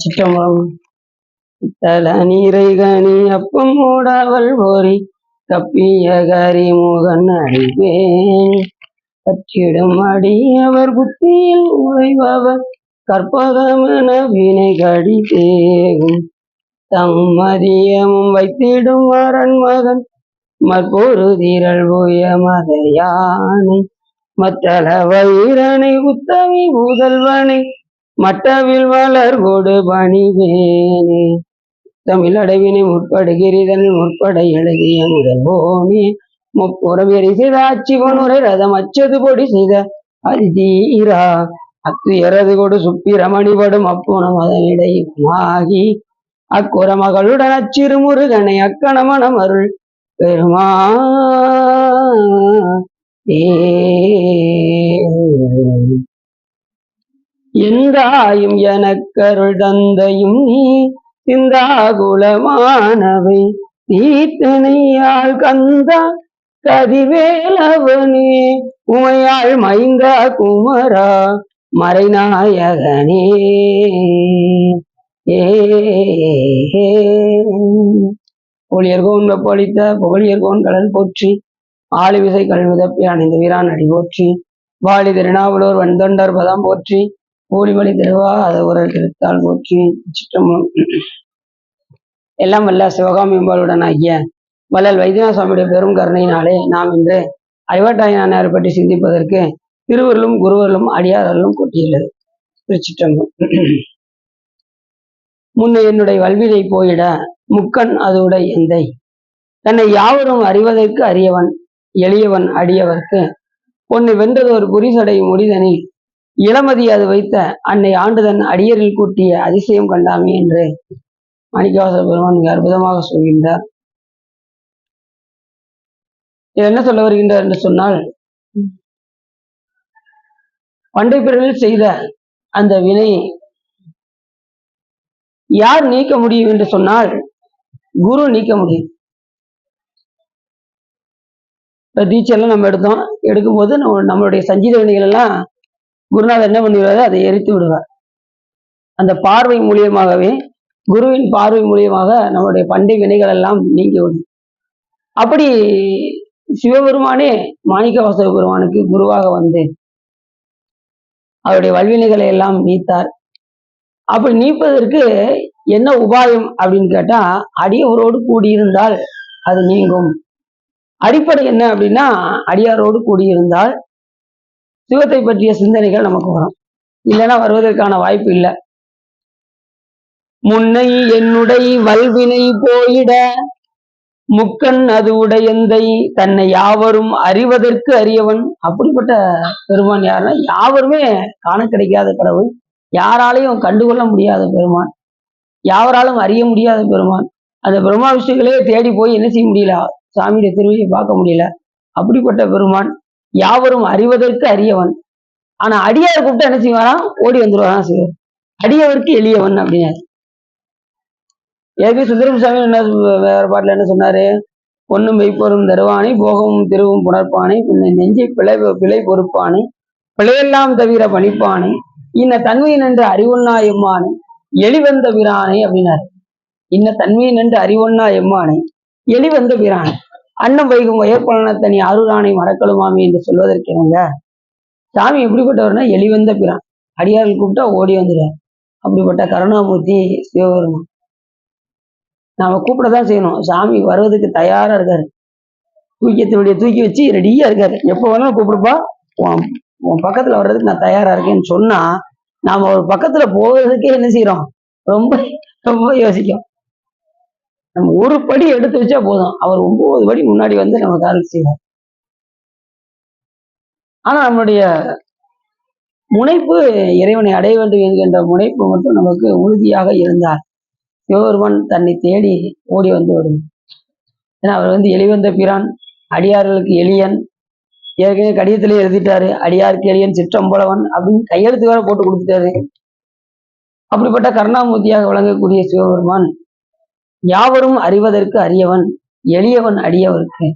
சிற்றம்பலம். தல நீரை கனி அப்பம் மூடாவல் போரி கப்பிய கரிமுகன் அடிப்பேன் கற்றிடும் அடியவர் புத்தியில் உழைபவர் கற்பகமென வினை கடித்தேகும் தம்மதியமும் வைத்திடும் வரன் மகன் மற்பொரு திரள் போய மதையானை மத்தள வைரனை உத்தமி முதல்வனை மட்டவில் வளர் கொடு பணிவேனே தமிழ் அடைவினை முற்படுகிறதன் முற்பட எழுதிய முதல்வோனே முப்புறம் எரி செய்த ஆட்சி கொனுரை ரதம் அச்சது பொடி செய்த அதிதீரா அத்து எறது கொடு சுப்பிரமணிபடும் அப்புணம் அதனிடையாகி அக்குற மகளுடன் அச்சிறு முருகனை அக்கணமணம் அருள் பெருமா எந்தாயும் எனக்கருள் தந்தையும் நீ சிந்தாகுலமானவை தீத்தனையாள் கந்தா கதிவேலவனே உமையாள் மைந்தா குமரா மறைநாயகனே பொழியர்கோன் வெப்பளித்த புகழியர்கோன் கடல் போற்றி ஆளி விசை கல்விதப்பி அணிந்த வீரான் அடி போற்றி வாலி திருநாவலூர் வன்தொண்டர் பதம் போற்றி ஊழிமொழி திருவா அதவுரல் திருத்தால் போற்றி. சிற்றம்பலம். எல்லாம் வல்ல சிவகாமி அம்பாளுடன் ஆகிய வள்ளல் வைத்தியநாத சுவாமியுடைய பெரும் கருணையினாலே நாம் இன்று அறிவாட்டாயினாரை பற்றி சிந்திப்பதற்கு திருவருளும் குருவருளும் அடியாரலும் கொட்டியுள்ளது. திருச்சிற்றம்பலம். முன்ன என்னுடைய வல்வினை போயிட முக்கண் அதுவுடை எந்தை தன்னை யாவரும் அறிவதற்கு அறியவன் எளியவன் அடியவர்க்கு பொன்னை வென்றது ஒரு புரிசடை முடிதனில் இளமதி அது வைத்த அன்னை ஆண்டுதன் அடியரில் கூட்டிய அதிசயம் கண்டாமே என்று மாணிக்கவாசகர் பெருமான் மிக அற்புதமாக சொல்கின்றார். இது என்ன சொல்ல வருகின்றார் என்று சொன்னால், பண்டை பிறரில் செய்த அந்த வினையை யார் நீக்க முடியும் என்று சொன்னால் குரு நீக்க முடியும். இப்ப தீட்சையெல்லாம் நம்ம எடுக்கும்போது நம்மளுடைய சஞ்சீத வினைகள் எல்லாம் குருநாதர் என்ன பண்ணிடுவாரு, அதை எரித்து விடுவார். அந்த பார்வை மூலியமாகவே, குருவின் பார்வை மூலியமாக நம்மளுடைய பண்டை வினைகள் எல்லாம் நீங்கிவிடும். அப்படி சிவபெருமானே மாணிக்கவாசக பெருமானுக்கு குருவாக வந்து அவருடைய வல்வினைகளை எல்லாம் நீத்தார். அப்படி நீப்பதற்கு என்ன உபாயம் அப்படின்னு கேட்டா, அடியவரோடு கூடியிருந்தால் அது நீங்கும். அடிப்படை என்ன அப்படின்னா, அடியாரோடு கூடியிருந்தால் சிவத்தை பற்றிய சிந்தனைகள் நமக்கு வரும், இல்லைன்னா வருவதற்கான வாய்ப்பு இல்லை. முன்னை என்னுடைய வல்வினை போயிட முக்கண் அது உடையந்தை தன்னை யாவரும் அறிவதற்கு அறியவன். அப்படிப்பட்ட பெருமான் யாருன்னா, யாவருமே காண கிடைக்காத கடவுள், யாராலையும் கண்டுகொள்ள முடியாத பெருமான், யாவராலும் அறிய முடியாத பெருமான். அந்த பிரம்மா விஷயங்களே தேடி போய் என்ன செய்ய முடியல, சாமியுடைய திருவிழியை பார்க்க முடியல. அப்படிப்பட்ட பெருமான் யாவரும் அறிவதற்கு அறியவன். ஆனா அடியார் கூப்பிட்டு என்ன செய்வாராம், ஓடி வந்துருவாராம் சிவன். அடியவருக்கு எளியவன் அப்படின்னாரு. ஏற்கனவே சுந்தரசாமி என்ன வேற பாட்டுல என்ன சொன்னாரு, பொண்ணும் மெய்ப்பொரும் தருவானை போகமும் திருவும் புணர்ப்பானை பின்ன நெஞ்சை பிழை பொறுப்பானை பிழையெல்லாம் தவிர பணிப்பானை இன்ன தன்மையின் என்று அறிவொன்னா எம்மானை எளிவந்த பிரானை அப்படின்னாரு. இன்ன தன்மையின் என்று அறிவொன்னா எம்மானை எளிவந்த பிரானை அன்னம் வைகும் வயற்பலனத்தனி ஆரூரானை மறக்கலுமாமி என்று சொல்வதற்கிறங்க. சாமி எப்படிப்பட்டவர்னா எளிவந்த பிரான், அடியார்கள் கூப்பிட்டா ஓடி வந்துடுவார். அப்படிப்பட்ட கருணாமூர்த்தி சிவபெருமான். நாம கூப்பிடதான் செய்யணும். சாமி வருவதற்கு தயாரா இருக்காரு, தூக்கி வச்சு ரெடியா இருக்காரு. எப்போ வேணாலும் கூப்பிடுப்பா, உன் பக்கத்துல வர்றதுக்கு நான் தயாரா இருக்கேன்னு சொன்னா நாம ஒரு பக்கத்துல போவதற்கே என்ன செய்யறோம், ரொம்ப ரொம்ப யோசிக்கும். நம்ம ஒரு படி எடுத்து வச்சா போதும், அவர் 9 படி முன்னாடி வந்து நம்ம காரியம் செய்வார். ஆனா நம்மளுடைய முனைப்பு இறைவனை அடைய வேண்டும் என்கின்ற முனைப்பு மட்டும் நமக்கு உறுதியாக இருந்தார் சிவபெருமான் தன்னை தேடி ஓடி வந்து விடும். ஏன்னா அவர் வந்து எளிவந்த பிரான், அடியார்களுக்கு எளியன். ஏற்கனவே கடிதத்திலே எழுதிட்டாரு, அடியாருக்கு எளியன் சிற்றம்பலவன் அப்படின்னு கையெழுத்து வேற போட்டு கொடுத்துட்டாரு. அப்படிப்பட்ட கருணாமூர்த்தியாக விளங்கக்கூடிய சிவபெருமான் யாவரும் அறிவதற்கு அறியவன் எளியவன் அடியவருக்கு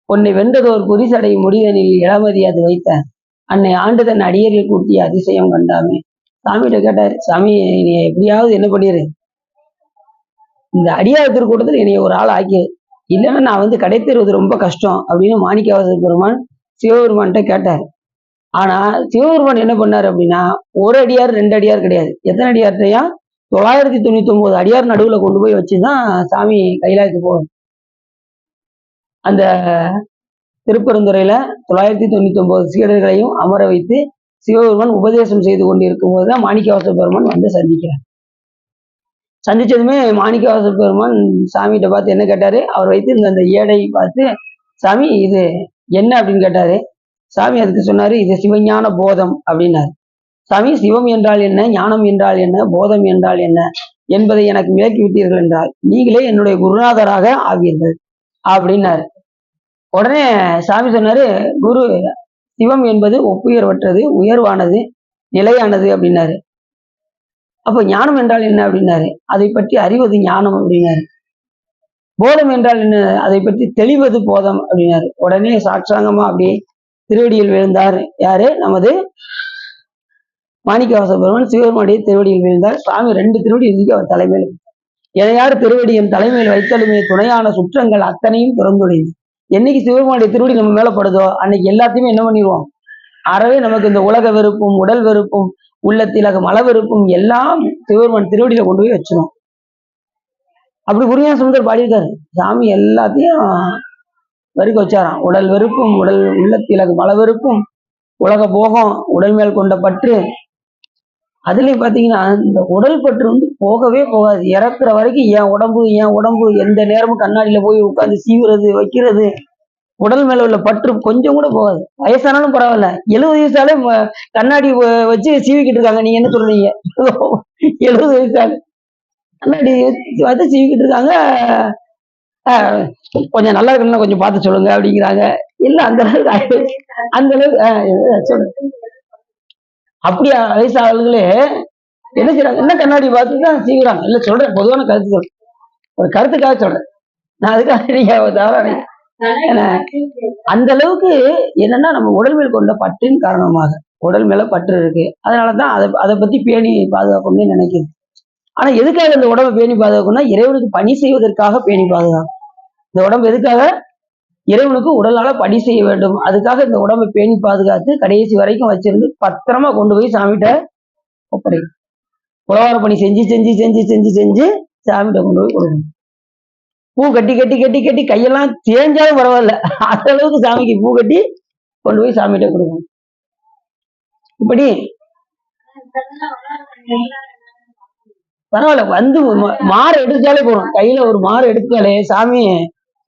பொன்னை வென்றதோர் புரிசடை முடிதனில் இளமதி அது வைத்த அன்னை ஆண்டுதன் அடியரில் கூட்டிய அதிசயம் கண்டாமே. சாமிகிட்ட கேட்டாரு, சாமி நீ எப்படியாவது என்ன பண்ணிரு, இந்த அடியார் திருக்கூட்டத்தில் என்னைய ஒரு ஆள் ஆக்கி, இல்லைன்னா நான் வந்து கடை தருவது ரொம்ப கஷ்டம் அப்படின்னு மாணிக்கவாசக பெருமான் சிவபெருமான்கிட்ட கேட்டார். ஆனா சிவபெருமான் என்ன பண்ணாரு அப்படின்னா, ஒரு அடியார் ரெண்டு அடியார் கிடையாது, எத்தனை அடியார்ட்டையா 999 அடியார் நடுவுல கொண்டு போய் வச்சுதான் சாமி கைலாயத்துக்கு போகும். அந்த திருப்பெருந்துறையில 999 சீடர்களையும் அமர வைத்து சிவபெருமான் உபதேசம் செய்து கொண்டிருக்கும் போதுதான் மாணிக்கவாசக பெருமான் வந்து சந்திக்கிறார். சந்திச்சதுமே மாணிக்கவாசக பெருமான் சாமிகிட்ட பார்த்து என்ன கேட்டாரு, அவர் வைத்து அந்த ஏடை பார்த்து, சாமி இது என்ன அப்படின்னு கேட்டாரு. சாமி அதுக்கு சொன்னாரு, இது சிவஞான போதம் அப்படின்னாரு. சாமி சிவம் என்றால் என்ன, ஞானம் என்றால் என்ன, போதம் என்றால் என்ன என்பதை எனக்கு விளக்கி விட்டீர்கள் என்றால் நீங்களே என்னுடைய குருநாதராக ஆவீர்கள் அப்படின்னாரு. உடனே சாமி சொன்னாரு, குரு சிவம் என்பது ஒப்புயர்வற்றது, உயர்வானது, நிலையானது அப்படின்னாரு. அப்ப ஞானம் என்றால் என்ன அப்படின்னாரு. அதை பற்றி அறிவது ஞானம் அப்படின்னாரு. போதம் என்றால் என்ன, அதை பற்றி தெளிவது போதம் அப்படின்னாரு. உடனே சாட்சாங்கமா அப்படியே திருவடியில் விழுந்தார். யாரு, நமது மாணிக்கவாசக பெருமான் சிவபெருமானுடைய திருவடியில் விழுந்தார். சாமி 2 திருவடி இருக்கு அவர் தலைமையில். எனையார் திருவடி என் தலைமையில் வைத்தலுமே துணையான சுற்றங்கள் அத்தனையும் திறந்துடையது. என்னைக்கு சிவபெருமானுடைய திருவடி நம்ம மேல படுதோ அன்னைக்கு எல்லாத்தையுமே என்ன பண்ணிடுவோம், அறவே நமக்கு இந்த உலக வெறுப்பும் உடல் வெறுப்பும் உள்ளத்திலக மல வெறுப்பும் எல்லாம் சிவபெருமான் திருவடியில கொண்டு போய் வச்சிடும். அப்படி குருஞான சம்பந்தர் பாடியிருக்காரு. சாமி எல்லாத்தையும் வெறுக்க வச்சாராம். உடல் வெறுப்பும் உடல் உள்ளத்திலக மல வெறுப்பும் உலக போகம் உடல் மேல் கொண்ட பற்று. அதுலயும் பாத்தீங்கன்னா இந்த உடல் பற்று வந்து போகவே போகாது. இறக்குற வரைக்கும் என் உடம்பு எந்த நேரமும் கண்ணாடியில போய் உட்காந்து சீவுறது வைக்கிறது. உடல் மேல உள்ள பற்று கொஞ்சம் கூட போகாது. வயசானாலும் பரவாயில்ல, 70 வயசாலே கண்ணாடி வச்சு சீவிக்கிட்டு இருக்காங்க. நீங்க என்ன சொல்றீங்க? 70 வயசால கண்ணாடி வச்சு சீவிக்கிட்டு இருக்காங்க. கொஞ்சம் நல்லா இருக்கணும்னா கொஞ்சம் பார்த்து சொல்லுங்க அப்படிங்கிறாங்க. இல்ல அந்த அளவுக்கு அந்த அளவுக்கு சொல்லுங்க. அப்படியா வயசாளர்களே என்ன செய்யறாங்க, என்ன கண்ணாடி பார்த்துதான் சீவிறாங்க. இல்ல சொல்றேன், பொதுவான கருத்து சொல்றேன், ஒரு கருத்துக்காக சொல்றேன். நான் அதுக்காக நீங்க தவறான அந்த அளவுக்கு என்னன்னா நம்ம உடல் மேல் கொண்ட பற்றின் காரணமாக உடல் மேல பற்று இருக்கு. அதனாலதான் அதை பத்தி பேணி பாதுகாக்கணும்னு நினைக்குது. ஆனா எதுக்காக இந்த உடம்பை பேணி பாதுகாக்கணும்னா இறைவனுக்கு பணி செய்வதற்காக பேணி பாதுகாக்கும். இந்த உடம்பு எதுக்காக, இறைவனுக்கு உடலால பணி செய்ய வேண்டும். அதுக்காக இந்த உடம்பை பேணி பாதுகாத்து கடைசி வரைக்கும் வச்சிருந்து பத்திரமா கொண்டு போய் சாமிகிட்ட ஒப்படை உழவார பணி செஞ்சு செஞ்சு செஞ்சு செஞ்சு செஞ்சு சாமிகிட்ட கொண்டு போய் கொடுக்கணும். பூ கட்டி கட்டி கட்டி கட்டி கையெல்லாம் தேஞ்சாலும் பரவாயில்ல, அந்த அளவுக்கு சாமிக்கு பூ கட்டி கொண்டு போய் சாமிகிட்ட கொடுக்கணும். இப்படி பரவாயில்ல, வந்து மாறு எடுத்தாலே போதும். கையில ஒரு மாறு எடுத்தாலே சாமி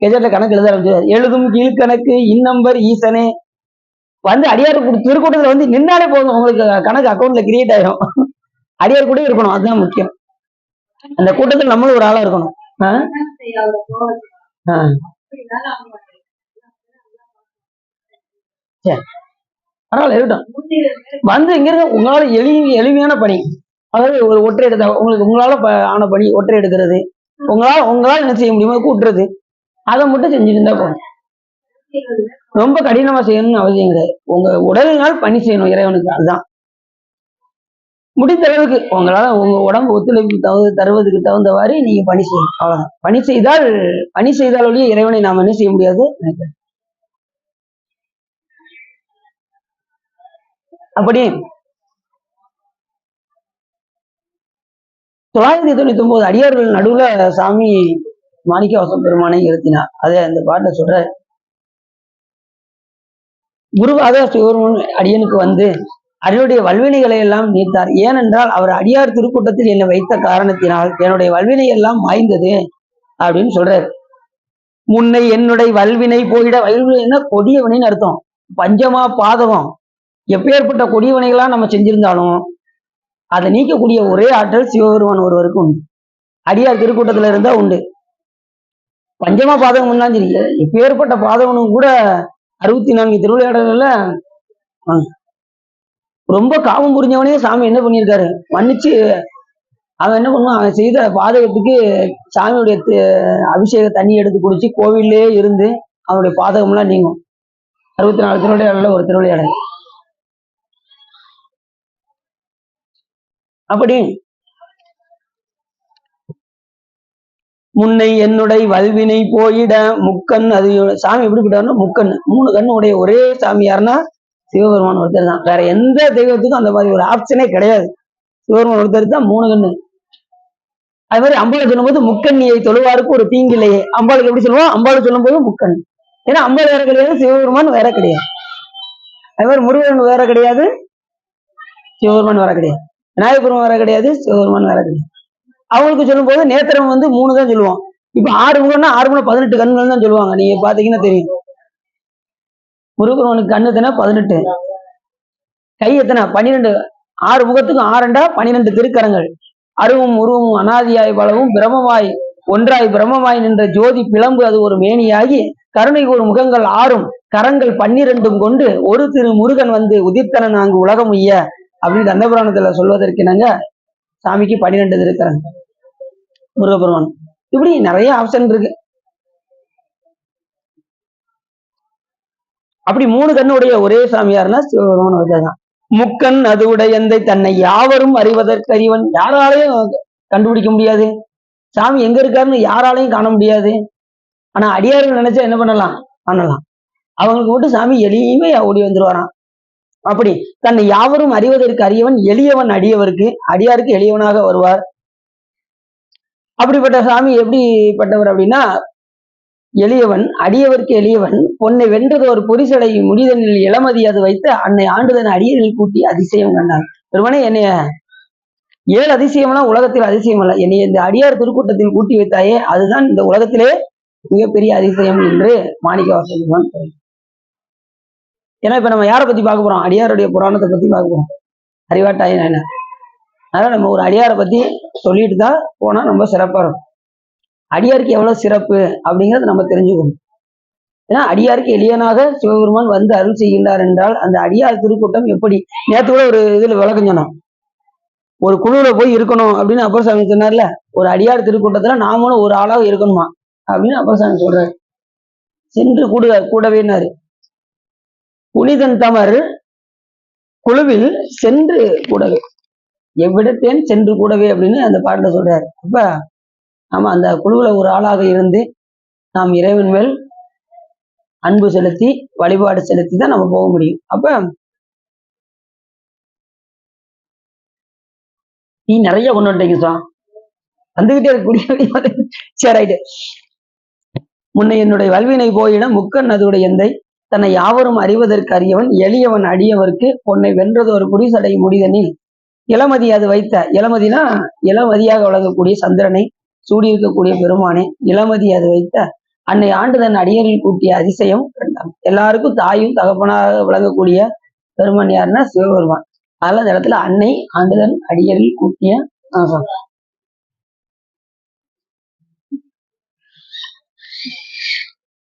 கெஜெட்ல கணக்கு எழுத ஆரம்பிச்சாரு. எழுதும் கீழ்கணக்கு இன்னம்பர் ஈசனே வந்து அடியார் திருக்கூட்டத்துல வந்து நின்னாலே போதும், உங்களுக்கு கணக்கு அக்கௌண்ட்ல கிரியேட் ஆயிரும். அடியார் கூட இருக்கணும், அதுதான் முக்கியம். அந்த கூட்டத்தில் நம்மளும் ஒரு ஆளா இருக்கணும். பரவாயில்ல இருக்கட்டும். வந்து இங்க இருக்க உங்களால எளிமையான பணி, அதாவது ஒரு ஒற்றை எடுத்த உங்களுக்கு உங்களால ஆன பணி ஒற்றை எடுக்கிறது, உங்களால என்ன செய்ய முடியுமோ கூட்டுறது, அதை மட்டும் செஞ்சுட்டு இருந்தா போதும். ரொம்ப கடினமா செய்யணும்னு அவசியம் கிடையாது. உங்க உடலினால் பணி செய்யணும் இறைவனுக்கு, அதுதான் முடிந்த அளவுக்கு உங்களால உங்க உடம்பு ஒத்துழைப்பு தருவதற்கு தகுந்தவாறு நீங்க பணி செய்யணும், அவ்வளவுதான். பணி செய்தால் ஒழிய இறைவனை நாம் என்ன செய்ய முடியாது. அப்படி 999 அடியார்கள் நடுவுல சாமி மாணிக்கவாசக பெருமானை இருத்தினார். அதை அந்த பாட்டை சொல்ற, குருவாக சிவபெருமான் அடியனுக்கு வந்து அடியுடைய வல்வினைகளை எல்லாம் நீத்தார். ஏனென்றால் அவர் அடியார் திருக்கூட்டத்தில் என்னை வைத்த காரணத்தினால் என்னுடைய வல்வினை எல்லாம் மாய்ந்தது அப்படின்னு சொல்றாரு. முன்னை என்னுடைய வல்வினை போயிட, வல்வினைன்னா கொடிய வினைன்னு அர்த்தம். பஞ்சமா பாதகம் எப்பேற்பட்ட கொடிய வினைகளா நம்ம செஞ்சிருந்தாலும் அதை நீக்கக்கூடிய ஒரே ஆற்றல் சிவபெருமான் ஒருவருக்கு உண்டு. அடியார் திருக்கூட்டத்துல இருந்தா உண்டு. பஞ்சமா பாதகம் இருந்தாலும் சரி, எப்பேற்பட்ட பாதகனும் கூட 64 திருவிளையாடல்கள்ல ரொம்ப காமம் புரிஞ்சவனே சாமி என்ன பண்ணியிருக்காரு, மன்னிச்சு அவன் என்ன பண்ணுவான், அவன் செய்த பாதகத்துக்கு சாமியுடைய அபிஷேக தண்ணி எடுத்து குடிச்சு கோவிலே இருந்து அவனுடைய பாதகம்லாம் நீங்கும். 64 திருவிளையாடல ஒரு திருவிளையாடல். அப்படி முன்னை என்னுடைய வல்வினை போயிட முக்கன், அது சாமி எப்படி போயிட்டாருன்னா முக்கன், 3 கண்ணு உடைய ஒரே சாமி யாருன்னா சிவபெருமான் ஒருத்தர் தான். வேற எந்த தெய்வத்துக்கும் அந்த மாதிரி ஒரு ஆப்ஷனே கிடையாது. சிவபெருமான் ஒருத்தர் தான் 3 கண்ணு. அது மாதிரி அம்பாளை சொல்லும் போது முக்கண்ணியை தொழுவாருக்கு ஒரு தீங்கில்லையே, அம்பாளுக்கு எப்படி சொல்லுவோம், அம்பாளை சொல்லும் போது முக்கண். ஏன்னா அம்பாள் வேற கிடையாது, சிவபெருமான் வேற கிடையாது. அது மாதிரி முருகன் வேற கிடையாது, சிவபெருமான் வேற கிடையாது. விநாயகபெருமான் வேற கிடையாது, சிவபெருமான் வேற கிடையாது. அவங்களுக்கு சொல்லும் போது நேத்திரம் 3 தான் சொல்லுவோம். இப்ப 6 முகம்னா 6 முகம் 18 கண்கள் தான் சொல்லுவாங்க. நீங்க பாத்தீங்கன்னா தெரியும். முருகனுக்கு கண்ணு எத்தனை? 18. கை எத்தனை? 12. 6 முகத்துக்கு 6 12 திருக்கரங்கள். அருவும் உருவும் அனாதியாய் பலவும் பிரமமாய் ஒன்றாய் பிரமமாய் நின்ற ஜோதி பிளம்பு அது ஒரு மேனியாகி கருணை ஒரு முகங்கள் 6ம் கரங்கள் 12 கொண்டு ஒரு திரு முருகன் வந்து உதித்தனன் அங்கு உலகம் உய்ய அப்படின்னு கந்தபுராணத்துல சொல்வதற்கு என்னங்க, சாமிக்கு 12 திருக்கரங்கள் முருகபெருமான். இப்படி நிறைய ஆப்ஷன் இருக்கு. அப்படி 3 கண்ணுடைய ஒரே சாமியார்னா சிவபெருமான் வச்சாதான். முக்கன் அது உடையந்தை தன்னை யாவரும் அறிவதற்கு அறிவன். யாராலையும் கண்டுபிடிக்க முடியாது. சாமி எங்க இருக்காருன்னு யாராலையும் காண முடியாது. ஆனா அடியார்கள் நினைச்சா என்ன பண்ணலாம்? பண்ணலாம். அவங்களுக்கு மட்டும் சாமி எளிமையா ஓடி வந்துருவாராம். அப்படி தன்னை யாவரும் அறிவதற்கு அறியவன், எளியவன் அடியவருக்கு, அடியாருக்கு எளியவனாக வருவார். அப்படிப்பட்ட சாமி எப்படிப்பட்டவர் அப்படின்னா, எளியவன் அடியவர்க்கு எளியவன் பொன்னை வென்றது ஒரு பொரிசடை முடிதனில் இளமதி அது வைத்து அன்னை ஆண்டுதன் அடியரில் கூட்டி அதிசயம் கண்டான். பெருமனே, என்னைய 7 அதிசயம்லாம் உலகத்தில் அதிசயம் அல்ல, என்னை இந்த அடியார் திருக்கூட்டத்தில் கூட்டி வைத்தாயே அதுதான் இந்த உலகத்திலே மிகப்பெரிய அதிசயம் என்று மாணிக்கவாசகன். ஏன்னா இப்ப நம்ம யாரை பத்தி பார்க்க போறோம்? அடியாருடைய புராணத்தை பத்தி பார்க்க போறோம். அறிவாட்டாயன் என்ன, அதனால நம்ம ஒரு அடியாரை பத்தி சொல்லிட்டு தான் போனா ரொம்ப சிறப்பா இருக்கும். அடியாருக்கு எவ்வளவு சிறப்பு அப்படிங்கறது நம்ம தெரிஞ்சுக்கணும். ஏன்னா அடியாருக்கு எளியனாக சிவபெருமான் வந்து அருள் செய்கின்றார் என்றால் அந்த அடியார் திருக்கூட்டம் எப்படி. நேற்று கூட ஒரு இதுல விளக்கம் சொன்னோம், ஒரு குழுவுல போய் இருக்கணும் அப்படின்னு அப்பர் சாமி சொன்னார்ல, ஒரு அடியார் திருக்கூட்டத்துல நாமளும் ஒரு ஆளாக இருக்கணுமா அப்படின்னு அப்பர் சாமி சொல்றாரு. சென்று கூடவேனாரு. புனிதன் தமர் குழுவில் சென்று கூடவே, எவ்விடத்தேன் சென்று கூடவே அப்படின்னு அந்த பாட்டுல சொல்றாரு. அப்ப நாம அந்த குழுவுல ஒரு ஆளாக இருந்து நாம் இறைவன் மேல் அன்பு செலுத்தி வழிபாடு செலுத்தி தான் நம்ம போக முடியும். அப்ப நீ நிறைய கொண்டு வந்துட்டீங்க சார், வந்துகிட்டே இருக்கக்கூடிய. சரி, ரைட்டு. முன்ன என்னுடைய வல்வினை போயிட முக்கன் அதுடைய எந்தை தன்னை யாவரும் அறிவதற்கு அறியவன், எளியவன் அடியவர்க்கு பொன்னை வென்றது ஒரு புரிசடை முடிதனில் இளமதி அது வைத்த, இளமதினா இளமதியாக வழங்கக்கூடிய சந்திரனை சூடியிருக்கக்கூடிய பெருமானே, இளமதி அது வைத்த அன்னை ஆண்டு தன் அடியரில் கூட்டிய அதிசயம் கண்டான். எல்லாருக்கும் தாயும் தகப்பனாக விளங்கக்கூடிய பெருமான் யாருன்னா சிவபெருமான். அதனால இந்த இடத்துல அன்னை ஆண்டுதன் அடியரில் கூட்டிய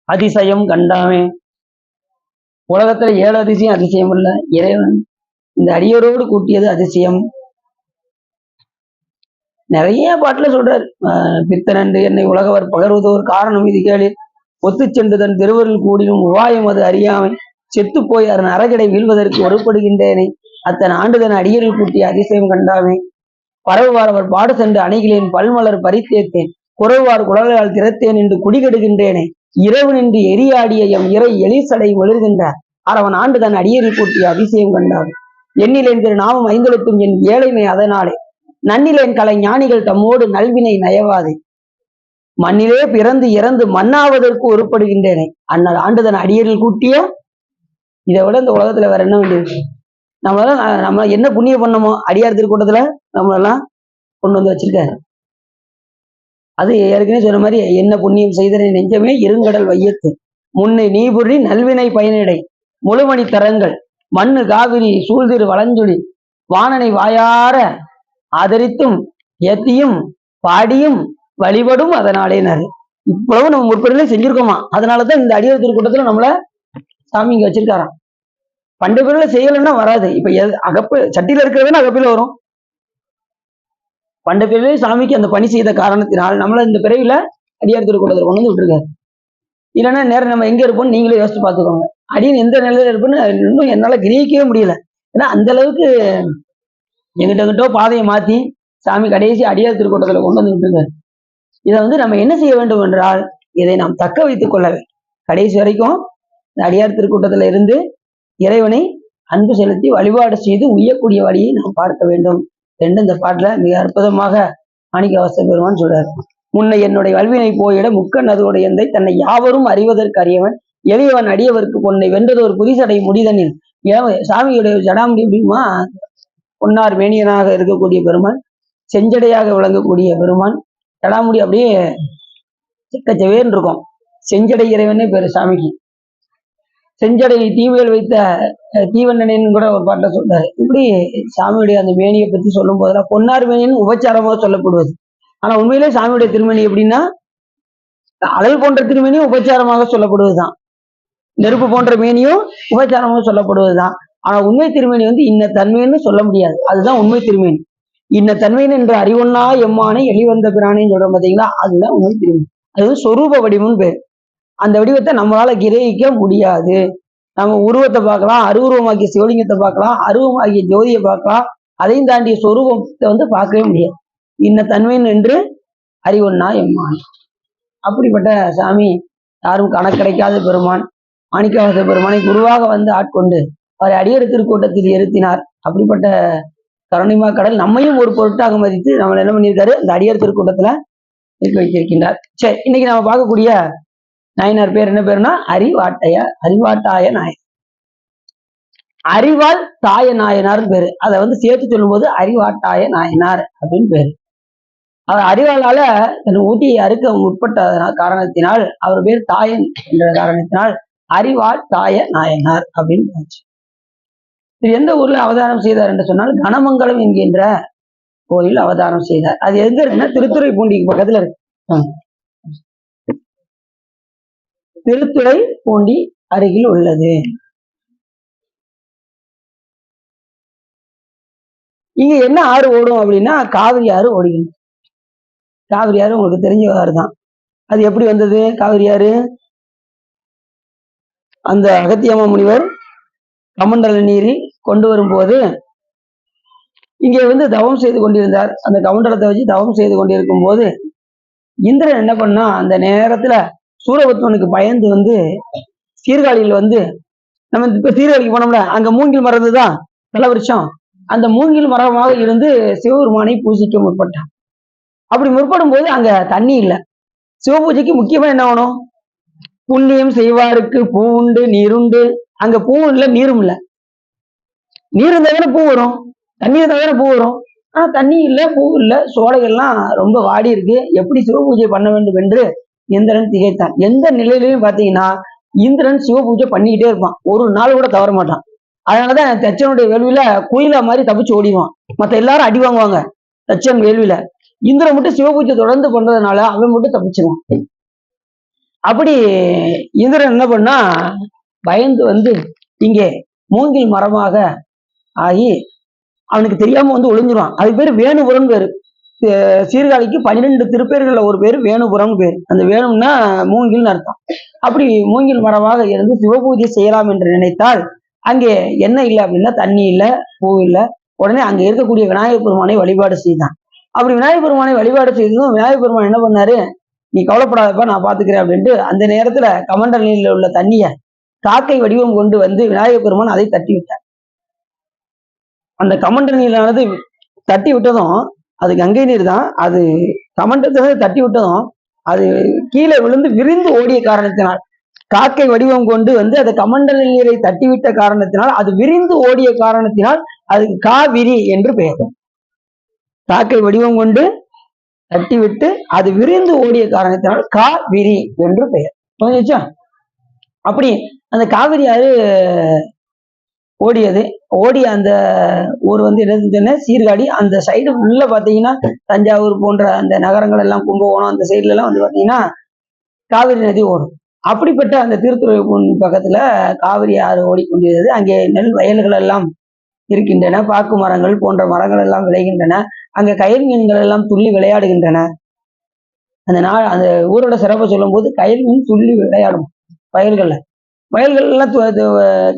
அதிசயம் கண்டாமே. உலகத்துல 7 அதிசயம் அதிசயம் இல்ல, இறைவன் இந்த அடியரோடு கூட்டியது அதிசயம். நிறைய பாட்டுல சொல்றாரு. பித்தனன்று என்னை உலகவர் பகர்வதோர் காரணம் இது கேளு, ஒத்து சென்று தன் திருவருள் கூடியும் உபாயம் அது அறியாமை செத்து போய் அதன் அறகடை வீழ்வதற்கு ஒருப்படுகின்றேனே அத்தன் ஆண்டுதன் அடியரில் கூட்டிய அதிசயம் கண்டாமே. பரவுவார் அவர் பாடு சென்று அணைகளேன் பல்மலர் பறித்தேத்தேன் குறவார் குழலால் திறத்தேன் என்று குடிகெடுகின்றேனே இரவு நின்று எரியாடிய எம் இறை எலிசடை ஒளிர்கின்ற அரவன் ஆண்டு தன் அடியரில் கூட்டிய அதிசயம் கண்டார். எண்ணிலேன் திரு நாமம் 5 என் ஏழைமை அதனாலே நன்னிலேன் கலை ஞானிகள் தம்மோடு நல்வினை நயவாதே மண்ணிலே பிறந்து இறந்து மண்ணாவதற்கு ஒருப்படுகின்றேனே அண்ணல் ஆண்டுதன் அடியரில் கூட்டிய. இதை விட இந்த உலகத்துல வேற என்ன வேண்டியிருக்கு? நம்ம என்ன புண்ணியம் பண்ணமோ அடியார் திருக்கூட்டத்துல நம்மளெல்லாம் கொண்டு வந்து வச்சிருக்காரு. அது ஏற்கனவே சொன்ன மாதிரி, என்ன புண்ணியம் செய்தனை நெஞ்சமே இருங்கடல் வையத்து முன்னை நீபுரி நல்வினை பயனிடை முழுமணி தரங்கள் மண்ணு காவிரி சூழ்திரு வளஞ்சொலி வானனை வாயார ஆதரித்தும் ஏத்தியும் பாடியும் வழிபடும் அதனாலேனாரு. இவ்வளவு நம்ம முற்பிறலே செஞ்சிருக்கோமா, அதனாலதான் இந்த அடியார் திருக்கூட்டத்துல நம்மள சாமி இங்க வச்சிருக்காராம். பண்டு பிறல செய்யலைன்னா வராது. இப்ப அகப்பு சட்டியில இருக்கிறதுன்னு அகப்பில வரும். பண்ட பிறகு சாமிக்கு அந்த பணி செய்த காரணத்தினால் நம்மள இந்த பிறவில அடியார் திருக்கூட்டத்தில் கொண்டு வந்து விட்டுருக்காரு. இல்லைன்னா நேரம் நம்ம எங்க இருப்போம்னு நீங்களே யோசிச்சு பார்த்துக்கோங்க. அடியன் எந்த நிலையில இருப்போன்னு இன்னும் என்னால கிரகிக்கவே முடியல. ஏன்னா அந்த அளவுக்கு எங்கிட்ட பாதையை மாத்தி சாமி கடைசி அடியார் திருக்கூட்டத்துல கொண்டு வந்து விட்டுருக்காரு. இதை நம்ம என்ன செய்ய வேண்டும் என்றால், இதை நாம் தக்க வைத்துக் கொள்ள வேண்டும். கடைசி வரைக்கும் இந்த அடியார் திருக்கூட்டத்துல இருந்து இறைவனை அன்பு செலுத்தி வழிபாடு செய்து உய்யக்கூடிய வழியை நாம் பார்க்க வேண்டும் என்று இந்த பாட்டுல மிக அற்புதமாக மாணிக்கவாசக பெருமான் சொல்றாரு. முன்னை என்னுடைய வல்வினை போயிட முக்கன் அதோடைய எந்தை தன்னை யாவரும் அறிவதற்கு அறியவன் எளியவன் அடியவருக்கு பொன்னை வென்றது ஒரு புரிசடை முடிதனில். சாமியுடைய ஜடாமுடி அப்படிமா பொன்னார் மேனியனாக இருக்கக்கூடிய பெருமான், செஞ்சடையாக விளங்கக்கூடிய பெருமான், ஜடாமுடி அப்படியே செக்கச்சவேன்னு இருக்கும். செஞ்சடை இறைவனே பேரு சாமிக்கு. செஞ்சடை தீமையில் வைத்த தீவண்ணனின்னு கூட ஒரு பாட்டில் சொல்றாரு. இப்படி சாமியுடைய அந்த மேனியை பத்தி சொல்லும் போதெல்லாம் பொன்னார் மேனின்னு உபச்சாரமாக சொல்லப்படுவது. ஆனா உண்மையிலே சாமியுடைய திருமணி எப்படின்னா, அழல் போன்ற திருமணியும் உபச்சாரமாக சொல்லப்படுவதுதான், நெருப்பு போன்ற மேனியும் உபச்சாரமாக சொல்லப்படுவதுதான். ஆனா உண்மை திருமணி இன்ன தன்மைன்னு சொல்ல முடியாது. அதுதான் உண்மை திருமணி. இன்ன தன்மைன்னு என்ற அறிவொன்னா எம்மானை எளிவந்த பிராணின்னு சொல்ற பார்த்தீங்களா, அதுதான் உண்மை திருமணி. அது சொரூப வடிவம்னு பேர். அந்த வடிவத்தை நம்மளால கிரகிக்க முடியாது. நம்ம உருவத்தை பார்க்கலாம், அருவுருவமாக்கிய சிவலிங்கத்தை பார்க்கலாம், அருவமாகிய ஜோதியை பார்க்கலாம், அதையும் தாண்டிய சொரூபத்தை பார்க்கவே முடியாது. இன்ன தன்மைன்னு என்று அறிவொன்னா எம்மான். அப்படிப்பட்ட சாமி யாரும் கணக்கடைக்காத பெருமான். மாணிக்கவாசக பெருமானை குருவாக ஆட்கொண்டு அவரை அடியார் திருக்கூட்டத்தில் இருத்தினார். அப்படிப்பட்ட கருணைமா கடல் நம்மையும் ஒரு பொருட்டாக மதித்து நம்மளை என்ன பண்ணியிருக்காரு, அந்த அடியார் திருக்கூட்டத்துல இருக்க வைத்திருக்கின்றார். சரி, இன்னைக்கு நம்ம பார்க்கக்கூடிய நாயனார் பேர் என்ன பேருனா அறிவாட்டாய நாயர். அறிவால் தாய நாயனார் பேரு. அதை சேர்த்து சொல்லும் போது அறிவாட்டாய நாயனார் அப்படின்னு பேரு. அவர் அறிவாளால தன் ஊட்டியை அறுக்க முற்பட்ட காரணத்தினால் அவர் பேர் தாயன் என்ற காரணத்தினால் அறிவால் தாய நாயனார் அப்படின்னு போச்சு. இது எந்த ஊர்ல அவதாரம் செய்தார் என்று சொன்னால் கனமங்கலம் என்கின்ற கோயில் அவதாரம் செய்தார். அது எங்க இருக்குன்னா திருத்துறைப்பூண்டிக்கு பக்கத்துல இருக்கு. திருத்துறைப்பூண்டி அருகில் உள்ளது. இங்க என்ன ஆறு ஓடும் அப்படின்னா காவிரி ஆறு ஓடுகிறது. காவிரி ஆறு உங்களுக்கு தெரிஞ்ச ஆறு தான். அது எப்படி வந்தது காவிரி ஆறு? அந்த அகத்தியம முனிவர் கமண்டல நீரை கொண்டு வரும்போது இங்கே தவம் செய்து கொண்டிருந்தார். அந்த கமண்டலத்தை வச்சு தவம் செய்து கொண்டிருக்கும் போது இந்திரன் என்ன பண்ணா, அந்த நேரத்துல சூரபத்மனுக்கு பயந்து சீர்காழியில் நம்ம இப்ப சீர்காழிக்கு போனோம்ல, அங்க மூங்கில் மரத்துதான் தலவிருஷம். அந்த மூங்கில் மரமாக இருந்து சிவபெருமானை பூஜிக்க முற்பட்டான். அப்படி முற்படும் போது அங்க தண்ணி இல்லை. சிவபூஜைக்கு முக்கியமா என்ன வேணும்? புண்ணியம் செய்வாருக்கு பூ உண்டு நீருண்டு. அங்க பூவும் இல்லை நீரும் இல்லை. நீர் இருந்தா பூ வரும், தண்ணி இருந்தா பூ வரும். ஆனா தண்ணி இல்லை, பூ இல்லை, சோலைகள்லாம் ரொம்ப வாடி இருக்கு. எப்படி சிவபூஜை பண்ண வேண்டும் என்று இந்திரன் திகைத்தான். எந்த நிலையிலையும் பாத்தீங்கன்னா இந்திரன் சிவபூஜை பண்ணிக்கிட்டே இருப்பான், ஒரு நாள் கூட தவற மாட்டான். அதனாலதான் தச்சனுடைய வேள்வியில குயிலா மாதிரி தப்பிச்சு ஓடிடுவான். மத்த எல்லாரும் அடி வாங்குவாங்க தச்சன் வேள்வியில. இந்திரன் மட்டும் சிவபூஜை தொடர்ந்து பண்றதுனால அவன் மட்டும் தப்பிச்சிருவான். அப்படி இந்திரன் என்ன பண்ணா, பயந்து இங்கே மூங்கில் மரமாக ஆகி அவனுக்கு தெரியாம ஒளிஞ்சிருவான். அது பேரு வேணுபுரம் பேரு. சீர்காழிக்கு 12 திருப்பேர்கள்ல ஒரு பேரு வேணுபுரம் பேரு. அந்த வேணும்னா மூங்கில்னு அர்த்தம். அப்படி மூங்கில் மரமாக இருந்து சிவபூஜை செய்யலாம் என்று நினைத்தால் அங்கே என்ன இல்லை அப்படின்னா தண்ணி இல்லை, பூ இல்லை. உடனே அங்க இருக்கக்கூடிய விநாயகர் பெருமானை வழிபாடு செய்தான். அப்படி விநாயகர் பெருமானை வழிபாடு செய்ததும் விநாயகர் பெருமான் என்ன பண்ணாரு, நீ கவலைப்படாதப்பா நான் பாத்துக்கிறேன் அப்படின்ட்டு அந்த நேரத்துல கமண்டல நீரில் உள்ள தண்ணிய காக்கை வடிவம் கொண்டு விநாயகர் பெருமான் அதை தட்டி விட்டார். அந்த கமண்டல நீரானது தட்டி விட்டதும், அது கங்கை நீர் தான், அது கமண்டத்தை தட்டி விட்டதும் அது கீழே விழுந்து விரிந்து ஓடிய காரணத்தினால், காக்கை வடிவம் கொண்டு அந்த கமண்டல நீரை தட்டிவிட்ட காரணத்தினால், அது விரிந்து ஓடிய காரணத்தினால் அதுக்கு காவிரி என்று பெயர். காக்கை வடிவம் கொண்டு தட்டிவிட்டு அது விரிந்து ஓடிய காரணத்தினால் காவிரி என்று பெயர். புரிஞ்சுச்சா? அப்படி அந்த காவிரி ஆறு ஓடியது. ஓடிய அந்த ஊர் என்ன சீர்காழி. அந்த சைடு உள்ள பாத்தீங்கன்னா தஞ்சாவூர் போன்ற அந்த நகரங்கள் எல்லாம், கும்பகோணம் அந்த சைடுல எல்லாம் பாத்தீங்கன்னா காவிரி நதி ஓடும். அப்படிப்பட்ட அந்த திருத்துறை பக்கத்துல காவிரி ஆறு ஓடிக்கொண்டிருந்தது. அங்கே நெல் வயல்கள் எல்லாம் இருக்கின்றன, பாக்கு மரங்கள் போன்ற மரங்கள் எல்லாம் விளைகின்றன. அங்க கயல் மீன்கள் எல்லாம் துள்ளி விளையாடுகின்றன. அந்த ஊரோட சிறப்பை சொல்லும் போது கயல் மீன் துள்ளி விளையாடும் வயல்கள் எல்லாம்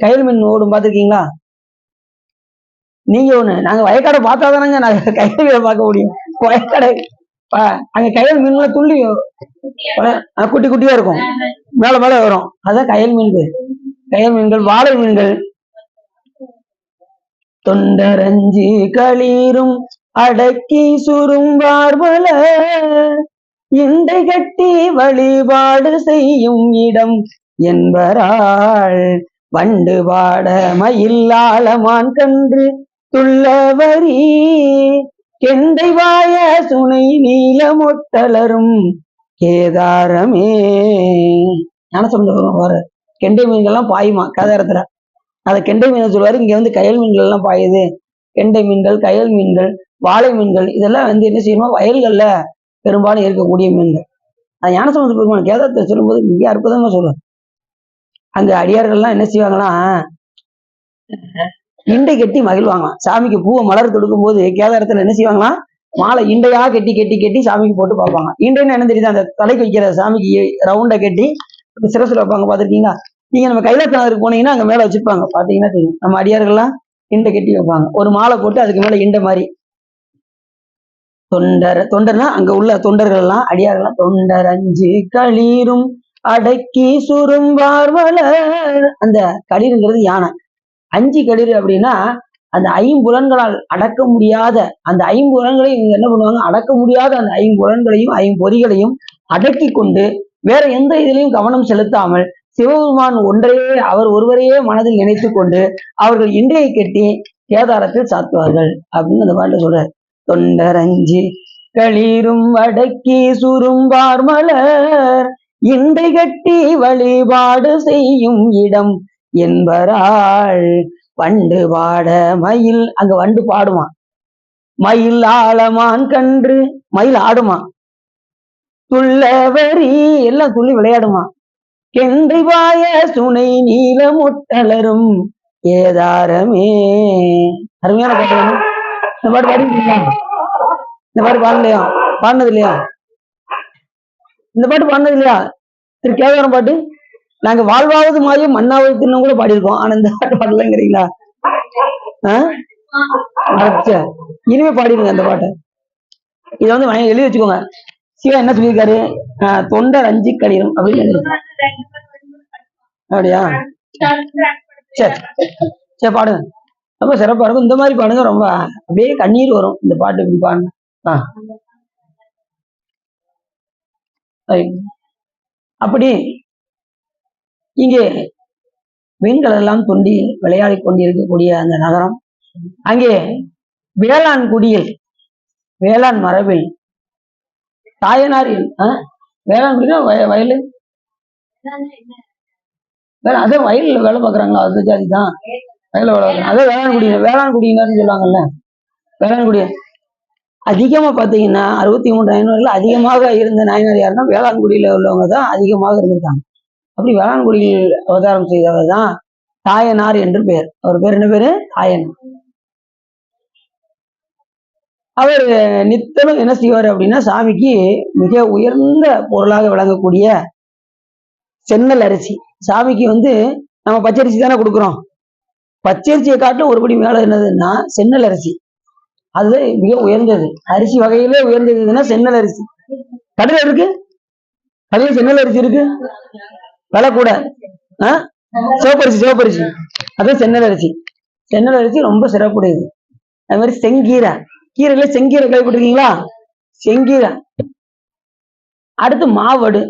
கயல் மீன் ஓடும் பார்த்துருக்கீங்களா? நீங்க ஒண்ணு, நாங்க வயக்காடை பார்த்தாதானங்க நாங்க கையல் மீனை பார்க்க முடியும். வயக்காடை அங்க கையல் மீன்ல துள்ளி குட்டி குட்டியா இருக்கும், மேல மேல வரும், அதான் கயல் மீன்கள். கயல் மீன்கள், வாழை மீன்கள். தொண்டரஞ்சி களீரும் அடக்கி சுரும்பார்வல இண்டை கட்டி வழிபாடு செய்யும் இடம் என்பராள் வண்டு பாட மயிலாளமான் கன்று துள்ளவரி கெண்டை வாய சுனை நீலமொட்டலரும் கேதாரமே. ஞான சொல்லுவாரு, கெண்டை மீன்கள்லாம் பாயுமா கேதாரத்துல, அதை கெண்டை மீன் சொல்லுவாரு. இங்க வந்து கயல் மீன்கள் எல்லாம் பாயுது. கெண்டை மீன்கள், கயல் மீன்கள், வாழை மீன்கள், இதெல்லாம் வந்து என்ன செய்யணும், வயல்கள்ல பெரும்பாலும் இருக்கக்கூடிய மீன்கள். அது ஞானசம்பந்த பெருமாள் கேதாரத்தை சொல்லும்போது மிக அற்புதமா சொல்லுவார். அங்க அடியார்கள்லாம் என்ன செய்வாங்கன்னா, இண்டை கட்டி மகிழ்வாங்க. சாமிக்கு பூவை மலர் தொடுக்கும் போது கேதாரத்துல என்ன செய்வாங்கன்னா, மாலை இண்டையா கட்டி கட்டி கட்டி சாமிக்கு போட்டு பார்ப்பாங்க. இண்டைன்னு என்ன தெரியுது, அந்த தலைக்கு வைக்கிற சாமிக்கு ரவுண்டை கட்டி சிரசுல வைப்பாங்க, பார்த்துருக்கீங்களா? நீங்க நம்ம கைலாசநாதருக்கு போனீங்கன்னா அங்க மேல வச்சிருப்பாங்க, பாத்தீங்கன்னா தெரியும். நம்ம அடியார்கள்லாம் இண்டை கட்டி வைப்பாங்க, ஒரு மாலை போட்டு அதுக்கு மேல இண்டை மாதிரி. தொண்டர்னா அங்க உள்ள தொண்டர்கள் எல்லாம், அடியார்கள்லாம் தொண்டர் அஞ்சு களீரும் அடக்கி சுரும்பார்வல. அந்த களிறுங்கிறது யானை. அஞ்சு களிறு அப்படின்னா அந்த ஐம்புலன்களால் அடக்க முடியாத அந்த ஐம்புலன்களையும் இவங்க என்ன பண்ணுவாங்க, அடக்க முடியாத அந்த ஐம்புலன்களையும் ஐம்பொறிகளையும் அடக்கி கொண்டு வேற எந்த இதுலையும் கவனம் செலுத்தாமல் சிவபெருமான் ஒன்றையே, அவர் ஒருவரையே மனதில் நினைத்து கொண்டு அவர்கள் இன்றையை கட்டி கேதாரத்தில் சாத்துவார்கள் அப்படின்னு அந்த பாட்டுல சொல்றாரு. தொண்டரஞ்சி களீரும் அடக்கி சுரும்பார் மலர் இண்டை கட்டி வழிபாடு செய்யும் இடம் என்பராள் வண்டு பாட மயில், அங்க வண்டு பாடுமா, மயில் ஆளமான் கன்று, மயில் ஆடுமா, துள்ளவரி எல்லாம் துள்ளி விளையாடுமா, கெண்டை வாய சுனை நீல முட்டலரும் ஏதாரமே. அருமையான பாட்டு. இந்த பாட்டு பாடிருக்கீங்களா? இந்த பாட்டு பாடலையா? பாடினது இல்லையா? இந்த பாட்டு பாடினது இல்லையா? திரு கேதாரம் பாட்டு நாங்க வாழ்வாவது மாயம் மண்ணாவது தின்னும் கூட பாடியிருக்கோம். ஆனா இந்த பாட்டு பாடலங்கிறீங்களா? இனிமே பாடிடுங்க அந்த பாட்டை. இதை வந்து எழுதி வச்சுக்கோங்க. சிவா என்ன சொல்லியிருக்காரு, தொண்டர் அஞ்சு களிரும் அப்படின்னு. அப்படியா? சரி சரி, பாடுங்க. ரொம்ப சிறப்பா இருக்கும். இந்த மாதிரி பாடுங்க, ரொம்ப அப்படியே கண்ணீர் வரும் இந்த பாட்டு இப்படி பாடுங்க. அப்படி இங்கே மீன்கள் எல்லாம் தொண்டி விளையாடி கொண்டிருக்கக்கூடிய அந்த நகரம், அங்கே வேளாண் குடியில் வேளாண் மரபில் தாயனாரில் வேளாண் குடினா வயலு, அதே வயல்ல வேலை பார்க்குறாங்களா, அந்த ஜாதி தான் வயல வேலை பார்க்குறாங்க. அதே வேளாண் குடியினர்னு சொல்லுவாங்கல்ல. வேளாண் குடி அதிகமா பாத்தீங்கன்னா 63 நாயன்மார்கள் அதிகமாக இருந்த நாயனார் யாருன்னா வேளாண்குடியில உள்ளவங்க தான் அதிகமாக இருந்திருக்காங்க. அப்படி வேளாண்குடியில் அவதாரம் செய்தவர் தான் தாயனார் என்று பெயர். அவர் பேர் என்ன பேரு? தாயனார். அவர் நித்தனும் என்ன செய்வார் அப்படின்னா, சாமிக்கு மிக உயர்ந்த பொருளாக விளங்கக்கூடிய சென்னல் அரிசி. சாமிக்கு வந்து நம்ம பச்சரிசி தானே கொடுக்குறோம். பச்சரிசியை காட்டிலும் ஒருபடி மேல என்னதுன்னா சென்னல் அரிசி. அது மிக உயர்ந்தது, அரிசி வகையிலே உயர்ந்ததுன்னா சென்னல் அரிசி. கடையில இருக்கு, கடையில சென்னல் அரிசி இருக்கு, விலை கூட. சிவப்பரிசி அதான் சென்னல் அரிசி. சென்னல் அரிசி ரொம்ப சிறப்புடையது. அது மாதிரி செங்கீரை, கீரையில செங்கீரை கேள்விப்பட்டிருக்கீங்களா? செங்கீரை. அடுத்து மாவடு.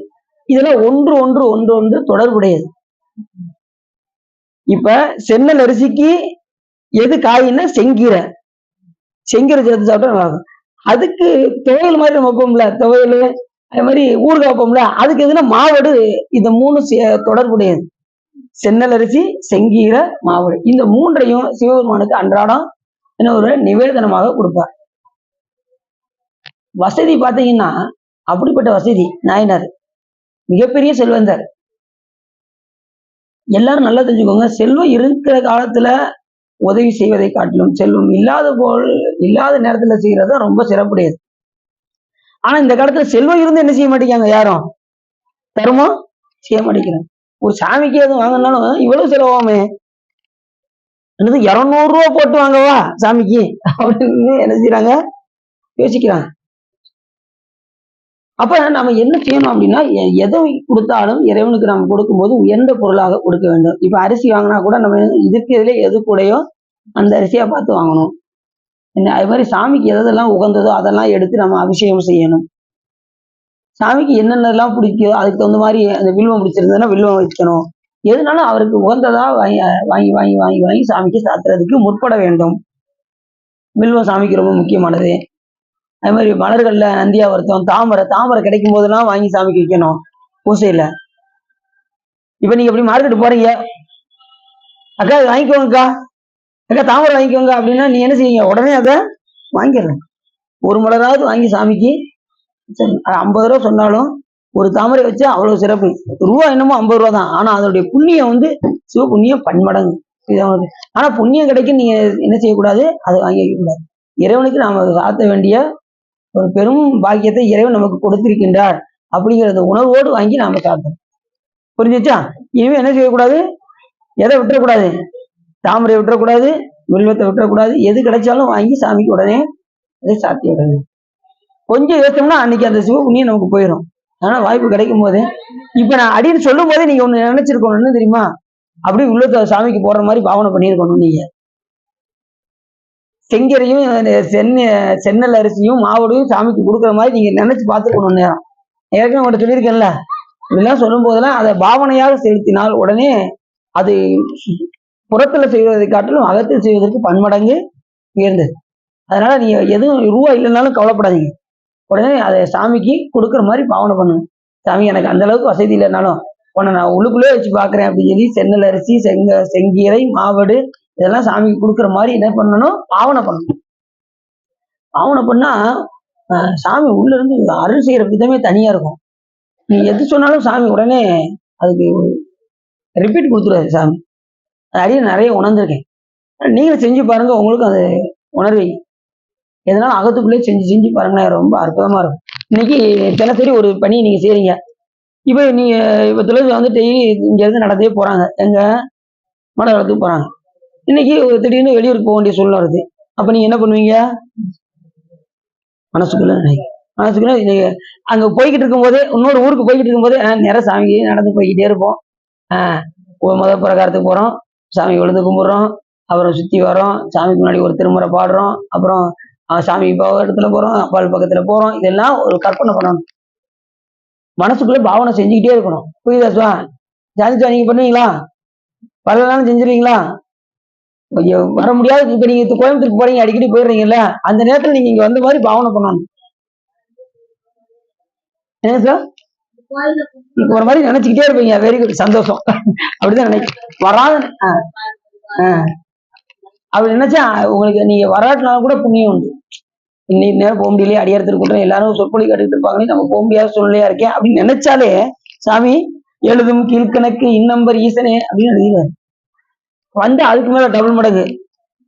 இதெல்லாம் ஒன்று தொடர்புடையது. இப்ப சென்னல் அரிசிக்கு எது காயின்னா செங்கீரை. செங்கீரை சேர்த்து சாப்பிட்டா நல்லா இருக்கும். அதுக்கு துவையல் மாதிரி நம்ம வைப்போம்ல, துவையல் அது மாதிரி ஊறுகாய் வைப்போம்ல, அதுக்கு எதுனா மாவடு. இந்த மூணு தொடர்புடையது. சென்னல் அரிசி, செங்கீரை, மாவடு. இந்த மூன்றையும் சிவபெருமானுக்கு அன்றாடம் என்ன ஒரு நிவேதனமாக கொடுப்பார். வசதி பாத்தீங்கன்னா அப்படிப்பட்ட வசதி. நாயனார் மிகப்பெரிய செல்வந்தர். எல்லாரும் நல்லா தெரிஞ்சுக்கோங்க, செல்வம் இருக்கிற காலத்துல உதவி செய்வதை காட்டிலும் செல்வம் இல்லாத நேரத்துல செய்யறது ரொம்ப சிறப்புடையது. ஆனா இந்த காலத்துல செல்வம் இருந்து என்ன செய்ய மாட்டேங்காங்க, யாரும் தர்மம் செய்ய மாட்டேங்கிறாங்க. ஒரு சாமிக்கு எதுவும் வாங்கினாலும் இவ்வளவு செலவாமே, என்னது 200 ரூபா போட்டு வாங்கவா சாமிக்கு அப்படின்னு என்ன செய்யறாங்க, யோசிக்கிறாங்க. அப்ப நம்ம என்ன செய்யணும் அப்படின்னா, எதை கொடுத்தாலும் இறைவனுக்கு நம்ம கொடுக்கும்போது உயர்ந்த பொருளாக கொடுக்க வேண்டும். இப்ப அரிசி வாங்கினா கூட நம்ம இருக்கிறதுல எது கூடயோ அந்த அரிசியா பார்த்து வாங்கணும். என்ன அது மாதிரி சாமிக்கு எதெல்லாம் உகந்ததோ அதெல்லாம் எடுத்து நம்ம அபிஷேகம் செய்யணும். சாமிக்கு என்னென்னலாம் பிடிக்குதோ அதுக்கு தகுந்த மாதிரி அந்த வில்வம் பிடிச்சிருந்ததுன்னா வில்வம் வைக்கணும். எதுனாலும் அவருக்கு உகந்ததா வாங்கி வாங்கி வாங்கி வாங்கி வாங்கி சாமிக்கு சாத்துறதுக்கு முற்பட வேண்டும். வில்வம் சாமிக்கு ரொம்ப முக்கியமானது. அது மாதிரி மலர்கள்ல நந்தியாவர்த்தம், தாமரை கிடைக்கும் போதெல்லாம் வாங்கி சாமிக்கு வைக்கணும் பூசையில. இப்ப நீங்க எப்படி மார்க்கெட் போறீங்க, அக்கா இது வாங்கிக்கோங்கக்கா, அக்கா தாமரை வாங்கிக்கோங்க அப்படின்னா நீ என்ன செய்வீங்க, உடனே அதை வாங்கிடுறேன். ஒரு மலராவது வாங்கி சாமிக்கு 50 ரூபா சொன்னாலும் ஒரு தாமரை வச்சா அவ்வளவு சிறப்பு. ரூபா என்னமோ 50 ரூபா தான், ஆனா அதனுடைய புண்ணியம் வந்து சிவ புண்ணியம் பன்மடங்கு. ஆனா புண்ணியம் கிடைக்கும், நீங்க என்ன செய்யக்கூடாது, அதை வாங்கி வைக்க கூடாது. இறைவனுக்கு நாம சாத்த வேண்டிய ஒரு பெரும் பாக்கியத்தை இறைவன் நமக்கு கொடுத்திருக்கின்றார் அப்படிங்கிறத உணர்வோடு வாங்கி நாம சாப்பிட்டோம். புரிஞ்சுச்சா? இனிமே என்ன செய்யக்கூடாது, எதை விட்டுறக்கூடாது, தாமரை விட்டுறக்கூடாது, வில்வத்தை விட்டுறக்கூடாது. எது கிடைச்சாலும் வாங்கி சாமிக்கு உடனே அதை சாத்தி விடணும். கொஞ்சம் யோசிச்சோம்னா அன்னைக்கு அந்த சிவ புண்ணியம் நமக்கு போயிடும். ஆனா வாய்ப்பு கிடைக்கும் போது, இப்ப நான் அடின்னு சொல்லும் போதே நீங்க ஒண்ணு நினைச்சிருக்கணும், என்ன தெரியுமா, அப்படி உள்ளத்தை சாமிக்கு போடுற மாதிரி பாவனை பண்ணியிருக்கணும். நீங்க செங்கரையும் சென்னல் அரிசியும் மாவடையும் சாமிக்கு கொடுக்குற மாதிரி நீங்க நினைச்சு பார்த்துக்கணும். நேரம் ஏற்கனவே உங்கள்கிட்ட சொல்லியிருக்கேன்ல, இதெல்லாம் சொல்லும் போதெல்லாம் அதை பாவனையாக செலுத்தினால் உடனே அது புறத்துல செய்வதை காட்டிலும் அகத்தில் செய்வதற்கு பன்மடங்கு உயர்ந்தது. அதனால நீங்க எதுவும் ரூபா இல்லைன்னாலும் கவலைப்படாதீங்க, உடனே அதை சாமிக்கு கொடுக்குற மாதிரி பாவனை பண்ணுங்க. சாமி எனக்கு அந்த அளவுக்கு வசதி இல்லைனாலும் உன்னை நான் உள்ளுக்குள்ளே வச்சு பார்க்குறேன் அப்படின்னு சொல்லி சென்னல் அரிசி, செங்கீரை, மாவடு இதெல்லாம் சாமிக்கு கொடுக்குற மாதிரி என்ன பண்ணணும், பாவனை பண்ணணும். பாவனை பண்ணா சாமி உள்ள இருந்து அருள் செய்யற விதமே தனியா இருக்கும். நீ எது சொன்னாலும் சாமி உடனே அதுக்கு ரிப்பீட் கொடுத்துருவாரு சாமி. அது அடியே நிறைய உணர்ந்திருக்கேன். நீங்களும் செஞ்சு பாருங்க, உங்களுக்கு அது உணர்வை எதனாலும் அகத்துக்குள்ளே செஞ்சு பாருங்க, ரொம்ப அற்புதமா இருக்கும். இன்னைக்கு தினசரி ஒரு பணி நீங்க செய்றீங்க. இப்ப நீங்க இப்ப துளசி வந்து டெய்லி இங்க இருந்து நடந்தே போறாங்க, எங்க மடவளத்துக்கு போறாங்க. இன்னைக்கு திடீர்னு வெளியூருக்கு போக வேண்டிய சூழ்நிலை வருது. அப்ப நீங்க என்ன பண்ணுவீங்க, மனசுக்குள்ள நீங்க அங்க போய்கிட்டு இருக்கும் போதே, இன்னொரு ஊருக்கு போய்கிட்டு இருக்கும் போதே நேரம் சாமி நடந்து போய்கிட்டே இருப்போம். முதல் பிரகாரத்துக்கு போறோம், சாமி விழுந்து கும்பிடுறோம், அப்புறம் சுத்தி வரோம், சாமிக்கு முன்னாடி ஒரு திருமுறை பாடுறோம், அப்புறம் சாமி இடத்துல போறோம், அப்பால் பக்கத்துல போறோம். இதெல்லாம் ஒரு கற்பனை பண்ணணும், மனசுக்குள்ள பாவனை செஞ்சுக்கிட்டே இருக்கணும். புரியுதா? ஜாதிச்சா நீங்க பண்ணுவீங்களா? பல நாளும் செஞ்சிருவீங்களா? வர முடியாது. இப்ப நீங்க கோயம்புத்தூருக்கு போறீங்க, அடிக்கடி போயிடுறீங்கல்ல, அந்த நேரத்துல நீங்க இங்க வந்த மாதிரி பாவனை பண்ணணும். என்ன சார், ஒரு மாதிரி நினைச்சுக்கிட்டே இருப்பீங்க. வெரி குட், சந்தோஷம். அப்படிதான் வராது அப்படி நினைச்சா உங்களுக்கு நீங்க வராட்டினாலும் கூட புண்ணியம் உண்டு. இன்னைக்கு நேரம் போக முடியலையே, அடியாரத்தில் கூட்டம் எல்லாரும் சொற்பொழி கட்டுக்கிட்டு இருப்பாங்க, நம்ம போக முடியாத சூழ்நிலையா இருக்கேன் அப்படின்னு நினைச்சாலே சாமி எழுதும் கீழ்கணக்கு இன்னம்பர் ஈசனே அப்படின்னு எழுதிடுவாரு. வந்து அதுக்கு மேல டபுள் மடங்கு,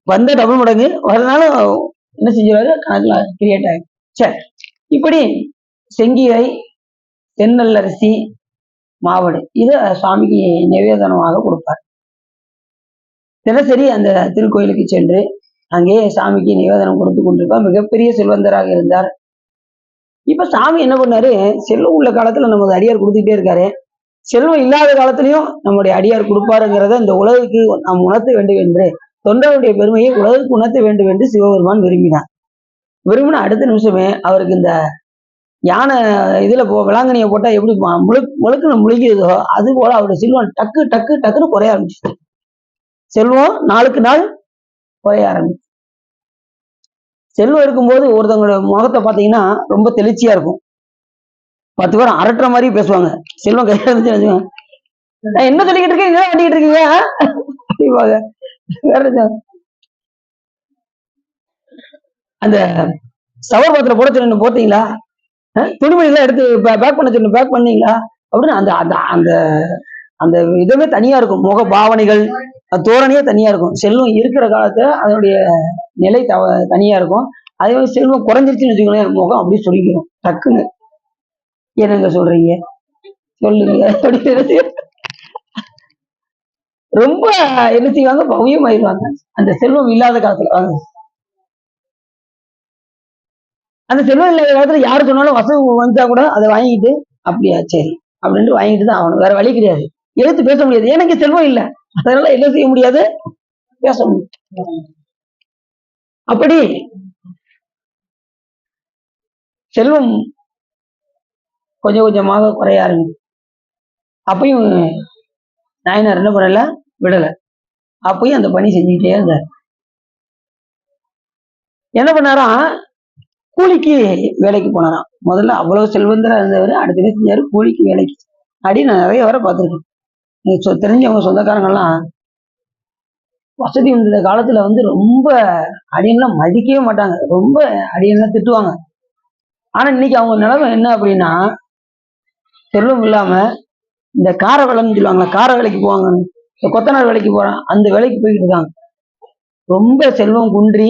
வந்த டபுள் மடங்கு வரனாலும் என்ன செஞ்சுவாரு, கணக்குல கிரியேட் ஆகும். சரி, இப்படி செங்கீரை, தென்னல் அரிசி, மாவடு இதை சுவாமிக்கு நிவேதனமாக கொடுப்பார். தினசரி அந்த திருக்கோயிலுக்கு சென்று அங்கே சாமிக்கு நிவேதனம் கொடுத்து கொண்டிருப்பார். மிகப்பெரிய செல்வந்தராக இருந்தார். இப்ப சாமி என்ன பண்ணாரு, செல்வம் உள்ள காலத்துல நமது அடியார் கொடுத்துக்கிட்டே இருக்காரு, செல்வம் இல்லாத காலத்திலையும் நம்முடைய அடியார் கொடுப்பாருங்கிறத இந்த உலகுக்கு நாம் உணர்த்த வேண்டும் என்று, தொண்டருடைய பெருமையை உலகுக்கு உணர்த்த வேண்டும் என்று சிவபெருமான் விரும்பினார். விரும்பின அடுத்த நிமிஷமே அவருக்கு இந்த யானை இதுல விளாங்கனியை போட்டா எப்படி முழுக்குன்னு முழுகியதோ அது போல அவருடைய செல்வம் டக்கு டக்கு டக்குன்னு குறைய ஆரம்பிச்சு. செல்வம் நாளுக்கு நாள் குறைய ஆரம்பிச்சு. செல்வம் இருக்கும்போது ஒருத்தவங்களோட முகத்தை பார்த்தீங்கன்னா ரொம்ப தெளிச்சியா இருக்கும். 10 பேரும் அரட்டுற மாதிரி பேசுவாங்க. செல்வம் கையில இருந்துச்சு, என்ன சொல்லிக்கிட்டு இருக்கீங்க, என்ன பண்ணிக்கிட்டு இருக்கீங்க அந்த சவர் பாத்திரம் போட சொன்ன போட்டீங்களா, துணிமணி எல்லாம் எடுத்து பேக் பண்ண சொன்ன பேக் பண்ணீங்களா அப்படின்னு அந்த அந்த அந்த இதுவே தனியா இருக்கும். முக பாவனைகள் தோரணையே தனியா இருக்கும். செல்வம் இருக்கிற காலத்துல அதனுடைய நிலை தனியா இருக்கும். அதே மாதிரி செல்வம் குறைஞ்சிருச்சுன்னு வச்சுக்கோங்களேன், முகம் அப்படியே சொல்லிக்கிறோம் டக்குன்னு. என்னங்க சொல்றீங்க சொல்லுங்க அப்படின்னு ரொம்ப என்ன செய்வாங்க, பவ்யமாயிருவாங்க அந்த செல்வம் இல்லாத காலத்துல. அந்த செல்வம் இல்லாத காலத்துல யாரு சொன்னாலும் வசதி வந்தா கூட அதை வாங்கிட்டு, அப்படியா சரி அப்படின்ட்டு வாங்கிட்டு தான் ஆகணும், வேற வழி கிடையாது. எதிர்த்து பேச முடியாது, எனக்கு செல்வம் இல்லை, அதனால என்ன செய்ய முடியாது, பேச முடியும். அப்படி செல்வம் கொஞ்சம் கொஞ்சமாக குறைய ஆரம்பிச்சு. அப்பயும் நாயனார் என்ன பண்ணல, விடல. அப்பயும் அந்த பணி செஞ்சுக்கிட்டே இருந்தார். என்ன பண்ணாராம், கூலிக்கு வேலைக்கு போனாராம். முதல்ல அவ்வளவு செல்வந்தரா இருந்தவர் அடுத்த செஞ்சாரு கூலிக்கு வேலைக்கு. அப்படி நான் நிறைய வர பார்த்துருக்கேன். தெரிஞ்சவங்க சொந்தக்காரங்கெல்லாம் வசதி இருந்த காலத்துல வந்து ரொம்ப அடியெல்லாம் மதிக்கவே மாட்டாங்க, ரொம்ப அடியெல்லாம் திட்டுவாங்க. ஆனா இன்னைக்கு அவங்க நிலைமை என்ன அப்படின்னா, செல்வம் இல்லாம இந்த கார வேலைன்னு சொல்லுவாங்களா, கார வேலைக்கு போவாங்க, கொத்தனார் வேலைக்கு போறான், அந்த வேலைக்கு போயிட்டு இருக்காங்க. ரொம்ப செல்வம் குன்றி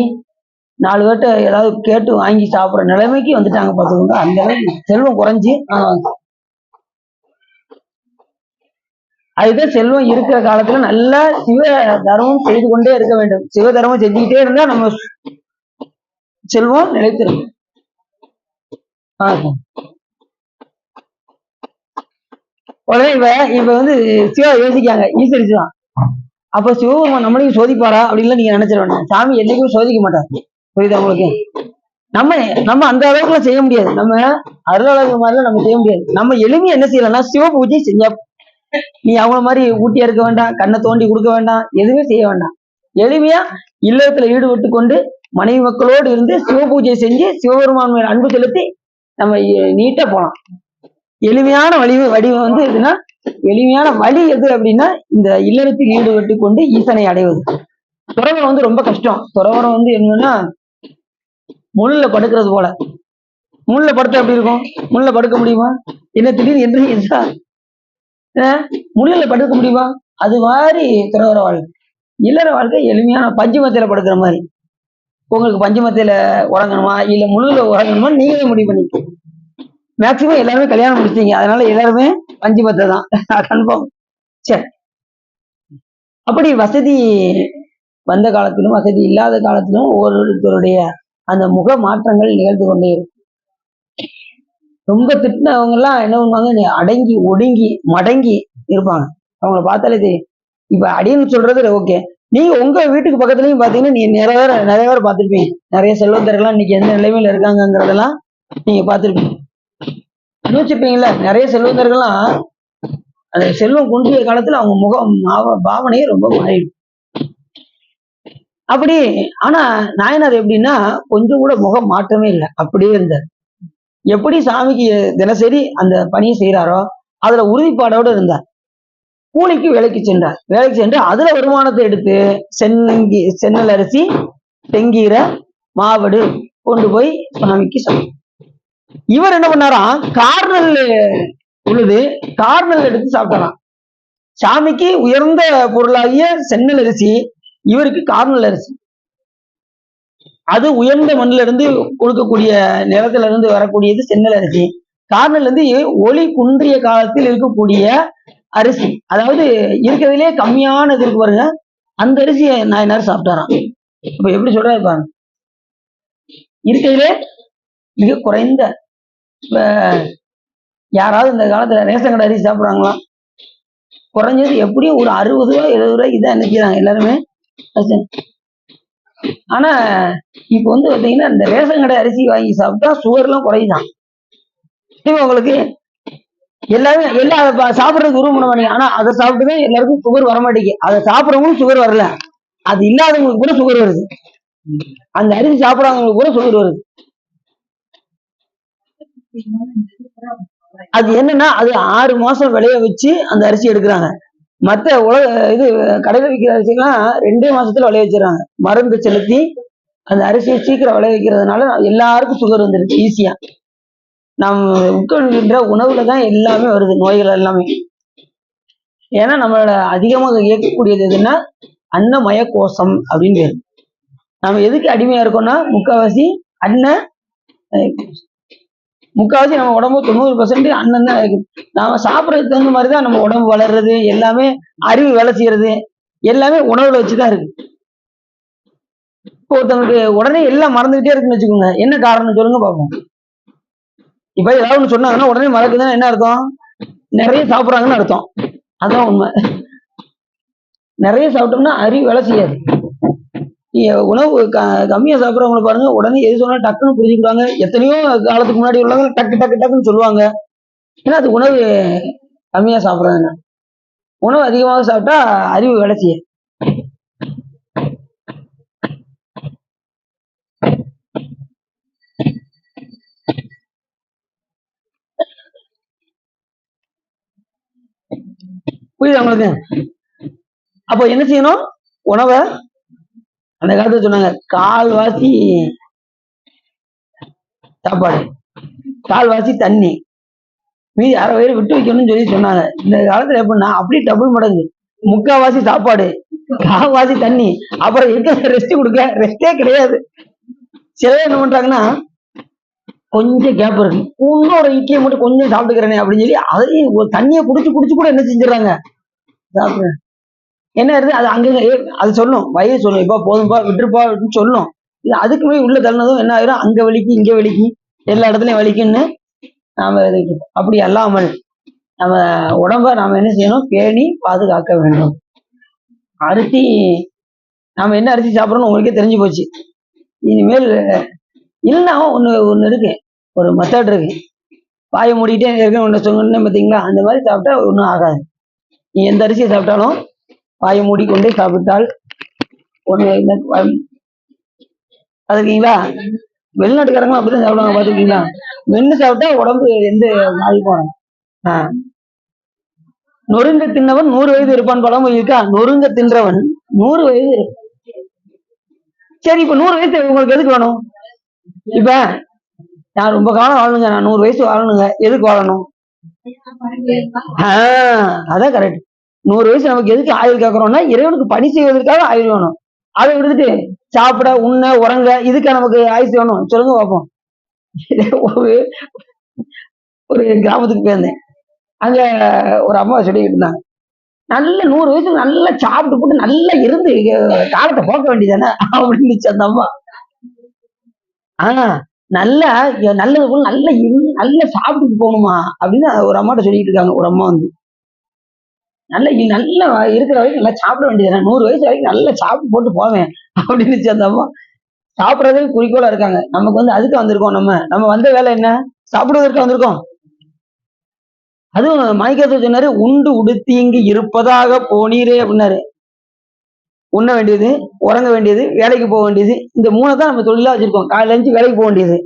4 பேர்ட்ட ஏதாவது கேட்டு வாங்கி சாப்பிடுற நிலைமைக்கு வந்துட்டாங்க பார்த்துக்கோங்க. அந்த அளவுக்கு செல்வம் குறைஞ்சி. அதுதான் செல்வம் இருக்கிற காலத்துல நல்லா சிவ தர்மம் செய்து கொண்டே இருக்க வேண்டும். சிவ தர்மம் செஞ்சுக்கிட்டே இருந்தா நம்ம செல்வம் நிலைத்திருக்கும். உடனே இப்ப வந்து சிவா யோசிக்காங்க, ஈஸ்வரிச்சுதான் அப்ப சிவபெருமான் நம்மளையும் சோதிப்பாரா அப்படின்னு நீங்க நினைச்சிட வேண்டாம். சாமி என்னைக்கும் சோதிக்க மாட்டாங்க, புரியுதா உங்களுக்கு? நம்ம நம்ம அந்த அளவுக்குலாம் செய்ய முடியாது, நம்ம அருளாளர்கள் மாதிரிலாம் நம்ம செய்ய முடியாது. நம்ம எளிமையா என்ன செய்யலாம்னா சிவ பூஜை செஞ்சா, நீ அவங்க மாதிரி ஊட்டியா இருக்க வேண்டாம், கண்ணை தோண்டி கொடுக்க வேண்டாம், எதுவுமே செய்ய வேண்டாம். எளிமையா இல்லத்துல ஈடுபட்டு கொண்டு மனைவி மக்களோடு இருந்து சிவ பூஜை செஞ்சு சிவபெருமான் மேல் அன்பு செலுத்தி நம்ம நீட்டா போலாம். எளிமையான வடிவம் வந்து எதுனா, எளிமையான வழி எது அப்படின்னா இந்த இல்லறத்தில் ஈடுபட்டு கொண்டு ஈசனை அடைவது. துறவரம் வந்து ரொம்ப கஷ்டம். துறவரம் வந்து என்னன்னா முள்ளுல படுக்கிறது போல. முள்ளுல படுத்தா எப்படி இருக்கும், முள்ளுல படுக்க முடியுமா, என்ன திடீர்னு என்று முள்ளுல படுக்க முடியுமா, அது மாதிரி துறவர வாழ்க்கை. இல்லற வாழ்க்கை எளிமையான பஞ்சமத்தில படுக்கிற மாதிரி. உங்களுக்கு பஞ்சமத்தில உறங்கணுமா இல்ல முள்ளுல உறங்கணுமா நீங்களே முடிவு பண்ணிக்க. மேக்சிமம் எல்லாருமே கல்யாணம் முடிச்சிட்டீங்க, அதனால எல்லாருமே பஞ்சமத்தை தான் கன்ஃபார்ம். சரி, அப்படி வசதி வந்த காலத்திலும் வசதி இல்லாத காலத்திலும் ஒவ்வொருத்தருடைய அந்த முக மாற்றங்கள் நிகழ்ந்து கொண்டே இருக்கும். ரொம்ப திட்டினவங்க எல்லாம் என்ன பண்ணுவாங்க, அடங்கி ஒடுங்கி மடங்கி இருப்பாங்க. அவங்கள பார்த்தாலே தெரியும். இப்ப அடின்னு சொல்றது ஓகே, நீங்க உங்க வீட்டுக்கு பக்கத்துலயும் பாத்தீங்கன்னா நீங்க நிறைய பேர் பார்த்திருப்பீங்க. நிறைய செல்வந்தர்கள்லாம் இன்னைக்கு எந்த நிலைமையில இருக்காங்கிறதெல்லாம் நீங்க பார்த்திருப்பீங்க, யோசிச்சிருப்பீங்களா? நிறைய செல்வந்தர்கள்லாம் அந்த செல்வம் குன்றிய காலத்துல அவங்க முகம் பாவனையே ரொம்ப மாறிடும். அப்படி ஆனா நாயனார் எப்படின்னா கொஞ்சம் கூட முகம் மாற்றமே இல்லை, அப்படியே இருந்தார். எப்படி சாமிக்கு தினசரி அந்த பணியை செய்யறாரோ அதுல உறுதிப்பாடோடு இருந்தார். கூலிக்கு வேலைக்கு சென்றார். வேலைக்கு சென்று அதுல வருமானத்தை எடுத்து சென்னல் அரிசி, செங்கீரை, மாவடு கொண்டு போய் சாமிக்கு சாப்பிட்டார். இவர் என்ன பண்ணாராம், கார்னல் உழுது கார்னல் எடுத்து சாப்பிட்டாராம். சாமிக்கு உயர்ந்த பொருளாகிய சென்னல் அரிசி, இவருக்கு கார்னல் அரிசி. அது உயர்ந்த மண்ணில இருந்து கொடுக்கக்கூடிய நிலத்துல இருந்து வரக்கூடியது சென்னல் அரிசி. கார்னல் வந்து ஒளி குன்றிய காலத்தில் இருக்கக்கூடிய அரிசி, அதாவது இருக்கிறதுலே கம்மியானது இருக்கு பாருங்க, அந்த அரிசியை நாயனார் சாப்பிட்டாராம். இப்ப எப்படி சொல்றாரு பாருங்க, இருக்கிறதுலே மிக குறைந்த. இப்ப யாராவது இந்த காலத்துல ரேஷன் கடை அரிசி சாப்பிடுறாங்களா? குறைஞ்சது எப்படியும் ஒரு 60 ரூபா 70 ரூபாய்க்கு தான் நினைக்கிறாங்க எல்லாருமே. ஆனா இப்ப வந்து பாத்தீங்கன்னா இந்த ரேஷன் கடை அரிசி வாங்கி சாப்பிட்டா சுகர் எல்லாம் குறையுதான். உங்களுக்கு எல்லாரும் எல்லாம் சாப்பிடறதுக்கு விரும்ப மாட்டீங்க, ஆனா அதை சாப்பிட்டுதான் எல்லாருக்கும் சுகர் வர மாட்டேங்குது. அதை சாப்பிடறவங்களும் சுகர் வரல, அது இல்லாதவங்களுக்கு கூட சுகர் வருது. அந்த அரிசி சாப்பிடாதவங்களுக்கு கூட சுகர் வருது. அது என்னன்னா அது 6 மாசம் விளைய வச்சு அந்த அரிசி எடுக்கிறாங்க. மற்ற இது கடையில் விற்கிற அரிசிலாம் 2 மாசத்துல விளைய வச்சிடறாங்க. மருந்து செலுத்தி அந்த அரிசியை சீக்கிரம் விளைய வைக்கிறதுனால எல்லாருக்கும் சுகர் வந்துருச்சு ஈஸியா. நாம் உட்கொள்கின்ற உணவுலதான் எல்லாமே வருது, நோய்கள் எல்லாமே. ஏன்னா நம்மளோட அதிகமாக இயக்கக்கூடியது எதுன்னா அன்னமய கோஷம் அப்படின்னு பேரு. நம்ம எதுக்கு அடிமையா இருக்கோம்னா முக்காவாசி நம்ம உடம்பு 90% அண்ணன் தான் இருக்கு. நாம சாப்பிடறதுக்கு தகுந்த மாதிரிதான் நம்ம உடம்பு வளர்றது, எல்லாமே அறிவு வேலை செய்யறது எல்லாமே உணவுல வச்சுதான் இருக்கு. இப்போ ஒருத்தவங்களுக்கு உடனே எல்லாம் மறந்துகிட்டே இருக்குன்னு வச்சுக்கோங்க, என்ன காரணம் சொல்லுங்க பார்ப்போம். இப்ப ஏதாவது ஒண்ணு சொன்னாங்கன்னா உடனே மறக்குதுன்னா என்ன அர்த்தம்? நிறைய சாப்பிடுறாங்கன்னு அர்த்தம். அதான் உண்மை. நிறைய சாப்பிட்டோம்னா அறிவு வேலை செய்யாது. உணவு கம்மியா சாப்பிடுறவங்கள பாருங்க, உடனே எது சொன்னாலும் டக்குன்னு புரிஞ்சுக்கிடுவாங்க. எத்தனையோ காலத்துக்கு முன்னாடி உள்ளவங்க டக்கு டக்கு டக்குன்னு சொல்லுவாங்க. ஏன்னா அது உணவு கம்மியா சாப்பிடுறாங்க. உணவு அதிகமாக சாப்பிட்டா அறிவு வேலை செய்யாது. புரியுதா உங்களுக்கு? அப்போ என்ன செய்யணும்? உணவை அந்த காலத்துல சொன்னாங்க, கால்வாசி சாப்பாடு, கால்வாசி தண்ணி, மீதி அரை வயிறு விட்டு வைக்கணும்னு சொல்லி சொன்னாங்க. இந்த காலத்துல எப்படின்னா அப்படி டபுள் மடங்கு, முக்காவாசி சாப்பாடு, கால்வாசி தண்ணி, அப்புறம் எங்க ரெஸ்ட் கொடுக்க ரெஸ்டே கிடையாது. சில பேர் என்ன பண்றாங்கன்னா, கொஞ்சம் கேப் இருக்கு, இன்னொரு இட்லியை மட்டும் கொஞ்சம் சாப்பிட்டுக்கிறேனே அப்படின்னு சொல்லி அதையும் ஒரு தண்ணியை குடிச்சு குடிச்சு கூட என்ன செஞ்சிடறாங்க, சாப்பிடுறேன். என்ன இருக்கு அது அங்கங்க அது சொல்லும், வயிறு சொல்லும், இப்ப போதும்பா விட்டுருப்பா அப்படின்னு சொல்லும். அதுக்கு போய் உள்ள தள்ளினதும் என்ன ஆயிரும், அங்க வலிக்கு இங்க வலிக்கு எல்லா இடத்துலயும் வலிக்குன்னு நாம அப்படி அல்லாமல் நம்ம உடம்ப நாம என்ன செய்யணும், பேணி பாதுகாக்க வேண்டும். அரிசி நாம என்ன அரிசி சாப்பிடறோம்னு உங்களுக்கே தெரிஞ்சு போச்சு. இனிமேல் இல்லைன்னா ஒண்ணு இருக்கு, ஒரு மெத்தட் இருக்கு. வாயை மூடிட்டே இருக்க ஒண்ணு சொன்னேன் பார்த்தீங்களா, அந்த மாதிரி சாப்பிட்டா ஒன்றும் ஆகாது. நீ எந்த அரிசியை சாப்பிட்டாலும் வாயை மூடிக்கொண்டே சாப்பிட்டால் ஒண்ணு பாத்துருக்கீங்களா? வெளிநாட்டுக்காரங்களும் அப்படிதான் சாப்பிடுவாங்க, பாத்துருக்கீங்களா? மென்னு சாப்பிட்டா உடம்பு எந்த பாதிப்பும் வராது. நொறுங்க தின்னவன் 100 வயது இருப்பான் பழமொழி இருக்கா? நொறுங்க தின்றவன் 100 வயது இருப்பான். சரி, இப்ப 100 வயசு உங்களுக்கு எதுக்கு வேணும்? இப்ப நான் ரொம்ப காலம் வாழணுங்க, நான் 100 வயசு வாழணுங்க, எதுக்கு வாழணும்? அதான் கரெக்ட். 100 வயசு நமக்கு எதுக்கு ஆயுள் கேட்கறோம்னா, இறைவனுக்கு பணி செய்வதற்காக ஆயுள் வேணும். அதை விடுத்துட்டு சாப்பிட உண்ண உறங்க இதுக்கு நமக்கு ஆயுசு வேணும் சொல்லுங்க பார்ப்போம். ஒரு கிராமத்துக்கு போயிருந்தேன். அங்க ஒரு அம்மா சொல்லிக்கிட்டு இருந்தாங்க, நல்ல 100 வயசுல நல்லா சாப்பிட்டு போட்டு நல்லா இருந்து காலத்தை போக்க வேண்டியதானே அப்படின்னு அந்த அம்மா. நல்லா நல்லது போல நல்லா இருந்து நல்லா சாப்பிட்டுட்டு போகணுமா அப்படின்னு ஒரு அம்மாட்ட சொல்லிட்டு இருக்காங்க. ஒரு அம்மா வந்து நல்லா நல்லா இருக்கிற வரைக்கும் நல்லா சாப்பிட வேண்டியதானே, 100 வயசு வரைக்கும் நல்லா சாப்பிட்டு போட்டு போவேன் அப்படின்னு அந்த அம்மா. சாப்பிடறதே குறிக்கோளா இருக்காங்க. நமக்கு வந்து அதுக்கு வந்திருக்கோம். நம்ம வந்த வேலை என்ன, சாப்பிடுவதற்கு வந்திருக்கோம். அதுவும் மாணிக்கத்தை சொன்னாரு, உண்டு உடுத்தி இங்கு இருப்பதாக போனீரே அப்படின்னாரு. உண்ண வேண்டியது, உறங்க வேண்டியது, வேலைக்கு போக வேண்டியது, இந்த 3 தான் நம்ம தொழிலா வச்சிருக்கோம். காலையில இருந்து வேலைக்கு போக வேண்டியது,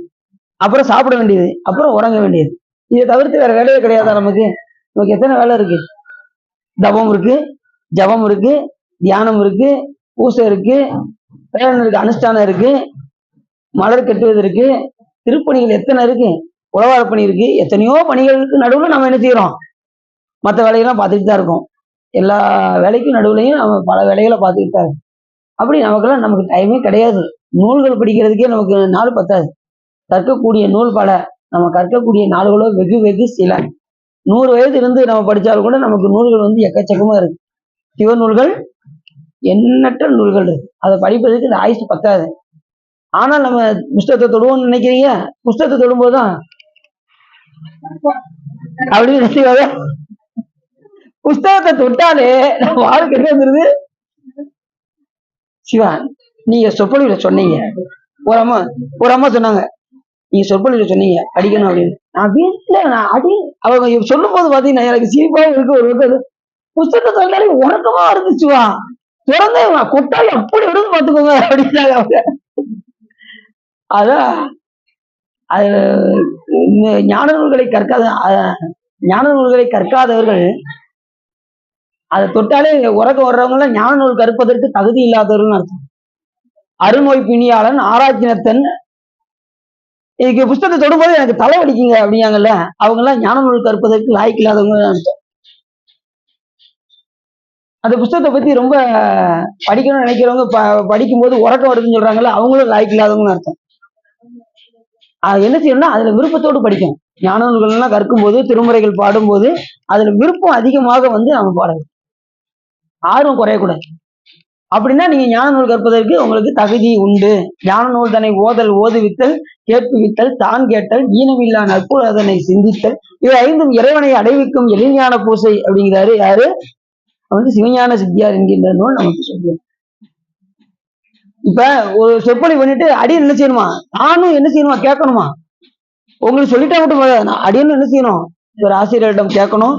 அப்புறம் சாப்பிட வேண்டியது, அப்புறம் உறங்க வேண்டியது. இதை தவிர்த்து வேற வேலையே கிடையாதா நமக்கு? நமக்கு எத்தனை வேலை இருக்கு? தவம் இருக்கு, ஜபம் இருக்கு, தியானம் இருக்கு, பூசை இருக்கு, பிரயாணம் இருக்கு, அனுஷ்டானம் இருக்கு, மலர் கட்டுவது இருக்கு, திருப்பணிகள் எத்தனை இருக்கு, உழவார பணி இருக்கு, எத்தனையோ பணிகளுக்கு நடுவில் நம்ம என்ன செய்யறோம், மற்ற வேலைகள்லாம் பார்த்துட்டு தான் இருக்கோம். எல்லா வேலைக்கும் நடுவுலையும் நம்ம பல வேலைகளை பார்த்துக்கிட்டு தான் இருக்கோம். அப்படி நமக்கு டைமே கிடையாது. நூல்கள் படிக்கிறதுக்கே நமக்கு நாள் பத்தாது. கற்கக்கூடிய நூல் பல, நம்ம கற்கக்கூடிய நாள்களோ வெகு வெகு சில. 100 வயது இருந்து நம்ம படிச்சாலும் கூட நமக்கு நூல்கள் வந்து எக்கச்சக்கமா இருக்கு. சிவ நூல்கள் எண்ணற்ற நூல்கள் இருக்கு. அதை படிப்பதற்கு இந்த ஆயுசு பத்தாது. ஆனால் நம்ம புஸ்தகத்தை தொடுவோம்னு நினைக்கிறீங்க, புஸ்தகத்தை தொடும்போதுதான் அப்படின்னு புஸ்தகத்தை தொட்டாலே நம்ம வாழ்க்கை என்ன வந்துருது. சிவா, நீங்க சொற்பொழிவுல சொன்னீங்க, ஒரு அம்மா சொன்னாங்க, நீங்க சொற்பொழிவுல சொன்னீங்க படிக்கணும் அப்படின்னு. நான் வீட்டுல அவங்க சொல்லும் போது பாத்தீங்கன்னா எனக்கு சிரிப்பாவும் இருக்கு. ஒரு புஸ்தகத்தை தொட்டாலே உறக்கமா இருந்துச்சுவா, திறந்தே கொட்டாலி அப்படி விடுது பாத்துக்கோங்க அப்படின்னாங்க அவங்க. அதான் அது ஞான நூல்களை கற்காதவர்கள் அதை தொட்டாலே உறக்கம் வர்றவங்க ஞான நூல் கற்பதற்கு தகுதி இல்லாதவர்கள் அர்த்தம். அருநோய் பிணியாளன் ஆராய்ச்சினத்தன் இதுக்கு புஸ்தகத்தை தொடும்போது எனக்கு தலை வலிக்குங்க அப்படிங்காங்கல்ல, அவங்க எல்லாம் ஞான நூல் கற்பதற்கு லாய்க்கு இல்லாதவங்க அர்த்தம். அந்த புஸ்தகத்தை பத்தி ரொம்ப படிக்கணும்னு நினைக்கிறவங்க படிக்கும் போது உறக்கம் வருதுன்னு சொல்றாங்கல்ல, அவங்களும் லாய்க்கு இல்லாதவங்கன்னு அர்த்தம். அது என்ன செய்யணும்னா அதுல விருப்பத்தோடு படிக்கணும். ஞான நூல்கள் எல்லாம் கற்கும் போது, திருமுறைகள் பாடும் போது அதுல விருப்பம் அதிகமாக வந்து நம்ம பாடணும், ஆர்வம் குறையக்கூடாது. அப்படின்னா நீங்க ஞான நூல் கற்பதற்கு உங்களுக்கு தகுதி உண்டு. ஞான நூல் தன்னை ஓதுவித்தல், கேட்புவித்தல், தான் கேட்டல், ஈனமில்லா நட்பு அதனை சிந்தித்தல், இவை ஐந்தும் இறைவனை அடைவிக்கும் எளிஞான பூசை அப்படிங்கிறாரு. யாரு? சிவஞான சித்தியார் என்கின்ற நூல் நமக்கு சொல்லுது. இப்ப ஒரு சொற்பொழி பண்ணிட்டு அடியன் என்ன செய்யணுமா? நானும் என்ன செய்யணுமா? கேட்கணுமா? உங்களுக்கு சொல்லிட்டா மட்டும் அடியன் என்ன செய்யணும்? ஒரு ஆசிரியரிடம் கேட்கணும்,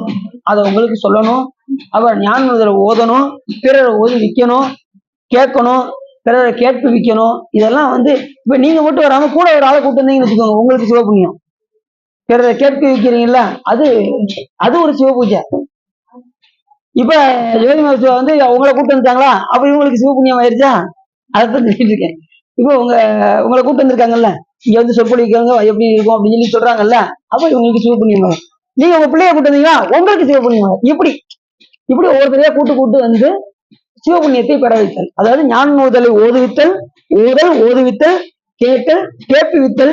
அதை உங்களுக்கு சொல்லணும், அவர் ஞான நூல்களை ஓதணும், பிறரை ஓதி விற்கணும், கேட்கணும், பிறரை கேட்பு விற்கணும். இதெல்லாம் இப்ப நீங்க மட்டும் வராம கூட ஒரு ஆளை கூட்டு வந்தீங்கன்னு வச்சுக்கோங்க, உங்களுக்கு சிவபுண்ணியம். பிறரை கேட்பு விற்கிறீங்கல்ல, அது அது ஒரு சிவபூஜை. இப்ப ஜோதி மருத்துவ உங்களை கூட்டு வந்துட்டாங்களா, அப்ப இவங்களுக்கு சிவபுண்ணியம் ஆயிருச்சா? அதைத்தான் சொல்லிட்டு இருக்கேன். இப்போ உங்களை கூட்டு வந்திருக்காங்கல்ல, இங்க சொற்பொழிக்காங்க எப்படி இருக்கும் அப்படின்னு சொல்லி சொல்றாங்கல்ல, அப்ப இவங்களுக்கு சிவபுண்ணியம். நீங்க உங்க பிள்ளைய கூட்டு வந்தீங்கன்னா உங்களுக்கு சிவபுண்ணியம். இப்படி இப்படி ஒவ்வொருத்தரையா கூட்டு சிவபுண்ணியத்தை பெற வைத்தல். அதாவது ஞான நூதலை ஓதுவித்தல், ஓதுவித்தல், கேட்டல், கேட்புவித்தல்,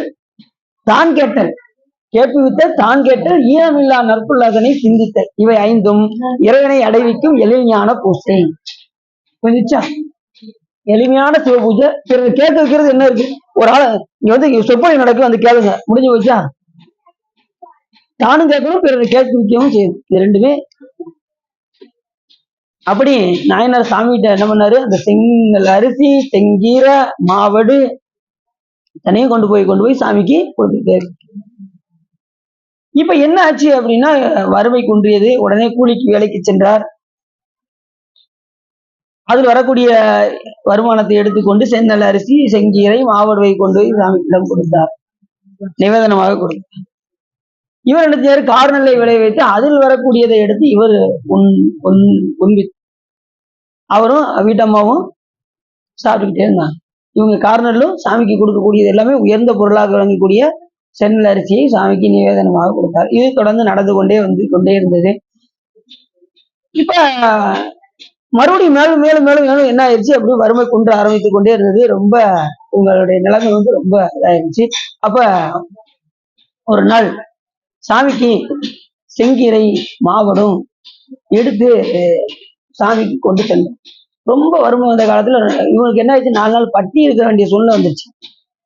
தான் கேட்டல், கேட்புவித்தல், தான் கேட்டல், ஈனமில்லா நற்புள்ளதனை சிந்தித்தல், இவை ஐந்தும் இறைவனை அடைவிக்கும் எளிமையான பூசை. புரிஞ்சுச்சா? எளிமையான சிவ பூஜை. பிறகு கேட்க வைக்கிறது என்ன இருக்கு? ஒரு ஆள் இங்க சொற்பொழி நடக்கு, கேளுங்க, முடிஞ்சு போச்சா? தானும் கேட்கணும், பிறரை கேட்க வைக்கவும் செய்யுது. இது ரெண்டுமே. அப்படி நாயனார் சாமிகிட்ட என்ன பண்ணாரு? அந்த செங்கல் அரிசி, செங்கீரை, மாவடு தனியும் கொண்டு போய் சாமிக்கு கொடுத்துட்டே இருக்கு. இப்ப என்ன ஆச்சு அப்படின்னா, வறுமை குன்றியது. உடனே கூலிக்கு வேலைக்கு சென்றார். அதில் வரக்கூடிய வருமானத்தை எடுத்துக்கொண்டு செந்நெல் அரிசி, செங்கீரை, மாவடுவை கொண்டு போய் சாமியிடம் கொடுத்தார், நிவேதனமாக கொடுத்தார். இவர் என்ன செய்யாரு? கார்நெல்லை விளைய வைத்து அதில் வரக்கூடியதை எடுத்து இவர் அவரும் வீட்டம்மாவும் சாப்பிட்டுக்கிட்டே இருந்தாங்க. இவங்க கார்னர்லும் சாமிக்கு கொடுக்கக்கூடியது எல்லாமே உயர்ந்த பொருளாக வழங்கக்கூடிய செந்நெல் அரிசியை சாமிக்கு நிவேதனமாக கொடுத்தார். இது தொடர்ந்து நடந்து கொண்டே இருந்தது. இப்ப மறுபடியும் மேலும் மேலும் மேலும் மேலும் என்ன ஆயிடுச்சு? அப்படி வறுமை குன்ற ஆரம்பித்துக் கொண்டே இருந்தது. ரொம்ப உங்களுடைய நிலைமை ரொம்ப இதாயிருச்சு. அப்ப ஒரு நாள் சாமிக்கு செங்கீரை மாவடும் எடுத்து சாமிக்கு கொண்டு சென்றோம். ரொம்ப வறுமை வந்த காலத்துல இவங்களுக்கு என்ன ஆயிடுச்சு? 4 நாள் பட்டி இருக்க வேண்டிய சூழ்நிலை வந்துருச்சு.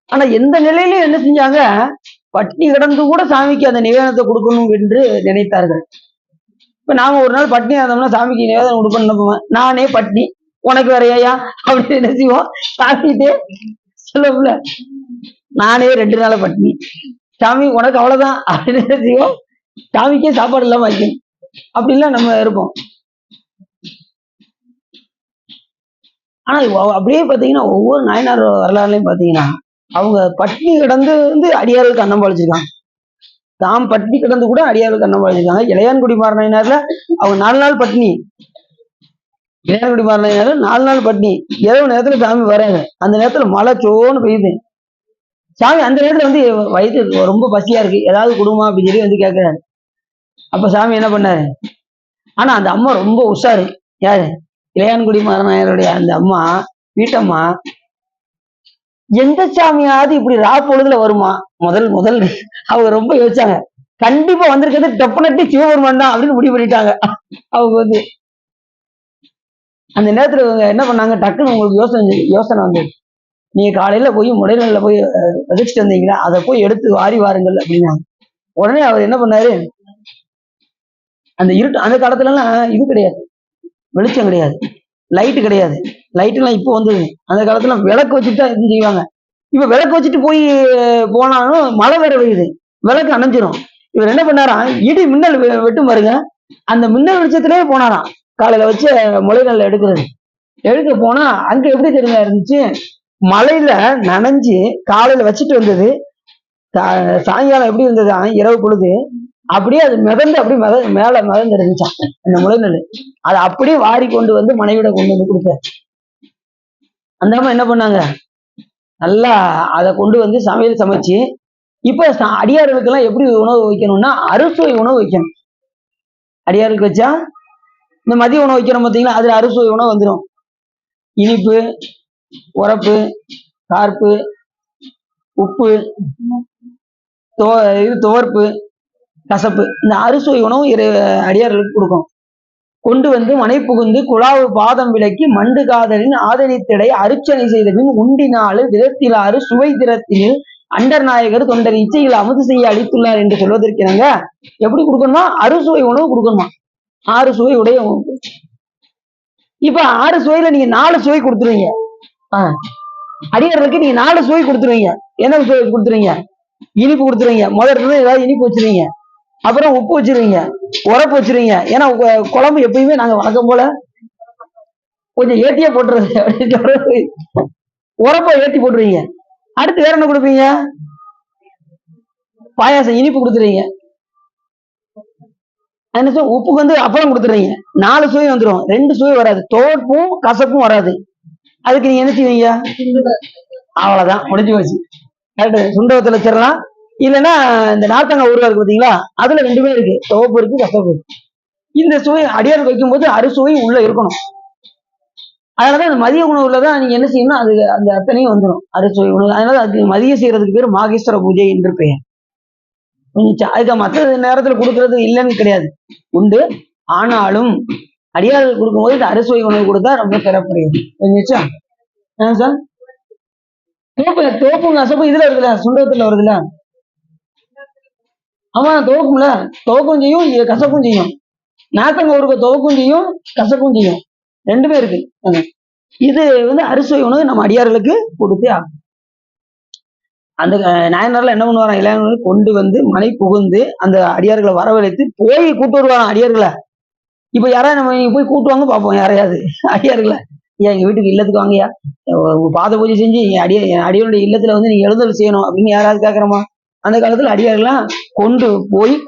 ஆனா எந்த நிலையிலும் என்ன செஞ்சாங்க? பட்டினி கிடந்து கூட சாமிக்கு அந்த நிவேதனத்தை கொடுக்கணும் என்று நினைத்தார்கள். இப்ப நாம ஒரு நாள் பட்டினி இருந்தோம்னா சாமிக்கு நிவேதனம் கொடுக்கணும், நானே பட்டினி உனக்கு வேறையா அப்படின்னு என்ன செய்வோம்? சாமிட்டே சொல்லல, நானே 2 நாள பட்டினி, சாமி உனக்கு அவ்வளவுதான் அப்படின்னு என்ன செய்வோம்? சாமிக்கே சாப்பாடு இல்லாம வைக்கணும். அப்படின்லாம் நம்ம இருப்போம். ஆனா அப்படியே பாத்தீங்கன்னா ஒவ்வொரு நாயனார் வரலாறுலையும் பாத்தீங்கன்னா அவங்க பட்டினி கிடந்து அடியார்களுக்கு அன்னம் பழிச்சிருக்காங்க. தாம் பட்டினி கிடந்து கூட அடியார்களுக்கு அன்னம் பழிச்சிருக்காங்க. இளையான்குடி மாறனாயினார்ல அவங்க 4 நாள் பட்டினி. இளையான்குடி மாறனாயினார்ல 4 நாள் பட்டினி. இரவு நேரத்துல சாமி வராது. அந்த நேரத்துல மழை சோன்னு பெய்யுது. சாமி அந்த நேரத்துல வயிற்று ரொம்ப பசியா இருக்கு, ஏதாவது குடும்பம் அப்படின்னு சொல்லி கேட்கிறாரு. அப்ப சாமி என்ன பண்ணாரு? ஆனா அந்த அம்மா ரொம்ப உஷாரு. யாரு? இளையான்குடி மாறனாயருடைய அந்த அம்மா, வீட்டம்மா, எந்த சாமியாவது இப்படி பொழுதுல வருமா? முதல் அவங்க ரொம்ப யோசிச்சாங்க. கண்டிப்பா வந்திருக்கிறது டெஃபினெட்லி சிவபெருமான் தான் அப்படின்னு முடிவு பண்ணிட்டாங்க. அவங்க அந்த நேரத்துல இவங்க என்ன பண்ணாங்க? டக்குன்னு உங்களுக்கு யோசனை வந்து, நீங்க காலையில போய் முடைநெல்ல போய் விதைச்சிட்டு வந்தீங்களா, அதை போய் எடுத்து வாரி வாருங்கள் அப்படின்னாங்க. உடனே அவர் என்ன பண்ணாரு? அந்த இருட்டு அந்த காலத்துல எல்லாம் இது கிடையாது, வெளிச்சம் கிடையாது, லைட்டு கிடையாது. லைட் எல்லாம் இப்போ வந்தது. அந்த காலத்துல விளக்கு வச்சுட்டு தான் இது செய்வாங்க. இப்ப விளக்கு வச்சுட்டு போனாலும் மழை வேற பெய்யுது, விளக்கு அணைஞ்சிரும். இவர் என்ன பண்ணாராம்? இடி மின்னல் வெட்டும் பாருங்க, அந்த மின்னல் வெளிச்சத்திலேயே போனாராம். காலையில வச்சு முளைநெல்ல எடுக்க போனா அங்க எப்படி தெரியுமா இருந்துச்சு? மழையில நனைஞ்சு காலையில வச்சுட்டு வந்தது, சாயங்காலம் எப்படி இருந்தது? இரவு பொழுது அப்படியே அது மிதந்து அப்படி மேல மிதந்து இருந்துச்சான் அந்த முளைநெல். அதை அப்படியே வாரி கொண்டு மனைவிட கொண்டு கொடுத்தாரு. அந்த அம்மா என்ன பண்ணாங்க? நல்லா அதை கொண்டு சமையல் சமைச்சு, இப்ப அடியார்களுக்கு எல்லாம் எப்படி உணவு வைக்கணும்னா அறுசுவை உணவு வைக்கணும். அடியாருக்கு வச்சா இந்த மதிய உணவு வைக்கிறோம் பார்த்தீங்களா, அதுல அறுசுவை உணவு வந்துடும். இனிப்பு, உரப்பு, கார்ப்பு, உப்பு, துவர்ப்பு, கசப்பு, இந்த அறுசுவை உணவு அடியார்களுக்கு கொடுக்கும். கொண்டு வந்து மனை புகுந்து குழாவு பாதம் விலக்கி மண்டு காதலின் ஆதரித்திடை அர்ச்சனை செய்த பின் உண்டினாலு விதத்திலாறு சுவை திறத்தில் அண்டர் நாயகர் தொண்டர் இச்சையில் அமுது செய்ய அளித்துள்ளார் என்று சொல்வதற்கிணங்க எப்படி கொடுக்கணுமா? அறுசுவை உணவு கொடுக்கணுமா? 6 சுவை உடைய உணவு. இப்ப 6 சுவையில நீங்க 4 சுவை கொடுத்துருவீங்க. அடியார்களுக்கு நீங்க 4 சுவை கொடுத்துருவீங்க. என்ன சுவை கொடுத்துருவீங்க? இனிப்பு கொடுத்துருவீங்க. முதல்ல ஏதாவது இனிப்பு வச்சிருவீங்க, அப்புறம் உப்பு வச்சிருவீங்க, உரப்பு வச்சிருவீங்க. ஏன்னா குழம்பு எப்பயுமே நாங்க வழக்கம் போல கொஞ்சம் ஏட்டியே போட்டுறது அப்படின்னு சொல்றது, உரப்ப ஏற்றி போட்டுருவீங்க. அடுத்து வேற என்ன கொடுப்பீங்க? பாயாசம் இனிப்பு கொடுத்துருவீங்க. உப்புக்கு வந்து அப்புறம் கொடுத்துறீங்க. 4 சுவை வந்துடும், 2 சுவை வராது, தோப்பும் கசப்பும் வராது. அதுக்கு நீங்க என்ன செய்வீங்க? அவ்வளவுதான், முடிஞ்சு போச்சு. கரெக்ட். சுண்டவத்துல வச்சிடலாம். இல்லைன்னா இந்த நார்த்தங்காய் ஊறுகாய் இருக்கு பாத்தீங்களா, அதுல 2மே இருக்கு, துவப்பு இருக்கு கசப்பு இருக்கு. இந்த சுவை அடியாருக்கு வைக்கும் போது அறுசுவை உள்ள இருக்கணும். அதனாலதான் அந்த மதிய உணவுலதான் நீங்க என்ன செய்யணும், அது அந்த அத்தனையும் வந்துடும் அறுசுவை உணவு. அதனால அதுக்கு மதியம் செய்யறதுக்கு பேர் மாகேஸ்வர பூஜை என்று பெயர். அதுக்கு மற்ற நேரத்துல கொடுக்கறது இல்லைன்னு கிடையாது, உண்டு. ஆனாலும் அடியார்கள் கொடுக்கும்போது இந்த அறுசுவை உணவு கொடுத்தா ரொம்ப சிறப்புடையது. கொஞ்சம் சார் தோப்பும் கசப்பும் இதுல இருக்குல்ல, சுண்டத்துல வருதுல்ல. ஆமா, துவக்கும்ல, துவக்கும் செய்யும், கசப்பும் செய்யும். நாத்தங்க ஊருக்கு துவக்கும் செய்யும், கசப்பும் செய்யும், 2மே இருக்கு. இது வந்து அறுசுவை உணவு நம்ம அடியார்களுக்கு கொடுத்தே ஆகும். அந்த நாயனார்ல என்ன பண்ணுவாங்க, இளைஞர்களை கொண்டு வந்து மனை புகுந்து அந்த அடியார்களை வரவழைத்து போய் கூட்டு வருவாங்க அடியார்களை. இப்ப யாராவது நம்ம போய் கூட்டுவாங்க பார்ப்போம், யாரையாவது அடியார்களை, ஏன் எங்க வீட்டுக்கு இல்லத்துக்கு வாங்கயா, பாத பூஜை செஞ்சு அடியாருடைய இல்லத்துல வந்து நீங்க எழுந்தல் செய்யணும் அப்படின்னு யாராவது கேட்கறோமா? அந்த காலத்துல அடியார்கள்லாம்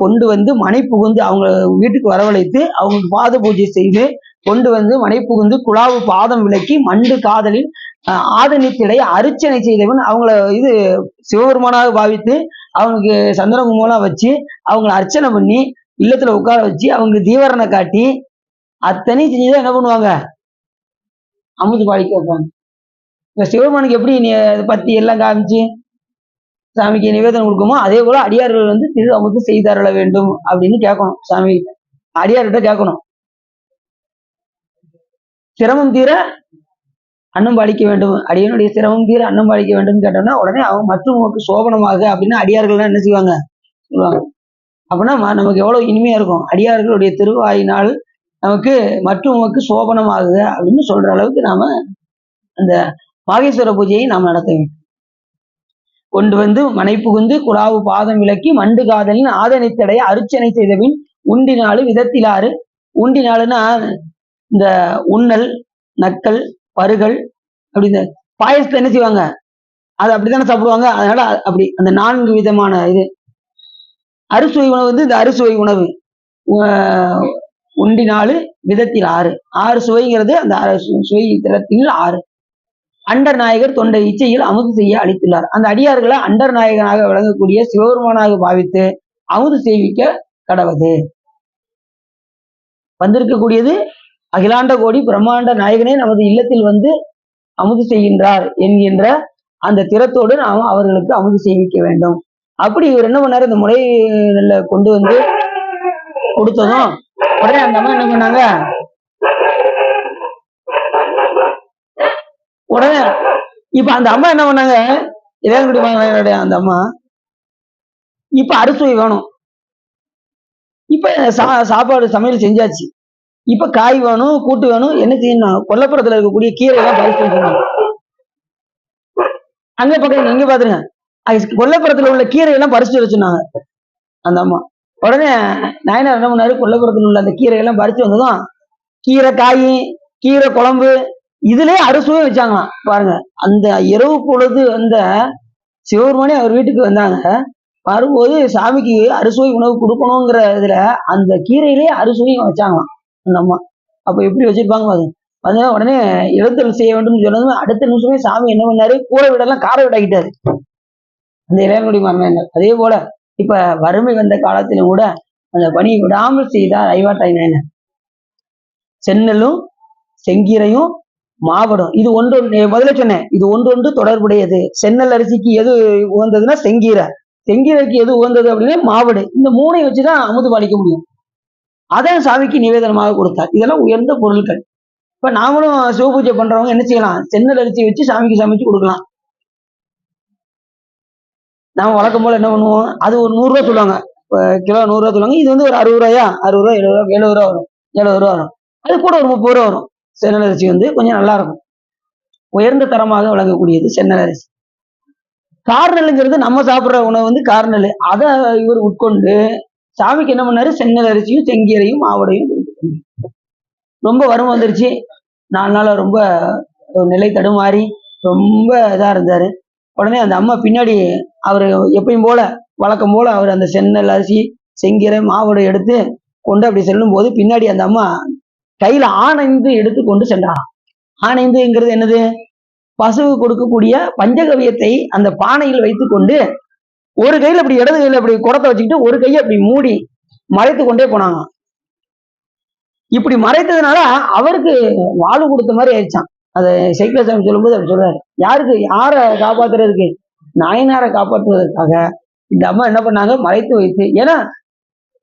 கொண்டு வந்து மனை புகுந்து அவங்க வீட்டுக்கு வரவழைத்து அவங்களுக்கு பாத பூஜை செய்து கொண்டு வந்து மனை புகுந்து குழாவு பாதம் விலக்கி மண்டு காதலில் ஆதனித்திடை அர்ச்சனை செய்தவன் அவங்கள இது சிவபெருமானாக பாவித்து அவங்களுக்கு சந்தன குங்குமம்லாம் வச்சு அவங்கள அர்ச்சனை பண்ணி இல்லத்துல உட்கார வச்சு அவங்களுக்கு தீவரனை காட்டி அத்தனை செஞ்சுதான் என்ன பண்ணுவாங்க, அமுது பாடிக்க வைப்பாங்க. இந்த சிவபெருமானுக்கு எப்படி பத்தி எல்லாம் காமிச்சு சாமிக்கு நிவேதனம் கொடுக்குமோ அதே போல அடியார்கள் வந்து திரு அமுது செய்தருள வேண்டும் அப்படின்னு கேட்கணும். சாமி அடியார்கிட்ட கேட்கணும், சிரமம் தீர அன்னம் பாலிக்க வேண்டும், அடியனுடைய சிரமம் தீர அன்னம் பாலிக்க வேண்டும் கேட்டோம்னா உடனே அவங்க மற்றவங்களுக்கு சோபனமாக அப்படின்னு அடியார்கள்லாம் என்ன செய்வாங்க சொல்லுவாங்க. அப்படின்னா நமக்கு எவ்வளவு இனிமையா இருக்கும், அடியார்களுடைய திருவாயினால் நமக்கு மற்றவங்களுக்கு சோபனமாகுக அப்படின்னு சொல்ற அளவுக்கு நாம அந்த மாகேஸ்வர பூஜையை நாம் நடத்த வேண்டும். கொண்டு வந்து மனை புகுந்து குழாவு பாதம் விலக்கி மண்டு காதலின் ஆதனித்தடைய அர்ச்சனை செய்தபின் உண்டினாலு விதத்திலாறு. உண்டினாலுன்னா இந்த உண்ணல், நக்கல், பருகல், அப்படி இந்த பாயசத்தை என்ன செய்வாங்க, அது அப்படித்தானே சாப்பிடுவாங்க. அதனால அப்படி அந்த 4 விதமான இது அறுசுவை உணவு வந்து இந்த அறுசுவை உணவு உண்டினாலு விதத்தில் 6 சுவைங்கிறது அந்த சுவை திறத்தில் 6. அண்டர் நாயகர் தொண்டை இச்சையில் அமுது செய்ய அளித்துள்ளார். அந்த அடியார்களை அண்டர் நாயகனாக விளங்கக்கூடிய சிவபெருமானாக பாவித்து அமுது செய்விக்க கடவுது. வந்திருக்கக்கூடியது அகிலாண்ட கோடி பிரம்மாண்ட நாயகனே நமது இல்லத்தில் வந்து அமுது செய்கின்றார் என்கின்ற அந்த திறத்தோடு நாம் அவர்களுக்கு அமுது செய்விக்க வேண்டும். அப்படி இவர் என்ன பண்ணாரு, இந்த முறையில கொண்டு வந்து கொடுத்ததும் உடனே அந்த அம்மா என்ன பண்ணாங்க, உடனே இப்ப அந்த அம்மா என்ன பண்ணாங்க, இளையங்குடி மாநகருடைய அந்த அம்மா இப்ப அறுசுவை வேணும். இப்ப சாப்பாடு சமையல் செஞ்சாச்சு, இப்ப காய் வேணும், கூட்டு வேணும், என்ன செய்யணும், கொல்லப்புறத்துல இருக்கக்கூடிய கீரை எல்லாம் பறிச்சு வச்சிருந்தாங்க. அங்க பக்கம் எங்க பாத்துருங்க, கொல்லப்புறத்துல உள்ள கீரை எல்லாம் பறிச்சு வச்சிருந்தாங்க அந்த அம்மா. உடனே நாயனார் என்ன பண்ணாரு, கொல்லப்புறத்துல உள்ள அந்த கீரை எல்லாம் பறிச்சு வந்ததும் கீரை காய், கீரை குழம்பு, இதுலயே அறுசுவை வச்சாங்களாம் பாருங்க. அந்த இரவு பொழுது அந்த சிவபெருமானே அவர் வீட்டுக்கு வந்தாங்க. வரும்போது சாமிக்கு அறுசுவை உணவு கொடுக்கணுங்கிற இதுல அந்த கீரையிலேயே அறுசுவையும் வச்சாங்களாம் அந்த அம்மா. அப்ப எப்படி வச்சிருப்பாங்க அது வந்து உடனே எழுத்தல் செய்ய வேண்டும் சொன்னதும் அடுத்த நிமிஷமே சாமி என்ன பண்ணாரு, கூரை வீடெல்லாம் காரை விடாக்கிட்டாரு அந்த இளையங்குடி மன்னன். அதே போல இப்ப வறுமை வந்த காலத்திலும் கூட அந்த பணியை விடாமல் செய்தார் ஐவாட்டாய் நாயனார். சென்னலும் செங்கீரையும் மாவடும், இது ஒன்று முதல்ல சொன்னேன், இது ஒன்று தொடர்புடையது. சென்னல் அரிசிக்கு எது உகந்ததுன்னா செங்கீரை, செங்கீரைக்கு எது உகந்தது அப்படின்னா மாவடு. இந்த 3ஐ வச்சுதான் அமுது பாலிக்க முடியும். அதை சாமிக்கு நிவேதனமாக கொடுத்தார். இதெல்லாம் உயர்ந்த பொருட்கள். இப்ப நாமளும் சிவ பூஜை பண்றவங்க என்ன செய்யலாம்? செந்நெல் அரிசி வச்சு சாமிக்கு சமைச்சு கொடுக்கலாம். நாம வழக்கம் போல என்ன பண்ணுவோம்? அது ஒரு 100 ரூபா சொல்லுவாங்க. இப்ப கிலோ 100 ரூபா சொல்லுவாங்க. இது வந்து ஒரு 60 ரூபாயா? 60 ரூபா, 70 ரூபா, 70 ரூபா வரும். 70 ரூபா வரும். அது கூட ஒரு 30 ரூபா வரும். செந்நெல் அரிசி வந்து கொஞ்சம் நல்லா இருக்கும். உயர்ந்த தரமாக விளங்கக்கூடியது செந்நெல் அரிசி. கார்நெல்லுங்கிறது நம்ம சாப்பிடுற உணவு வந்து கார்நெல். அதை இவர் உட்கொண்டு சாமிக்கு என்ன பண்ணாரு? செந்நெல் அரிசியும் செங்கீரையும் மாவடையும் ரொம்ப வறுமை வந்துருச்சு. 4 நாளா ரொம்ப நிலை தடுமாறி ரொம்ப இதா இருந்தாரு. உடனே அந்த அம்மா பின்னாடி அவரு எப்பயும் போல வழக்கம் போல அவர் அந்த செந்நெல் அரிசி செங்கீரை மாவடை எடுத்து கொண்டு அப்படி செல்லும் போது பின்னாடி அந்த அம்மா கையில ஆணைந்து எடுத்து கொண்டு சென்றாராம். ஆணைந்துங்கிறது என்னது? பசுவு கொடுக்கக்கூடிய பஞ்சகவியத்தை அந்த பானையில் வைத்துக் கொண்டு ஒரு கையில அப்படி இடது கையில அப்படி குடத்தை வச்சுக்கிட்டு ஒரு கையை அப்படி மூடி மறைத்து கொண்டே போனாங்க. இப்படி மறைத்ததுனால அவருக்கு வாழ்வு கொடுத்த மாதிரி ஆயிடுச்சான். அதை சைக்கிளசாமி சொல்லும்போது அப்படி சொல்றாரு. யாரை காப்பாத்துறதுக்கு? நாயனாரை காப்பாற்றுவதற்காக இந்த அம்மா என்ன பண்ணாங்க? மறைத்து வைத்து, ஏன்னா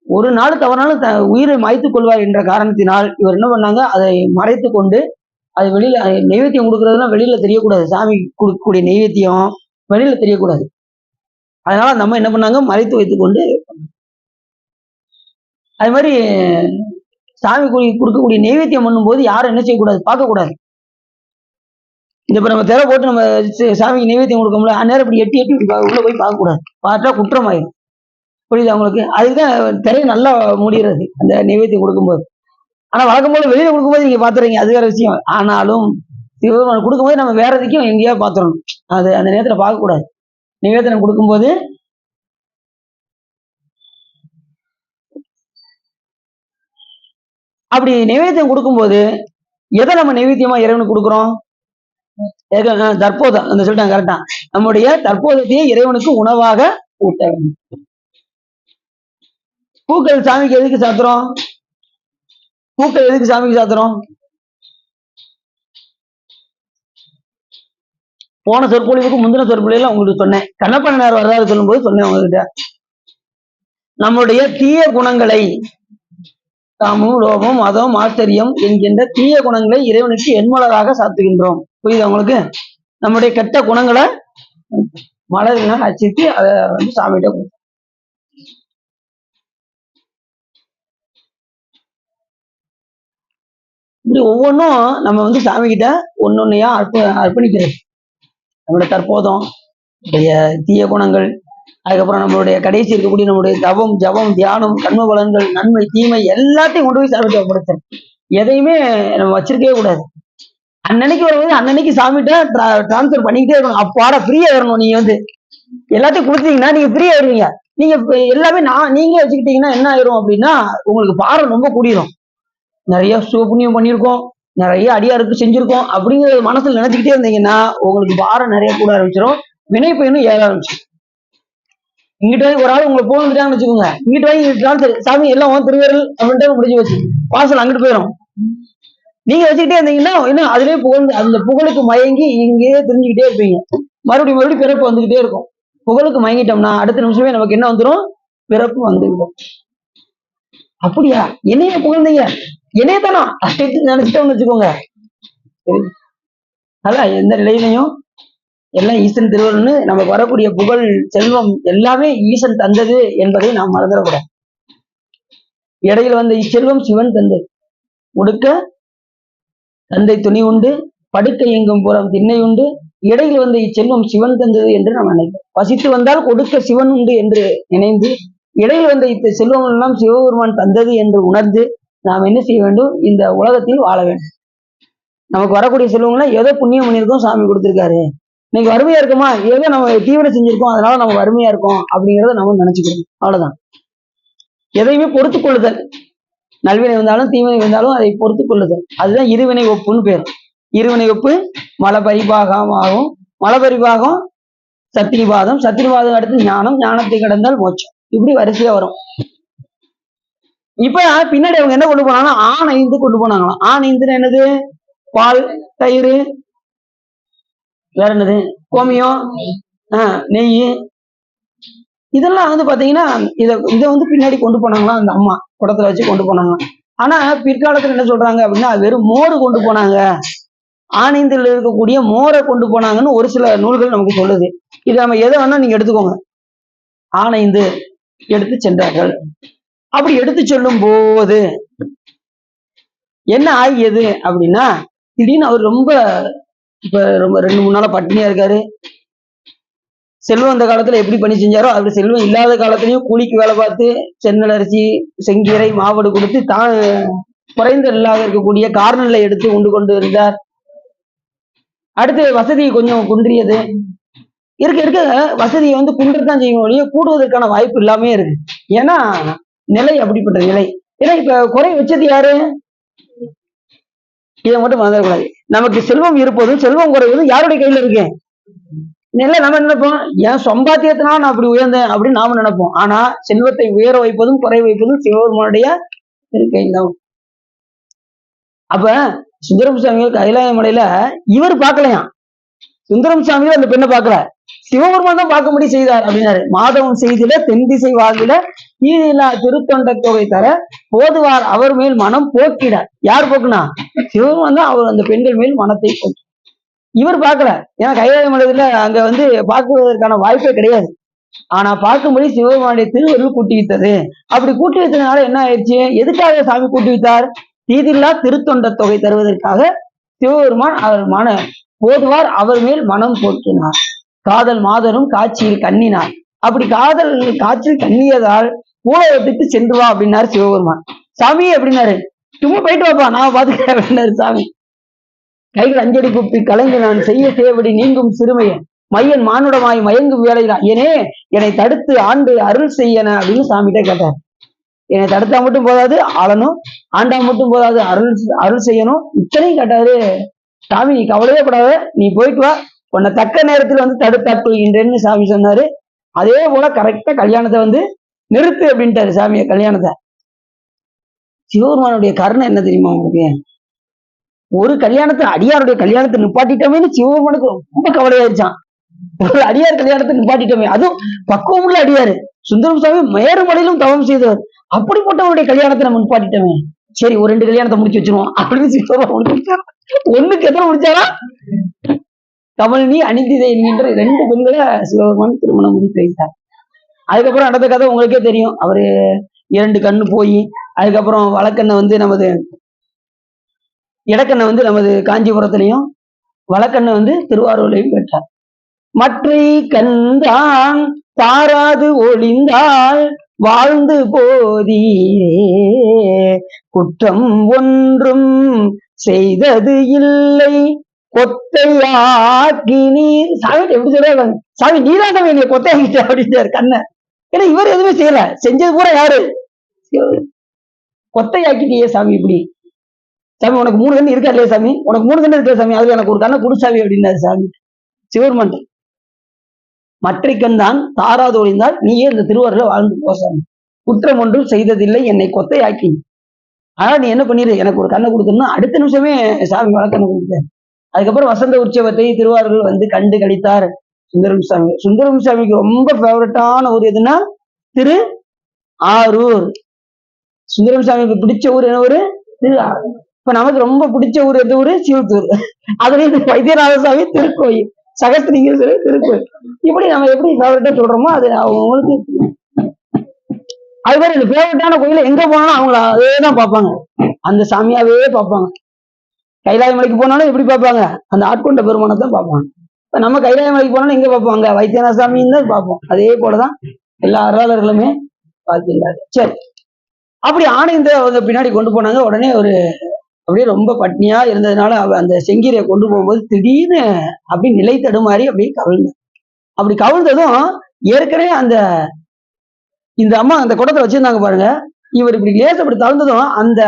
ஒரு நாள் தவறாலும் உயிரை மாய்த்துக் கொள்வார் என்ற காரணத்தினால் இவர் என்ன பண்ணாங்க? அதை மறைத்து கொண்டு அது வெளியில நைவேத்தியம் கொடுக்கறதுலாம் வெளியில தெரியக்கூடாது. சாமி கொடுக்கக்கூடிய நைவேத்தியம் வெளியில தெரியக்கூடாது. அதனால அந்த அம்மா என்ன பண்ணாங்க? மறைத்து வைத்துக் கொண்டு, அது மாதிரி சாமி கொடுக்கக்கூடிய நைவேத்தியம் பண்ணும்போது யாரும் என்ன செய்யக்கூடாது? பார்க்கக்கூடாது. இப்ப நம்ம திரை போட்டு நம்ம சாமிக்கு நைவேத்தியம் கொடுக்கோம்ல, அந்நேரம் இப்படி எட்டி எட்டி உள்ள போய் பார்க்கக்கூடாது. பார்த்தா குற்றம் ஆயிடும். புரியுது அவங்களுக்கு? அதுக்குதான் திரையை நல்லா மூடிடுறது அந்த நைவேத்தியம் கொடுக்கும்போது. ஆனா வழக்கம் போல வெளியில கொடுக்கும்போது நீங்க பாத்துறீங்க, அது வேற விஷயம். ஆனாலும் சிவபெருமான் கொடுக்கும்போது நம்ம வேற எதுக்கும் எங்கேயா பாத்துறோம். அது அந்த நேரத்துல பார்க்கக்கூடாது. நிவேதனம் கொடுக்கும்போது அப்படி நைவேத்தியம் கொடுக்கும்போது எதை நம்ம நைவேத்தியமா இறைவனுக்கு கொடுக்குறோம்? தற்போதம் அந்த சொல்லிட்டாங்க கரெக்டா. நம்முடைய தற்போதத்தையே இறைவனுக்கு உணவாக ஊட்ட வேண்டும். பூக்கள் சாமிக்கு எதுக்கு சாத்துறோம்? பூக்கள் எதுக்கு சாமிக்கு சாத்துறோம்? போன சொற்பொழிவுக்கு முந்தின சொற்பொழிவுல உங்களுக்கு சொன்னேன். கண்ணப்பனார் வரலாறு சொல்லும் போது சொன்னேன் உங்ககிட்ட. நம்முடைய தீய குணங்களை, காமம், லோபம், மதம், ஆச்சரியம் என்கின்ற தீய குணங்களை இறைவனுக்கு எண்மலராக சாத்துகின்றோம். புரியுது உங்களுக்கு? நம்முடைய கெட்ட குணங்களை மலரினால் அச்சித்து அதை வந்து சாமிகிட்ட கொடுத்தோம். இப்படி ஒவ்வொன்றும் நம்ம வந்து சாமி கிட்ட ஒன்னொன்னையா அர்ப்பணிக்கிறது. நம்மளுடைய தற்போதம், தீய குணங்கள், அதுக்கப்புறம் நம்மளுடைய கடைசி இருக்கக்கூடிய நம்மளுடைய தவம், ஜபம், தியானம், கர்ம பலன்கள், நன்மை, தீமை எல்லாத்தையும் கொண்டு போய் சாமிகிட்ட ஒப்படைச்சிடும். எதையுமே நம்ம வச்சிருக்கவே கூடாது. அன்னன்னைக்கு வரும்போது அன்னன்னைக்கு சாமிகிட்ட டிரான்ஸ்பர் பண்ணிக்கிட்டே இருக்கணும். அப்பாட ஃப்ரீயா வரணும். நீங்க வந்து எல்லாத்தையும் கொடுத்தீங்கன்னா நீங்க ஃப்ரீயா வருவீங்க. நீங்க எல்லாமே நீங்களே வச்சுக்கிட்டீங்கன்னா என்ன ஆயிரும் அப்படின்னா, உங்களுக்கு பாரம் ரொம்ப கூடிரும். நிறைய சுபுண்ணியம் பண்ணியிருக்கோம், நிறைய அடியாருக்கு செஞ்சிருக்கோம் அப்படிங்கிறது மனசுல நினைச்சுக்கிட்டே இருந்தீங்கன்னா உங்களுக்கு பாரம் நிறைய கூட ஆரம்பிச்சிடும். வினை பயனும் ஏற ஆரம்பிச்சிடும். இங்கிட்ட வாங்கி ஒரு ஆள் உங்களை போன் வந்துட்டாங்கன்னு வச்சுக்கோங்க, இங்கிட்ட வாங்கி சாமி எல்லாம் திருவேரல் அப்படின்ட்டு முடிஞ்சு வச்சு வாசல் அங்கிட்டு போயிடும். நீங்க வச்சுக்கிட்டே இருந்தீங்கன்னா இன்னும் அதுலயே புகழ்ந்து அந்த புகழுக்கு மயங்கி இங்கேயே தெரிஞ்சுக்கிட்டே இருப்பீங்க. மறுபடியும் பிறப்பு வந்துகிட்டே இருக்கும். புகழுக்கு மயங்கிட்டோம்னா அடுத்த நிமிஷமே நமக்கு என்ன வந்துடும்? பிறப்பு வந்துவிடும். அப்படியா? என்னைய புகழ்ந்தீங்க, என்னையதானா நினைச்சிட்டோம்னு வச்சுக்கோங்க. அதான் எந்த நிலையிலையும் எல்லாம் ஈசன் திருவருள்னு நமக்கு வரக்கூடிய புகழ், செல்வம் எல்லாமே ஈசன் தந்தது என்பதை நாம் மறந்துடக்கூடாது. இடையில வந்த இச்செல்வம் சிவன் தந்தது. உடுக்க தந்தை துணி உண்டு, படுக்கை எங்கும் புறம் திண்ணை உண்டு, இடையில் வந்த இச்செல்வம் சிவன் தந்தது என்று நாம் நினைக்கிறோம். பசித்து வந்தால் கொடுக்க சிவன் உண்டு என்று நினைந்து, இடையில் வந்த இந்த செல்வம் எல்லாம் சிவபெருமான் தந்தது என்று உணர்ந்து நாம் என்ன செய்ய வேண்டும்? இந்த உலகத்தில் வாழ வேண்டும். நமக்கு வரக்கூடிய செல்வங்கள்லாம் ஏதோ புண்ணியம் பண்ணியிருக்கோம், சாமி கொடுத்திருக்காரு. இன்னைக்கு வறுமையா இருக்குமா? ஏதோ நம்ம தீவிர செஞ்சிருக்கோம், அதனால நம்ம வறுமையா இருக்கோம் அப்படிங்கிறத நம்ம நினைச்சுக்கணும். அவ்வளவுதான். எதையுமே பொறுத்துக் கொள்ளுதல். நல்வினை வந்தாலும் தீவினை வந்தாலும் அதை பொறுத்துக் கொள்ளுதல். அதுதான் இருவினை ஒப்புன்னு பேர். இருவினை ஒப்பு மலபரிபாகமாகும், மலபரிபாகம் சத்திரிபாதம், சத்திரிபாதம் அடுத்து ஞானம், ஞானத்தை கடந்தால் மோட்சம். இப்படி வரிசையா வரும். இப்ப பின்னாடி அவங்க என்ன கொண்டு போனாங்கன்னா ஆண் 5 கொண்டு போனாங்களாம். ஆண் 5 என்னது? பால், தயிர், வேற என்னது? கோமியம், நெய், இதெல்லாம் வந்து பாத்தீங்கன்னா இதை வந்து பின்னாடி கொண்டு போனாங்களாம் அந்த அம்மா. குடத்துல வச்சு கொண்டு போனாங்க. ஆனா பிற்காலத்துல என்ன சொல்றாங்க அப்படின்னா வெறும் மோர் கொண்டு போனாங்க, ஆனைந்தில் இருக்கக்கூடிய மோரை கொண்டு போனாங்கன்னு ஒரு சில நூல்கள் நமக்கு சொல்லுது. இது நம்ம எதை வேணா நீங்க எடுத்துக்கோங்க. ஆனைந்து எடுத்து சென்றார்கள். அப்படி எடுத்து சொல்லும் போது என்ன ஆகியது அப்படின்னா, திடீர்னு அவர் ரொம்ப ரொம்ப 2-3 நாளா பட்டினியா இருக்காரு. செல்வம் அந்த காலத்துல எப்படி பணி செஞ்சாரோ அப்படி செல்வம் இல்லாத காலத்திலயும் கூலிக்கு வேலை பார்த்து சென்னல் அரிசி, செங்கீரை, மாவடு கொடுத்து தான் குறைந்த இல்லாத இருக்கக்கூடிய கார்னல்ல எடுத்து உண்டு கொண்டு இருந்தார். அடுத்து வசதி கொஞ்சம் குன்றியது. இருக்க இருக்க வசதியை குன்றத்தான் செய்யும் ஒழிய கூடுவதற்கான வாய்ப்பு இல்லாமே இருக்கு. ஏன்னா நிலை அப்படிப்பட்ட நிலை. ஏன்னா இப்ப குறை வச்சது யாரு? இதை மட்டும் மறந்துடக்கூடாது. நமக்கு செல்வம் இருப்பதும் செல்வம் குறைவதும் யாருடைய கையில இருக்கு? நிலை. நம்ம நினைப்போம் என் சம்பாத்தியத்தினால நான் அப்படி உயர்ந்தேன் அப்படின்னு நாம நினைப்போம். ஆனா செல்வத்தை உயர வைப்பதும் குறை வைப்பதும் சிவபெருமானுடைய கையில் தான். அப்ப சுந்தரம் சாமிகள் கைலாய மலையில இவர் பார்க்கலையாம். சுந்தரம் சாமிகள் அந்த பெண்ணை பார்க்கல, சிவபெருமான் தான் பார்க்கும்படி செய்தார் அப்படின்னாரு. மாதவம் செய்தில தென் திசை வாழ்வில ஈதிலா திருத்தொண்ட தொகை தர போதுவார் அவர் மேல் மனம் போக்கிட. யார் போக்குனா? சிவபெருமான் தான் அவர் அந்த பெண்கள் மேல் மனத்தை போக்கி. இவர் பார்க்கல, ஏன்னா கைலாய மலையில அங்க பார்க்குவதற்கான வாய்ப்பே கிடையாது. ஆனா பார்க்கும்படி சிவபெருமானுடைய திருவருள் கூட்டி வைத்தது. அப்படி கூட்டி வைத்ததுனால என்ன ஆயிடுச்சு? எதுக்காக சாமி கூட்டி வைத்தார்? தீதில்லா திருத்தொண்ட தொகை தருவதற்காக சிவபெருமான் அவர் போதுவார் அவர் மேல் மனம் போக்கினார். காதல் மாதரும் காட்சியில் கண்ணினார். அப்படி காதல் காட்சியில் கண்ணியதால் பூலோகத்துக்கு சென்று வா அப்படின்னாரு சிவபெருமான். சாமி அப்படின்னாரு, சும்மா போயிட்டு வாப்பா, நான் பாத்துக்கிறேன் அப்படின்னாரு சாமி. கைகள் அஞ்சடி குப்பி கலைந்து நான் செய்ய சேவடி நீங்கும் சிறுமையை மையன் மானுடமாய் மயங்கும் வேலைதான் ஏனே என்னை தடுத்து ஆண்டு அருள் செய்யன அப்படின்னு சாமிகிட்ட கேட்டார். என்னை தடுத்தா மட்டும் போதாது, ஆளணும், ஆண்டா மட்டும் போதாது, அருள் செய்யணும், இத்தனையும் கேட்டாரு. சாமி நீ கவலையே படாத, நீ போயிட்டு வா, உன்னை தக்க நேரத்தில் தடுத்தாட்கொள்கின்றேன்னு சாமி சொன்னாரு. அதே போல கரெக்டா கல்யாணத்தை நிறுத்து அப்படின்ட்டாரு சாமியை. கல்யாணத்தை சிவபெருமானுடைய கருணை என்ன தெரியுமா உங்களுக்கு? ஒரு கல்யாணத்தை அடியாருடைய கல்யாணத்தை நிப்பாட்டிட்டோமேனு சிவபெருமானுக்கு ரொம்ப கவலையாயிருச்சான். ஒரு அடியார் கல்யாணத்தை நிப்பாட்டிட்டோமே, அதுவும் பக்குவம் உள்ள அடியாரு. சுந்தரம் சாமி மேருமலையிலும் தவம் செய்தவர். அப்படிப்பட்டவருடைய கல்யாணத்தை நம்ம நிப்பாட்டிட்டோமே, சரி ஒரு 2 கல்யாணத்தை முடிச்சு வச்சிருவோம் அப்படின்னு சிவபெருமான் முடிச்சாரா. ஒண்ணுக்கு எத்தனை முடிச்சாரா? கமலினி அனிந்திதை என்கின்ற 2 பெண்களை சிவபெருமான் திருமணம் முடித்து வைத்தார். அதுக்கப்புறம் நடந்த கதை உங்களுக்கே தெரியும். அவரு 2 கண்ணு போய் அதுக்கப்புறம் வழக்கண்ணை நமது இடக்கண்ணை நமது காஞ்சிபுரத்திலையும் வழக்கண்ணை திருவாரூர்லையும் பெற்றார். மற்றை கண்தான் தாராது ஒளிந்தால் வாழ்ந்து போதீரே குற்றம் ஒன்றும் செய்தது இல்லை கொத்தையாக்கி நீர். சாமி எப்படி சொல்றாங்க? சாமி நீதான் சாமி என்னை கொத்தையாக்கிட்ட அப்படின்றாரு கண்ண. ஏன்னா இவர் எதுவுமே செய்யல, செஞ்சது பூரா யாரு? கொத்தையாக்கிட்டியே சாமி. இப்படி சாமி உனக்கு 3 கண்ணு இருக்கா இல்லையா சாமி? உனக்கு 3 கண்ணு இருக்கா சாமி? அதுல எனக்கு ஒரு கண்ணை குடிசாமி அப்படின்னாரு சாமி சிவபெருமான். மற்றை கண் தான் தாராது ஒழிந்தால் நீயே இந்த திருவாரூர்ல வாழ்ந்து போசாமி, குற்றம் ஒன்றும் செய்ததில்லை என்னை கொத்தையாக்கி. ஆனா நீ என்ன பண்ணிரு, எனக்கு ஒரு கண்ணை கொடுத்தோம்னா அடுத்த நிமிஷமே சாமி வழக்கண்ணை கொடுத்தாரு. அதுக்கப்புறம் வசந்த உற்சவத்தை திருவாரூர் கண்டு கழித்தார் சுந்தரம் சாமி. சுந்தரம் சாமிக்கு ரொம்ப ஃபேவரட்டான ஊர் எதுன்னா திரு ஆரூர். சுந்தரம் சாமிக்கு பிடிச்ச ஊர் என்ன ஊரு? திரு ஆரூர். இப்ப நமக்கு ரொம்ப பிடிச்ச ஊர் எந்த ஊரு? சிவத்தூர். அதுலயும் வைத்தியநாத சாமி திருக்கோயில், சகஸ்திரிங்க திருக்கோயில். இப்படி நம்ம எப்படி ஃபேவரட்டா சொல்றோமோ அது அவங்களுக்கு. அது மாதிரி இந்த ஃபேவரட்டான கோயில எங்க போனாலும் அவங்கள அதேதான் பார்ப்பாங்க, அந்த சாமியாவே பார்ப்பாங்க. கைலாய மலைக்கு போனாலும் எப்படி பார்ப்பாங்க? அந்த ஆட்கொண்ட பெருமானை தான் பார்ப்பாங்க. இப்ப நம்ம கைலாய மலைக்கு போனாலும் எங்க பார்ப்பாங்க? வைத்தியநாத சாமின்னு தான் பார்ப்போம். அதே போலதான் எல்லா அருளாளர்களுமே பார்த்துள்ளாரு. சரி, அப்படி ஆணையந்த பின்னாடி கொண்டு போனாங்க. உடனே ஒரு அப்படியே ரொம்ப பட்னியா இருந்ததுனால அந்த செங்கீரையை கொண்டு போகும்போது திடீர்னு அப்படி நிலை தடுமாறி அப்படியே கவிழ்ந்து. அப்படி கவிழ்ந்ததும் ஏற்கனவே இந்த அம்மா அந்த குடத்தை வச்சிருந்தாங்க பாருங்க, இவர் இப்படி லேசப்படி தளர்ந்ததும் அந்த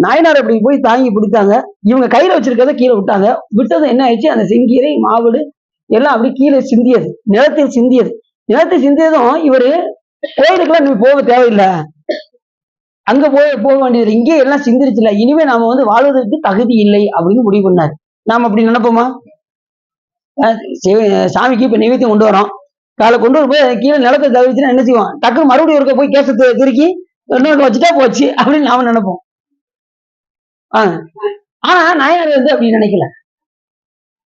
நாயனார் அப்படி போய் தாங்கி பிடித்தாங்க. இவங்க கையில வச்சிருக்கிறத கீழே விட்டாங்க. விட்டதும் என்ன ஆயிடுச்சு, அந்த செங்கீரை மாவடு எல்லாம் அப்படி கீழே சிந்தியது, நிலத்தில் சிந்தியது. நிலத்தில் சிந்தியதும் இவரு கோயிலுக்குலாம் நீ போக தேவையில்லை, அங்க போக வேண்டியது, இங்கே எல்லாம் சிந்திருச்சுல, இனிமே நாம வாழ்வதற்கு தகுதி இல்லை அப்படின்னு முடிவு பண்ணாரு. நாம அப்படி நினைப்போமா? சாமிக்கு இப்ப நைவேத்தியம் கொண்டு வரோம், காலை கொண்டு போய் கீழே நிலத்தை தவிச்சுன்னா என்ன செய்வோம்? டக்குனு மறுபடியும் இருக்க போய் கேசத்தை திருக்கி இன்னொன்று வச்சுட்டா போச்சு அப்படின்னு நாம நினைப்போம். ஆனா நாயனார் வந்து அப்படி நினைக்கல.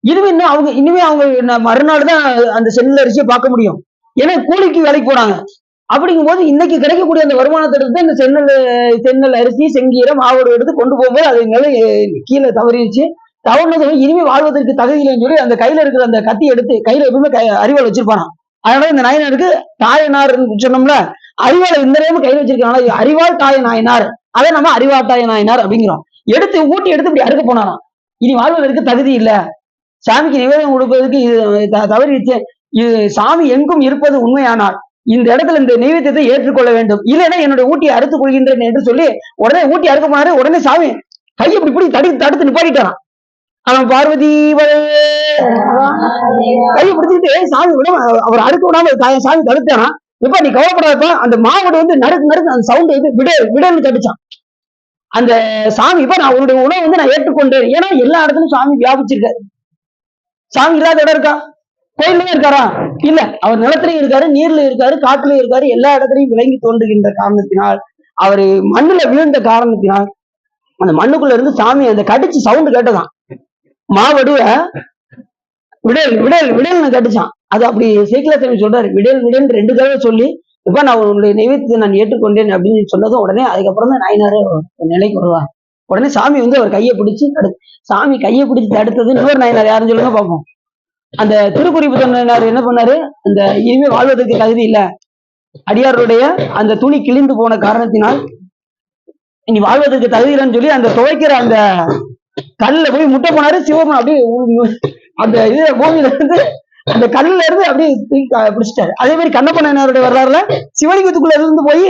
இனிமே அவங்க மறுநாள் தான் அந்த செல்ல அரிசியை பார்க்க முடியும். ஏன்னா கூலிக்கு வேலைக்கு போறாங்க. அப்படிங்கும் போது இன்னைக்கு கிடைக்கக்கூடிய அந்த வருமானத்தை எடுத்து இந்த சென்னல் அரிசி செங்கீரை மாவோடு எடுத்து கொண்டு போகும்போது அது மேல கீழே தவறிடுச்சு. தவறுனதும் இனிமே வாழ்வதற்கு தகுதியில்லைன்னு சொல்லி அந்த கையில இருக்கிற அந்த கத்தி எடுத்து கையில எப்பவுமே அறிவாள் வச்சிருப்பானா. அதனால இந்த நாயனாருக்கு தாயனார் சொன்னோம்ல, அறிவாள் இந்த நேரம் கையில வச்சிருக்காங்க. அறிவாள் தாய நாயனார், அதை நம்ம அறிவாட்டாய நாயனார் அப்படிங்கிறோம். எடுத்து ஊட்டி எடுத்து இப்படி அறுக்க போனாராம். இனி வாழ்வதற்கு தகுதி இல்ல, சாமிக்கு நிவேதனம் கொடுப்பதற்கு தவறிடுச்சு. இது சாமி எங்கும் இருப்பது உண்மையானார் இந்த இடத்துல இந்த நைவேத்தியத்தை ஏற்றுக்கொள்ள வேண்டும், இல்லைன்னா என்னுடைய ஊட்டியை அறுத்துக் கொள்கின்றேன் என்று சொல்லி உடனே ஊட்டி அறுக்க போனாரு. உடனே சாமி கையை இப்படி தடுத்து நிப்பாட்டிட்டாராம். அவன் பார்வதி கையை பிடிச்சிட்டு சாமி விட அவர் அறுக்க விடாம சாமி தடுத்தானா. இப்ப நீ கவலைப்படாதப்ப அந்த மாவடு வந்து நறுக்கு அந்த சவுண்ட் வந்து விடன்னு தடுச்சான் அந்த சாமி. இப்ப நான் உன்னுடைய உணவை வந்து நான் ஏற்றுக்கொண்டேன். ஏன்னா எல்லா இடத்துலயும் சாமி வியாபிச்சிருக்காரு. சாமி இல்லாத இடம் இருக்கா? கோயில்ல இருக்காரா? இல்ல. அவர் நிலத்திலையும் இருக்காரு, நீர்ல இருக்காரு, காட்டுலயும் இருக்காரு. எல்லா இடத்துலையும் விளங்கி தோன்றுகின்ற காரணத்தினால், அவரு மண்ணுல வீழ்ந்த காரணத்தினால் அந்த மண்ணுக்குள்ள இருந்து சாமி அந்த கடிச்சு சவுண்ட் கேட்டதான். மாவடுவ விடல் விடல் விடல்னு கடிச்சான். அது அப்படி சேக்கிலாசாமி சொல்றாரு, விடல் விடல் 2 தடவை சொல்லி இப்ப நான் உன்னுடைய நைவேத்தியத்தை நான் ஏற்றுக்கொண்டேன் அப்படின்னு சொன்னதும் உடனே அதுக்கப்புறம் தான் நாயனாரு நிலைக்கு வருவார். உடனே சாமி வந்து அவர் கையை பிடிச்சு சாமி கையை பிடிச்சு தடுத்தது இன்னொரு நாயனார் யாருன்னு சொல்லுங்க பார்ப்போம். அந்த திருக்குறிப்பு சொன்னாரு என்ன பண்ணாரு, அந்த இனிமே வாழ்வதற்கு தகுதி இல்ல, அடியாருடைய அந்த துணி கிழிந்து போன காரணத்தினால் இனி வாழ்வதற்கு தகுதி இல்லைன்னு சொல்லி அந்த துவைக்கிற அந்த கல்ல போய் முட்டை போனாரு. சிவபெருமான் அப்படியே அந்த இது பூமியில இருந்து அந்த கல்லுல இருந்து அப்படியே பிடிச்சிட்டாரு. அதே மாதிரி கண்ணப்ப நாயனாருடைய வரலாறுல சிவலிங்கத்துக்குள்ள இருந்து போய்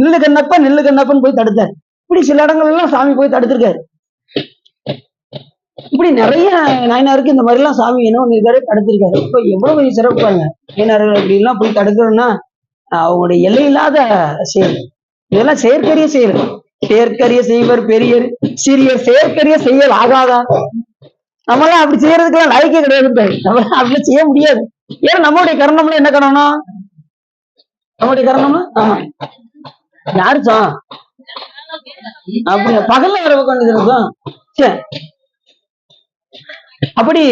நெல்லு கண்ணப்பன் போய் தடுத்தாரு. இப்படி சில இடங்கள் எல்லாம் சாமி போய் தடுத்திருக்காரு. இப்படி நிறைய நாயனாருக்கு இந்த மாதிரி எல்லாம் சாமி என்ன பண்ணிருக்காரு, தடுத்திருக்காரு. இப்ப எவ்வளவு பெரிய சிறப்பு பாருங்க. நாயனார்கள் அப்படி எல்லாம் போய் தடுக்கணும்னா அவங்களுடைய எல்லையில்லாத செயல். இதெல்லாம் செயற்கரிய செயல். செயற்கரிய செய்வர் பெரியர் சிறியர் செயற்கரிய செயல் ஆகாதா. நம்மளாம் அப்படி செய்யறதுக்கெல்லாம் லாய்க்கே கிடையாது. நம்மளாம் அப்படி செய்ய முடியாது. ஏன்னா நம்மளுடைய கரணம்ல என்ன காரணம்? நம்மளுடைய கரணம்னா ஆமா யாருச்சா அப்படி பகல்ல வர உட்காந்து இருக்கும். சரி, அப்படி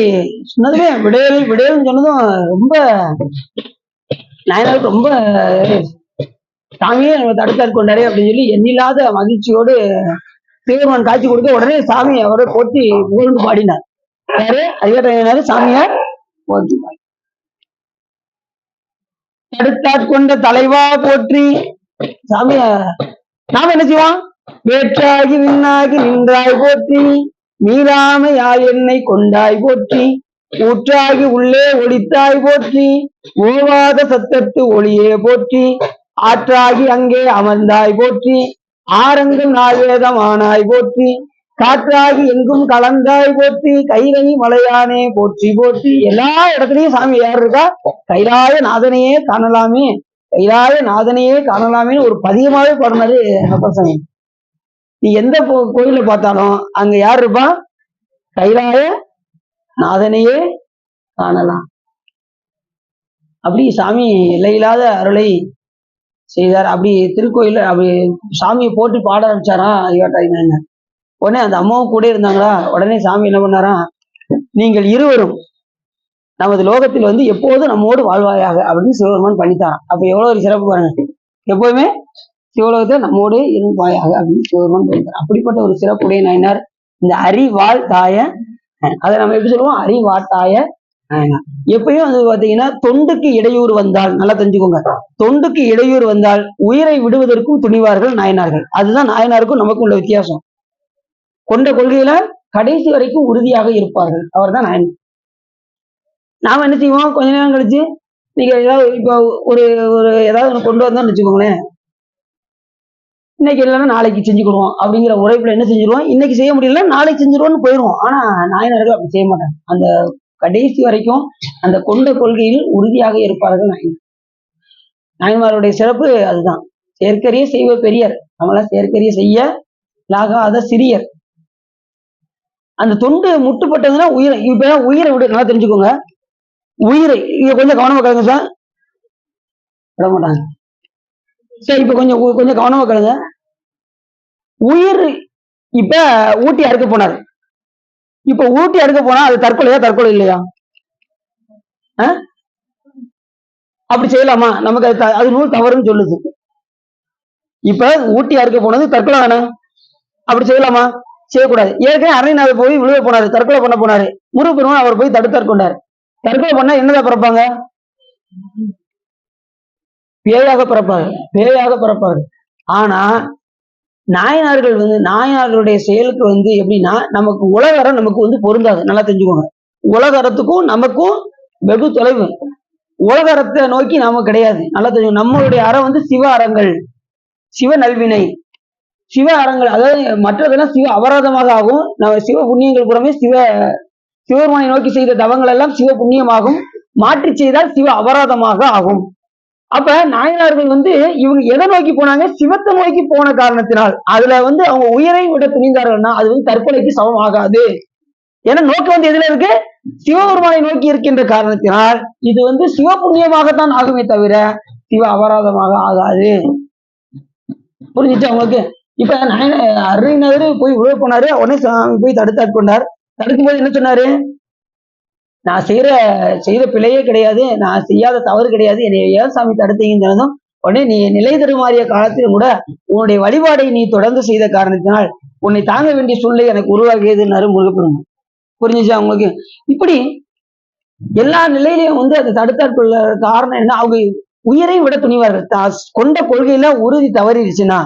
சொன்னதுமே விடையல்னு சொன்னதும் ரொம்ப நாயனாருக்கு ரொம்ப சாமியே தடுத்தாரு கொண்டாரு அப்படின்னு சொல்லி எண்ணில்லாத மகிழ்ச்சியோடு சிவபெருமான் காட்சி கொடுக்க உடனே சாமி அவரை போட்டி புகழ்ந்து பாடினார். யாரு? அறிவாட்டாரு சாமியார் போற்றி தடுத்தாட்கொண்ட தலைவா போற்றி. சாமிய நாம என்ன செய்வோம்? வேற்றாகி விண்ணாகி நின்றாய் போற்றி, மீளாமையால் என்னை கொண்டாய் போற்றி, ஊற்றாகி உள்ளே ஒளித்தாய் போற்றி, ஓவாத சத்தத்து ஒளியே போற்றி, ஆற்றாகி அங்கே அமர்ந்தாய் போற்றி, ஆரங்கும் நாவேதம் ஆனாய் போற்றி, காற்றாகி எங்கும் கலந்தாய் போற்றி, கைலை மலையானே போற்றி போற்றி. எல்லா இடத்துலயும் சாமி யார் இருக்கா? கைலாய நாதனையே காணலாமே, கைலாய நாதனையே காணலாமேன்னு ஒரு பதியமாவே பாடினாரு அப்பசாமி. நீ எந்த கோயில பார்த்தாலும் அங்க யார் இருப்பா? கைலாய நாதனையே காணலாம். அப்படி சாமி எல்லையில்லாத அருளை செய்தார். அப்படி திருக்கோயில அப்படி சாமியை போட்டு பாட ஆரம்பிச்சாரா ஐயாட்டாயினாங்க. உடனே அந்த அம்மாவும் கூட இருந்தாங்களா. உடனே சாமி என்ன பண்ணாரா, நீங்கள் இருவரும் நமது லோகத்தில் வந்து எப்போதும் நம்மோடு வாழ்வாயாக அப்படின்னு சிவபெருமான் பண்ணித்தாரான். அப்ப எவ்வளவு ஒரு சிறப்பு பாருங்க. எப்போதுமே சிவலோகத்தை நம்மோடு இருப்பாயாக அப்படின்னு சிவபெருமான் பண்ணித்தார். அப்படிப்பட்ட ஒரு சிறப்புடைய நாயனார் இந்த அறிவாள் தாய. அதை நம்ம எப்படி சொல்லுவோம்? அறிவாட்டாய நாயனார். எப்பயும் அது பாத்தீங்கன்னா தொண்டுக்கு இடையூறு வந்தால், நல்லா தெரிஞ்சுக்கோங்க, தொண்டுக்கு இடையூறு வந்தால் உயிரை விடுவதற்கும் துணிவார்கள் நாயனார்கள். அதுதான் நாயனாருக்கும் நமக்கும் உள்ள வித்தியாசம். கொண்ட கொள்கையில கடைசி வரைக்கும் உறுதியாக இருப்பார்கள். அவர் தான் நாயனார். நாம என்ன செய்வோம்? கொஞ்ச நேரம் கழிச்சு நீங்க ஏதாவது இப்போ ஒரு ஏதாவது கொண்டு வந்தோம்னு வச்சுக்கோங்களேன், இன்னைக்கு இல்லைன்னா நாளைக்கு செஞ்சுக்கிடுவோம் அப்படிங்கிற உரைப்புல என்ன செஞ்சிருவோம், இன்னைக்கு செய்ய முடியல நாளைக்கு செஞ்சிருவோம்னு போயிடுவோம். ஆனா நாயனார்கள் அப்படி செய்ய மாட்டாங்க. அந்த கடைசி வரைக்கும் அந்த கொண்ட கொள்கையில் உறுதியாக இருப்பார்கள் நாயனார். நாயன்மாருடைய சிறப்பு அதுதான். செயற்கரிய செய்வ பெரியர், நம்மள செயற்கரிய செய்ய லாகாத சிறியர். அந்த தொண்டு முட்டுப்பட்டதுன்னா உயிரை, இப்ப உயிரை விட நல்லா தெரிஞ்சுக்கோங்க. உயிரை இங்க கொஞ்சம் கவனமா கேளுங்க சார், விட மாட்டாங்க. சரி, இப்ப கொஞ்சம் கொஞ்சம் கவனமா கேளுங்க. உயிர் இப்ப ஊட்டி அறுக்க போனாரு. இப்ப ஊட்டி அறுக்க போனா அது தற்கொலையா, தற்கொலை இல்லையா? அப்படி செய்யலாமா? நமக்கு அது நூல் தவறுன்னு சொல்லுது. இப்ப ஊட்டி அறுக்க போனது தற்கொலை தானே? அப்படி செய்யலாமா? செய்யக்கூடாது. ஏற்கனவே அருணைநாதர் போய் விழுவ போனாரு, தற்கொலை பண்ண போனாரு. முருகப்பெருமான் அவர் போய் தடுத்தார் கொண்டாரு. தற்கொலை பண்ணா என்னதான் பிறப்பாங்க? பேயாக பிறப்பாங்க, பேயாக பிறப்பாங்க. ஆனா நாயனார்கள் நாயனார்களுடைய செயலுக்கு எப்படின்னா, நமக்கு உலகறம் நமக்கு பொருந்தாது. நல்லா தெரிஞ்சுக்கோங்க. உலகறத்துக்கும் நமக்கும் வெகு தொலைவு. உலகறத்தை நோக்கி நாம கிடையாது. நல்லா தெரியும். நம்மளுடைய அறம் சிவ அறங்கள், சிவ நல்வினை, சிவ அறங்கள். அதாவது மற்றதெல்லாம் சிவ அபராதமாக ஆகும். நம்ம சிவ புண்ணியங்கள் புறமே சிவபெருமானை நோக்கி செய்த தவங்கள் எல்லாம் சிவ புண்ணியமாகும். மாற்றி செய்தால் சிவ அபராதமாக ஆகும். அப்ப நாயனார்கள் இவங்க எதை நோக்கி போனாங்க? சிவத்தை நோக்கி போன காரணத்தினால் அதுல அவங்க உயிரை விட துணிந்தார்கள்னா அது தற்கொலைக்கு சமம் ஆகாது. ஏன்னா நோக்கம் எதுல இருக்கு? சிவபெருமானை நோக்கி இருக்கின்ற காரணத்தினால் இது சிவ புண்ணியமாகத்தான் ஆகுமே தவிர சிவ அபராதமாக ஆகாது. புரிஞ்சுச்சு அவங்களுக்கு? இப்ப அருணைநாதர் போய் உழவு போனாரு. உடனே சாமி போய் தடுத்தாட்கொண்டார். தடுக்கும்போது என்ன சொன்னாரு? நான் செய்த பிழையே கிடையாது, நான் செய்யாத தவறு கிடையாது, என்னை ஏன் சாமி தடுத்தீங்கன்னு சொன்னதும் உடனே நீ நிலை தருமாறிய காலத்திலும் கூட உன்னுடைய வழிபாடை நீ தொடர்ந்து செய்த காரணத்தினால் உன்னை தாங்க வேண்டிய சூழ்நிலை எனக்கு உருவாகியதுன்னாரு முருகப்பெருமான். புரிஞ்சுச்சு அவங்களுக்கு? இப்படி எல்லா நிலையிலையும் அது தடுத்தாட்கொள்ள காரணம் என்ன? அவங்க உயிரை விட துணிவார்கள். கொண்ட கொள்கையில உறுதி தவறிடுச்சுன்னா,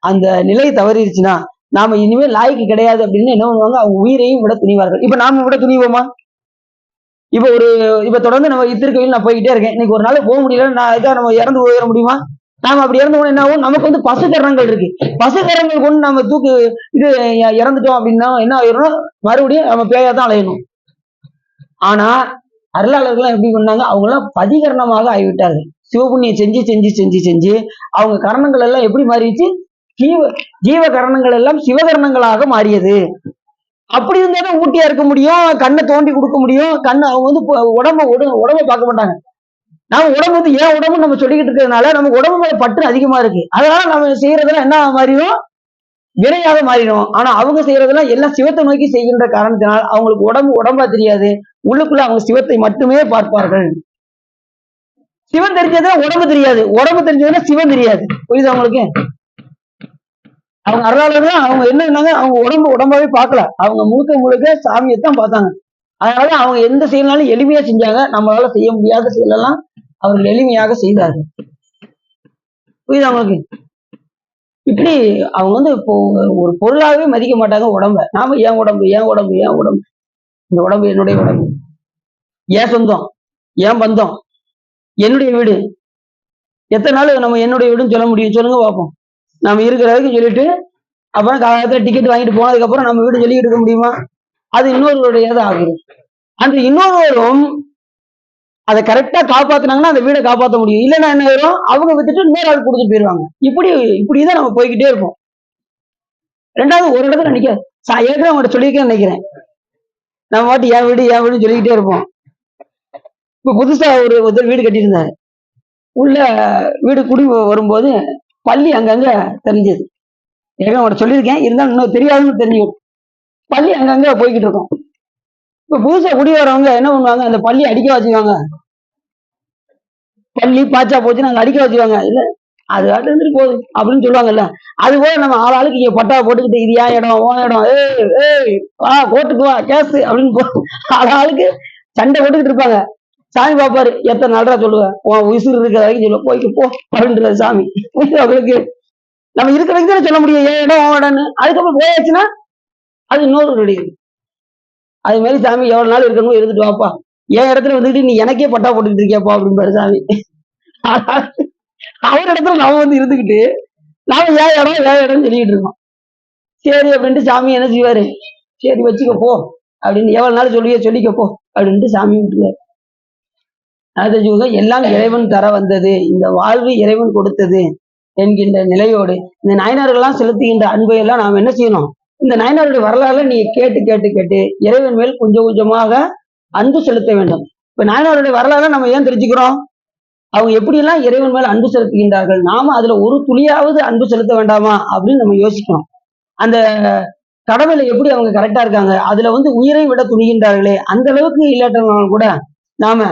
அந்த நிலை தவறிடுச்சுன்னா நாம இனிமேல் லாய்க்கு கிடையாது அப்படின்னு என்ன பண்ணுவாங்க? அவங்க உயிரையும் விட துணிவார்கள். இப்ப நாம விட துணிவோமா? இப்ப தொடர்ந்து நம்ம திருக்கோயில் நான் போய்கிட்டே இருக்கேன். இன்னைக்கு ஒரு நாள் போக முடியல, நம்ம இறந்து போயிட முடியுமா? நாம அப்படி இறந்து போனா என்ன ஆகும்? நமக்கு பசுக்கரணங்கள் இருக்கு. பசுக்கரணங்கள் கொண்டு நம்ம இது இறந்துட்டோம் அப்படின்னா என்ன ஆயிரும்? மறுபடியும் நம்ம பேயா தான் அலையணும். ஆனா அருளாளர்கள் எப்படி பண்ணாங்க? அவங்க எல்லாம் பதிகரணமாக ஆகிவிட்டார்கள். சிவபுண்ணியம் செஞ்சு செஞ்சு செஞ்சு செஞ்சு அவங்க கரணங்கள் எல்லாம் எப்படி மாறிடுச்சு? ஜீவ கரணங்கள் எல்லாம் சிவகரணங்களாக மாறியது. அப்படி இருந்தாதான் ஊட்டியா இருக்க முடியும், கண்ணை தோண்டி கொடுக்க முடியும். கண்ணு அவங்க உடம்ப பார்க்க மாட்டாங்க. நாம உடம்பு ஏன் உடம்பு நம்ம சொல்லிக்கிட்டு இருக்கிறதுனால நமக்கு உடம்பு மேல பற்று அதிகமா இருக்கு. அதனால நம்ம செய்யறதெல்லாம் என்ன மாறிடும்? வினையாக மாறிடும். ஆனா அவங்க செய்யறதெல்லாம் எல்லாம் சிவத்தை நோக்கி செய்கின்ற காரணத்தினால் அவங்களுக்கு உடம்பா தெரியாது. உள்ளுக்குள்ள அவங்க சிவத்தை மட்டுமே பார்ப்பார்கள். சிவன் தெரிஞ்சதுன்னா உடம்பு தெரியாது, உடம்பு தெரிஞ்சதுன்னா சிவன் தெரியாது. புரியுது அவங்களுக்கு? அவங்க அருளாளர்கள் அவங்க என்ன அவங்க உடம்பாவே பார்க்கல. அவங்க முழுக்க சாமியைத்தான் பார்த்தாங்க. அதனால அவங்க எந்த செயல்னாலும் எளிமையா செஞ்சாங்க. நம்மளால செய்ய முடியாத செயலெல்லாம் அவர்கள் எளிமையாக செய்தார்கள். புரியுது அவங்களுக்கு? இப்படி அவங்க இப்போ ஒரு பொருளாகவே மதிக்க மாட்டாங்க உடம்ப. நாம ஏன் உடம்பு, ஏன் உடம்பு, ஏன் உடம்பு, இந்த உடம்பு என்னுடைய உடம்பு, ஏன் சொந்தம், ஏன் பந்தம், என்னுடைய வீடு. எத்தனை நாள் நம்ம என்னுடைய வீடுன்னு சொல்ல முடியும்? சொல்லுங்க பார்ப்போம். நம்ம இருக்கிற வரைக்கும் சொல்லிட்டு அப்புறம் காலத்துல டிக்கெட் வாங்கிட்டு போனதுக்கு அப்புறம் நம்ம வீடு சொல்லிட்டு இருக்க முடியுமா? அது இன்னொருவருடையதான் ஆகுது. அந்த இன்னொருவரும் அதை கரெக்டா காப்பாத்தினாங்கன்னா அந்த வீடை காப்பாற்ற முடியும். இல்லைன்னா என்ன ஆயிரும்? அவங்க விட்டுட்டு இன்னொரு ஆள் கொடுத்துட்டு போயிருவாங்க. இப்படிதான் நம்ம போய்கிட்டே இருப்போம். ரெண்டாவது ஒரு இடத்துல நிக்காது. ஏற்கனவே அவங்கள்ட்ட சொல்லியிருக்கேன்னு நினைக்கிறேன். நம்ம பாட்டு என் வீடுன்னு சொல்லிக்கிட்டே இருப்போம். இப்ப புதுசா ஒரு வீடு கட்டியிருந்தாரு. உள்ள வீடு குடி வரும்போது பள்ளி அங்கங்க தெரிஞ்சது. ஏற்கனவே அவங்கள்ட்ட சொல்லியிருக்கேன், இருந்தாலும் இன்னும் தெரியாதுன்னு தெரிஞ்சுக்கணும். பள்ளி அங்கங்க போய்கிட்டு இருக்கோம். இப்ப புதுசா குடி வரவங்க என்ன பண்ணுவாங்க? அந்த பள்ளி அடிக்க வச்சுக்குவாங்க. பள்ளி பாய்ச்சா போச்சுன்னு அங்க அடிக்க வச்சுக்குவாங்க. இல்ல அது இருந்துட்டு போகுது அப்படின்னு சொல்லுவாங்கல்ல. அது போல நம்ம ஆளுக்கு இங்க பட்டா போட்டுக்கிட்டு இது ஏன் இடம், ஓ இடம், கோர்ட்டுக்கு வா கேஸ் அப்படின்னு ஆளுக்கு சண்டை போட்டுக்கிட்டு இருப்பாங்க. சாமி பாப்பாரு, எத்தனை நாளா சொல்லுவேன், உன் உயிர் இருக்கிற வரைக்கும் சொல்லுவேன், போய்க்கு போ அப்படின்றது சாமி. அவங்களுக்கு நம்ம இருக்கிற வரைக்கும் தானே சொல்ல முடியும் ஏன் இடம், ஓ இடம்னு. அதுக்கப்புறம் போயாச்சுன்னா அது இன்னொரு. அது மாதிரி சாமி எவ்வளவு நாள் இருக்கணும் இருந்துட்டு வாப்பா, என் இடத்துல வந்துட்டு நீ எனக்கே பட்டா போட்டுக்கிட்டு இருக்கியாப்பா அப்படின்பாரு சாமி. அவர் இடத்துல நாம இருந்துகிட்டு நாம ஏன் இடம் சொல்லிக்கிட்டு இருக்கோம். சரி அப்படின்ட்டு சாமி என்ன செய்வாரு? சரி வச்சுக்க போ அப்படின்னு, எவ்வளவு நாள் சொல்லிக்க போ அப்படின்ட்டு சாமி விட்டுருவாரு. அது எல்லாம் இறைவன் தர வந்தது, இந்த வாழ்வு இறைவன் கொடுத்தது என்கின்ற நிலையோடு இந்த நாயனார்கள்லாம் செலுத்துகின்ற அன்பை எல்லாம் நாம் என்ன செய்யணும்? இந்த நாயனாருடைய வரலாறுல நீ கேட்டு கேட்டு கேட்டு இறைவன் மேல் கொஞ்சம் கொஞ்சமாக அன்பு செலுத்த வேண்டும். இப்ப நாயனாருடைய வரலாறு நம்ம ஏன் தெரிஞ்சுக்கிறோம்? அவங்க எப்படியெல்லாம் இறைவன் மேல அன்பு செலுத்துகின்றார்கள், நாம அதுல ஒரு துளியாவது அன்பு செலுத்த வேண்டாமா அப்படின்னு நம்ம யோசிக்கணும். அந்த கடமையில எப்படி அவங்க கரெக்டா இருக்காங்க, அதுல உயிரை விட துணிகின்றார்களே, அந்த அளவுக்கு இல்லாட்டனாலும் கூட நாம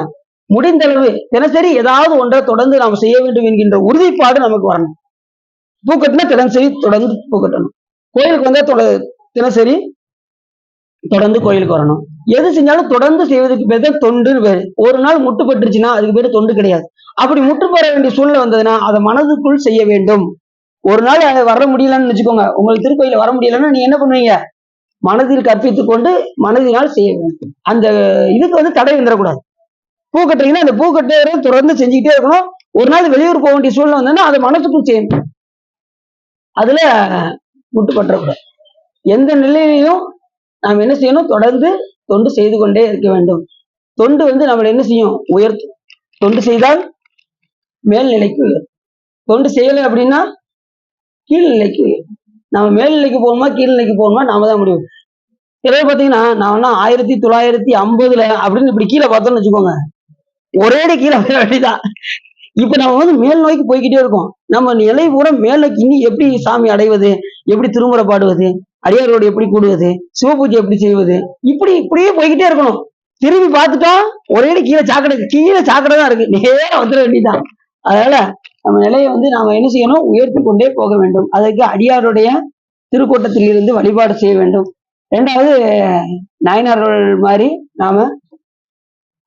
முடிந்த அளவு தினசரி ஏதாவது ஒன்றை தொடர்ந்து நாம் செய்ய வேண்டும் என்கின்ற உறுதிப்பாடு நமக்கு வரணும். பூக்கட்டினா தினசரி தொடர்ந்து பூக்கட்டணும். கோயிலுக்கு வந்தா தினசரி தொடர்ந்து கோயிலுக்கு வரணும். எது செஞ்சாலும் தொடர்ந்து செய்வதற்கு பேர் தான் தொண்டுன்னு பேரு. ஒரு நாள் முட்டுப்பட்டுருச்சுன்னா அதுக்கு பேரு தொண்டு கிடையாது. அப்படி முட்டு பெற வேண்டிய சூழ்நிலை வந்ததுன்னா அதை மனதுக்குள் செய்ய வேண்டும். ஒரு நாள் அதை வர முடியலன்னு வச்சுக்கோங்க, உங்களுக்கு திருக்கோயில வர முடியலன்னா நீ என்ன பண்ணுவீங்க, மனதில் கற்பித்துக் கொண்டு மனதினால் செய்ய வேண்டும். அந்த இதுக்கு தடை வந்துடக்கூடாது. பூ கட்டுறீங்கன்னா அந்த பூ கட்டுறதை தொடர்ந்து செஞ்சுக்கிட்டே இருக்கணும். ஒரு நாள் வெளியூர் போக வேண்டிய சூழ்நிலை வந்ததுன்னா அதை மனசுக்குள் செய்யணும். அதுல முட்டுப்பற்றக்கூடாது. எந்த நிலையிலையும் நாம் என்ன செய்யணும், தொடர்ந்து தொண்டு செய்து கொண்டே இருக்க வேண்டும். தொண்டு நம்மளை என்ன செய்யும், உயர்த்தும். தொண்டு செய்தால் மேல்நிலைக்கு உயர்த்தும். தொண்டு செய்யலை அப்படின்னா கீழ்நிலைக்கு. நம்ம மேல்நிலைக்கு போகணுமா கீழ்நிலைக்கு போகணுமா நாம தான் முடியும். இதே பார்த்தீங்கன்னா நான் 1950 அப்படின்னு இப்படி கீழே பார்த்தோம்னு வச்சுக்கோங்க, ஒரேடி கீழே வர வேண்டியதான். இப்ப நம்ம மேல் நோக்கி போய்கிட்டே இருக்கோம். நம்ம நிலை பூரா மேல் நோக்கி இனி எப்படி சாமி அடைவது, எப்படி திருமுறை பாடுவது, அடியாரோடு எப்படி கூடுவது, சிவபூஜை எப்படி செய்வது, இப்படியே போய்கிட்டே இருக்கணும். திரும்பி பார்த்துட்டா ஒரேடி கீழே சாக்கடை தான் இருக்கு, நேரம் வந்துட வேண்டியதான். அதனால நம்ம நிலையை நாம என்ன செய்யணும், உயர்த்தி கொண்டே போக வேண்டும். அதற்கு அடியாருடைய திருக்கூட்டத்தில் இருந்து வழிபாடு செய்ய வேண்டும். ரெண்டாவது, நாயனார்கள் மாதிரி நாம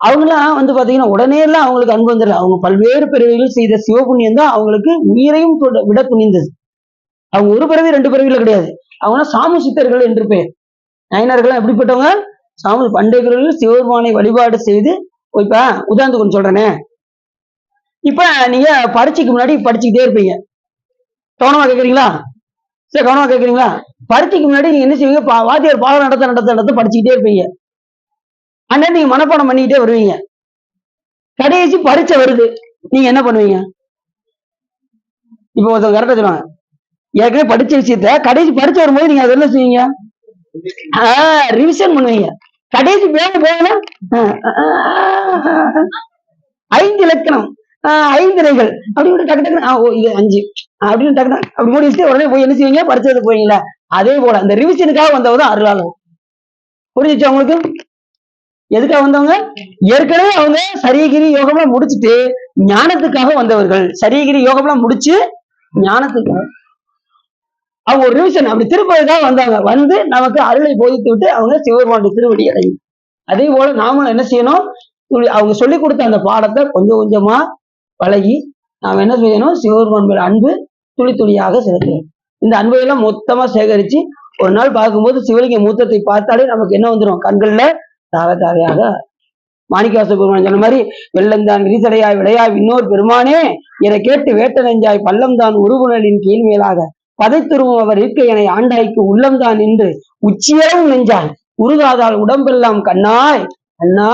அவங்களாம் பாத்தீங்கன்னா உடனே எல்லாம் அவங்களுக்கு அன்பு வந்துடல. அவங்க பல்வேறு பிறவிகள் செய்த சிவபுண்ணியம் தான் அவங்களுக்கு உயிரையும் விட துணிந்தது. அவங்க ஒரு பிறவி 2 பிறவில கிடையாது. அவங்களாம் சாமி சித்தர்கள் என்று பெயர். நாயனார்கள் எப்படிப்பட்டவங்க, சாமி பண்டைய பிறவிகள் சிவபெருமானை வழிபாடு செய்து. இப்ப உதாரணத்துக்கு ஒன்று சொல்றேனே, இப்ப நீங்க பரீட்சைக்கு முன்னாடி படிச்சுக்கிட்டே இருப்பீங்க. கவனமா கேட்கறீங்களா? சரி, கவனமா கேட்கறீங்களா? பரீட்சைக்கு முன்னாடி நீங்க என்ன செய்வீங்க, வாத்தியார் பாடம் நடத்த படிச்சுக்கிட்டே இருப்பீங்க. அண்ணன் நீங்க மனப்பாடம் பண்ணிக்கிட்டே வருவீங்க. கடைசி பரீட்சை வருது, நீங்க என்ன பண்ணுவீங்க? இப்ப ஒருத்தவங்க கரெக்டா சொல்லுவாங்க, ஏற்கனவே படிச்ச விஷயத்த கடைசி பரீட்சை வரும்போது நீங்க அதை என்ன செய்வீங்க, ரிவிஷன் பண்ணுவீங்க. கடைசி பேர போகணும் 5 இலக்கணம் 5 இறைகள் அப்படின்னு டக்கு இது 5 அப்படின்னு டக்கு அப்படி மூடி வச்சுட்டு உடனே போய் என்ன செய்வீங்க, பரிச்சை போவீங்களா? அதே போல அந்த ரிவிஷனுக்காக வந்தவங்க அருளாளர். புரிஞ்சிச்சு அவங்களுக்கு? எதுக்காக வந்தவங்க? ஏற்கனவே அவங்க சரியகிரி யோகம்லாம் முடிச்சுட்டு ஞானத்துக்காக வந்தவர்கள். சரியகிரி யோகம்லாம் முடிச்சு ஞானத்துக்காக அவங்க ஒரு ரிவிஷன் அப்படி திருப்பதிக்காக வந்தாங்க. நமக்கு அருளை போதித்து விட்டு அவங்க சிவபெருமானுடைய திருவடி அடையும். அதே போல நாமளும் என்ன செய்யணும், அவங்க சொல்லி கொடுத்த அந்த பாடத்தை கொஞ்சம் கொஞ்சமா பழகி நாம என்ன செய்யணும், சிவபெருமான் மேல அன்பு துளி துளியாக செலுத்தணும். இந்த அன்பையெல்லாம் மொத்தமா சேகரிச்சு ஒரு நாள் பார்க்கும்போது சிவலிங்க மூத்தத்தை பார்த்தாலே நமக்கு என்ன வந்துடும், கண்கள்ல தார தாரையாக மாணிக்கவாச பெருமான் சொன்ன மாதிரி, வெள்ளந்தான் விரிசடையாய் விடையாய் இன்னொரு பெருமானே இதை கேட்டு வேட்ட நெஞ்சாய் பள்ளம்தான் உருகுணலின் கீழ்மேலாக பதைத்திருவும் அவர் இருக்கையனை ஆண்டாய்க்கு உள்ளம்தான் என்று உச்சியவும் நெஞ்சாய் உருகாதால் உடம்பெல்லாம் கண்ணாய் அண்ணா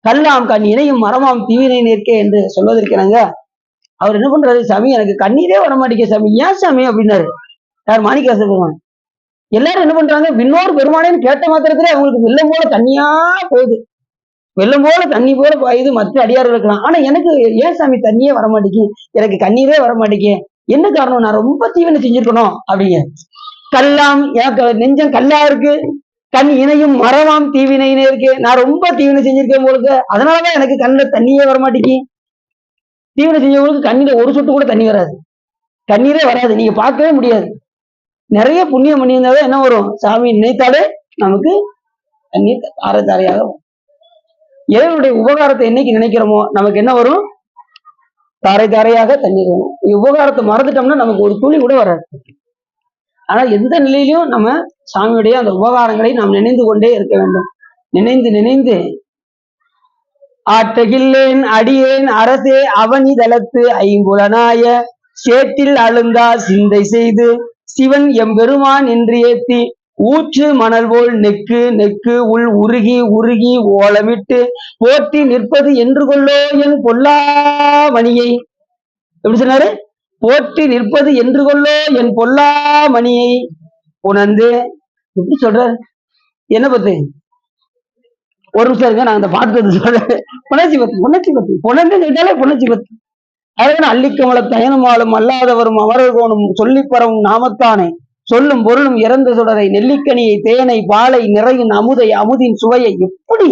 கல்லாம் கண் இணையும் மரமாம் தீவினை நிற்கே என்று சொல்வதற்கிறாங்க. அவர் என்ன பண்றாரு, சாமி எனக்கு கண்ணீரே வரமாட்டேங்க சாமி, ஏன் சாமி அப்படின்னாரு. யார்? மாணிக்கவாச பெருமான். எல்லாரும் என்ன பண்றாங்க, விண்ணோர் பெருமானேன்னு கேட்ட மாத்திரத்திலே அவங்களுக்கு வெள்ளம் போல தண்ணியா போகுது, வெள்ளம் போல தண்ணி போல பாயுது. மற்ற அடியார்கள் இருக்கலாம், ஆனா எனக்கு ஏன் சாமி தண்ணியே வரமாட்டேங்க, எனக்கு கண்ணீரே வரமாட்டேங்க, என்ன காரணம், நான் ரொம்ப தீவினை செஞ்சிருக்கணும் அப்படிங்க. கல்லாம், எனக்கு நெஞ்சம் கல்லா இருக்கு, கண் இணையும் மரமாம் தீவினைன்னு இருக்கு, நான் ரொம்ப தீவினை செஞ்சிருக்கேன் உங்களுக்கு, அதனாலதான் எனக்கு கண்ணில் தண்ணியே வரமாட்டேங்க. தீவினை செஞ்சவங்களுக்கு கண்ணில ஒரு சொட்டு கூட தண்ணி வராது, கண்ணீரே வராது, நீங்க பார்க்கவே முடியாது. நிறைய புண்ணியம் பண்ணியிருந்தாலும் என்ன வரும், சாமி நினைத்தாலே நமக்கு தண்ணீர் தார தாரையாக வரும். இறைவனுடைய உபகாரத்தை என்னைக்கு நினைக்கிறோமோ நமக்கு என்ன வரும், தாரை தாரையாக தண்ணீர் வரும். உபகாரத்தை மறந்துட்டோம்னா நமக்கு ஒரு துளி கூட வராது. ஆனா எந்த நிலையிலும் நம்ம சாமியுடைய அந்த உபகாரங்களை நாம் நினைந்து கொண்டே இருக்க வேண்டும். நினைந்து நினைந்து ஆட்டகில்லேன் அடியேன் அரசே அவனி தளத்து ஐம்புலனாய சேற்றில் அழுந்தா சிந்தை செய்து சிவன் எம்பெருமான் என்று ஏத்தி ஊற்று மணல் போல் நெக்கு நெக்கு உள் உருகி உருகி ஓலமிட்டு போற்றி நிற்பது என்று கொள்ளோ என் பொல்லாமணியை. எப்படி சொன்னாரு? போற்றி நிற்பது என்று கொள்ளோ என் பொல்லாமணியை உணர்ந்து. எப்படி சொல்ற, என்ன பத்து ஒரு நிமிஷம் இருங்க, நான் அந்த பாட்டு சொல்றேன். புணர்ச்சி பத்து, புணர்ச்சி பத்து, புணர்ந்து கேட்டாலே புணர்ச்சி பத்து. அதனால அள்ளிக்கமல தயனுமாலும் அல்லாதவரும் அமரர்கோனும் சொல்லி பரவும் நாமத்தானே சொல்லும் பொருளும் இறந்த சுடரை நெல்லிக்கனியை தேனை பாலை நிறையின் அமுதை அமுதின் சுவையை எப்படி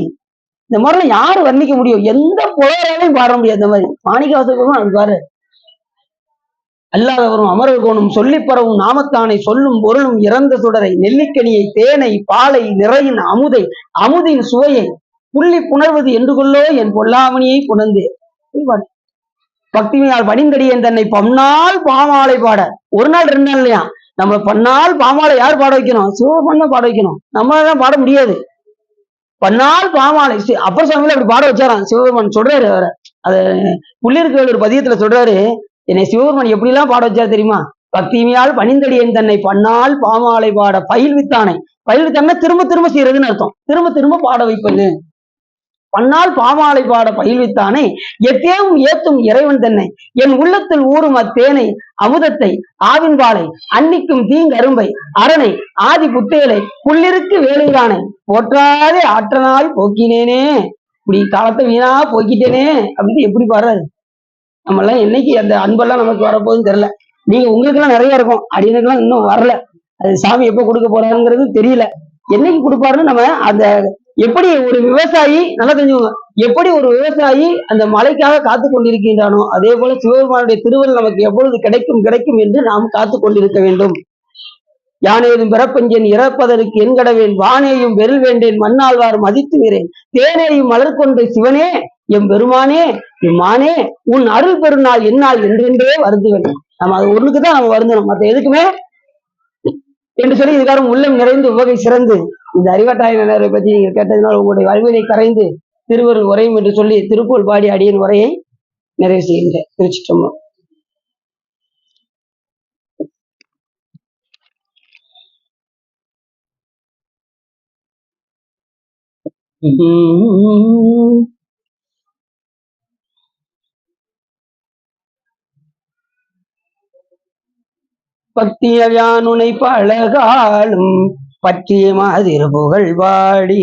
இந்த மாதிரிலாம் யாரு வர்ணிக்க முடியும்? எந்த புலவராலையும் பாட முடியாது. இந்த மாதிரி மாணிக்கவாசகரும் அது பாரு. அல்லாதவரும் அமரர்கோனும் சொல்லி பரவும் நாமத்தானை சொல்லும் பொருளும் இறந்த சுடரை நெல்லிக்கனியை தேனை பாலை நிறையின் அமுதை அமுதின் சுவையை புள்ளி புணர்வது என்று கொள்ளோ என் பொல்லாமணியை புணர்ந்து பக்திமையால் பணிந்தடியேன் தன்னை பம்நாள் பாமாலை பாட. ஒரு நாள் 2 நாள் இல்லையா, நம்ம பன்னாள் பாமாலை யார் பாட வைக்கணும்? சிவபெருமான் தான் பாட வைக்கணும். நம்மளால பாட முடியாது. பன்னாள் பாமாலை அப்பர் சுவாமியில அப்படி பாட வச்சாராம் சிவபெருமான். சொல்றாரு அவரை, அது புள்ளிருக்கு ஒரு பதியத்துல சொல்றாரு, என்னை சிவபெருமான் எப்படி எல்லாம் பாட வச்சாரு தெரியுமா? பக்திமையால் பணிந்தடியேன் தன்னை பன்னாள் பாமாலை பாட பயில்வித்தானை. பயில்வித்தான திரும்ப திரும்ப செய்யறதுன்னு அர்த்தம். திரும்ப திரும்ப பாட வைப்பது. பன்னால் பாமாலை பாட பயில்வித்தானே எத்தேவும் ஏத்தும் இறைவன் தன்னை என் உள்ளத்தில் ஊறும் அத்தேனை அமுதத்தை ஆவின்பாலை அன்னிக்கும் தீங்கரும்பை அரணை ஆதி புத்தேலை புள்ளிருக்கு வேலைதானே போற்றாதே ஆற்றனாய் போக்கினேனே. இப்படி காலத்தை வீணா போக்கிட்டேனே அப்படின்னு எப்படி பாடுறாரு. நம்ம எல்லாம் என்னைக்கு அந்த அன்பெல்லாம் நமக்கு வரப்போகுதுன்னு தெரியல. நீங்க உங்களுக்கு எல்லாம் நிறைய இருக்கும், அடியனுக்கெல்லாம் இன்னும் வரல. அது சாமி எப்ப கொடுக்க போறாருங்கிறது தெரியல. என்னைக்கு கொடுப்பாருன்னு நம்ம அந்த எப்படி ஒரு விவசாயி நல்லா தெரிஞ்சுக்கோங்க, எப்படி ஒரு விவசாயி அந்த மழைக்காக காத்து கொண்டிருக்கின்றானோ அதே போல சிவபெருமானுடைய திருவருள் நமக்கு எப்பொழுது கிடைக்கும் கிடைக்கும் என்று நாம் காத்து கொண்டிருக்க வேண்டும். யானேதும் பிறப்பஞ்சன் இறப்பதற்கு என்கடவேன் வானேயும் வெறில் வேண்டேன் மண்ணாழ்வார் மதித்து வீரேன் தேனேயும் மலர் கொண்டு சிவனே எம் பெருமானே எம்மானே உன் அருள் பெருநாள் என்னால் என்றென்றே வருந்துவேன். நம்ம அது ஒண்ணுக்குதான் நம்ம வருந்தணும், மற்ற எதுக்குமே என்று சொல்லி இதுக்காரும் உள்ளம் நிறைந்து உவகை சிறந்து இந்த அறிவட்டாய நிலவரை பற்றி நீங்க கேட்டதுனால் உங்களுடைய வலிமையை கரைந்து திருவருள் உரையும் என்று சொல்லி திருப்பூர் பாடி அடியின் உரையை நிறைவு செய்கின்றேன். திருச்சிற்றம்பலம். பக்தியானுனை பழகாலும் பற்றிய மாதிரு புகழ் பாடி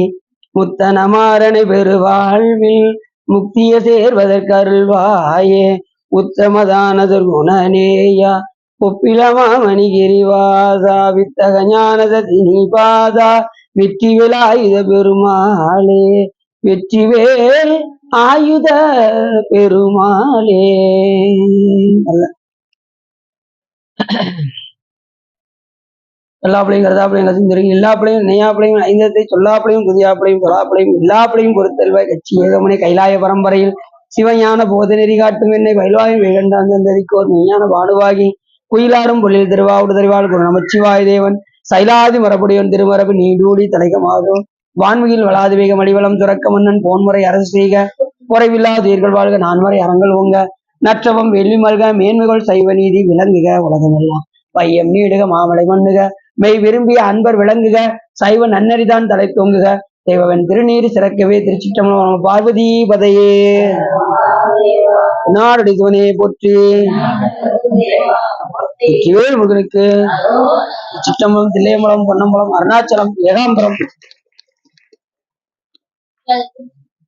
முத்தனமாறனை பெருவாழ்வில் முக்திய சேர்வதற்கு அருள்வாயே உத்தமதானதர் குணநேயா ஒப்பிலமா மணிகிரிவாசா வித்தக ஞானதினி பாதா வெற்றிவேல் ஆயுத பெருமாளே வெற்றிவேல் ஆயுத பெருமாளே. எல்லாப்பிளையும் கருதாப்பிளையும் கசிந்திருங்க எல்லாப்பிளையும் நெய்யாப்பிளையும் ஐந்தத்தை சொல்லாப்பிளையும் புதியாப்பிளையும் தொலாப்பிளையும் எல்லாப்பிளையும் பொறுத்தல்வாய் கட்சி ஏகமனை கைலாய பரம்பரையில் சிவஞான போத நெறி காட்டும் என்னை வயல்வாயும் வேகண்டாந்தரிக்கோர் மெய்ஞான பாடுவாகி குயிலாரும் பொருளில் திருவாவுடு தருவாள் குரு நமச்சிவாய தேவன் சைலாதி மரபுடையவன் திருமரபு நீடூடி தலைக்கமாகும் வான்மிகில் வளாது வேக மடிவளம் துறக்க மன்னன் போன்முறை அரசு செய்க குறைவில்லாத உயிர்கள் வாழ்க நான்மறை அறங்கள் ஓங்க நற்றவம் வெள்ளி மல்க மேன்மைகள் சைவ நீதி விளங்குக உலகமெல்லாம் பையம் நீடுக மாமலை மண்ணுக மெய் விரும்பிய அன்பர் விளங்குக சைவ நன்னறிதான் தலை தோங்குக தெய்வவன் திருநீர் சிறக்கவே. திருச்சிற்றம்பலம். பார்வதி பதையே நாடுடி சிவனே போற்றி. வேல் முருகனுக்கு. சிற்றம்பலம், தில்லையம்பலம், பொன்னம்பலம், அருணாச்சலம், ஏகாம்பரம்.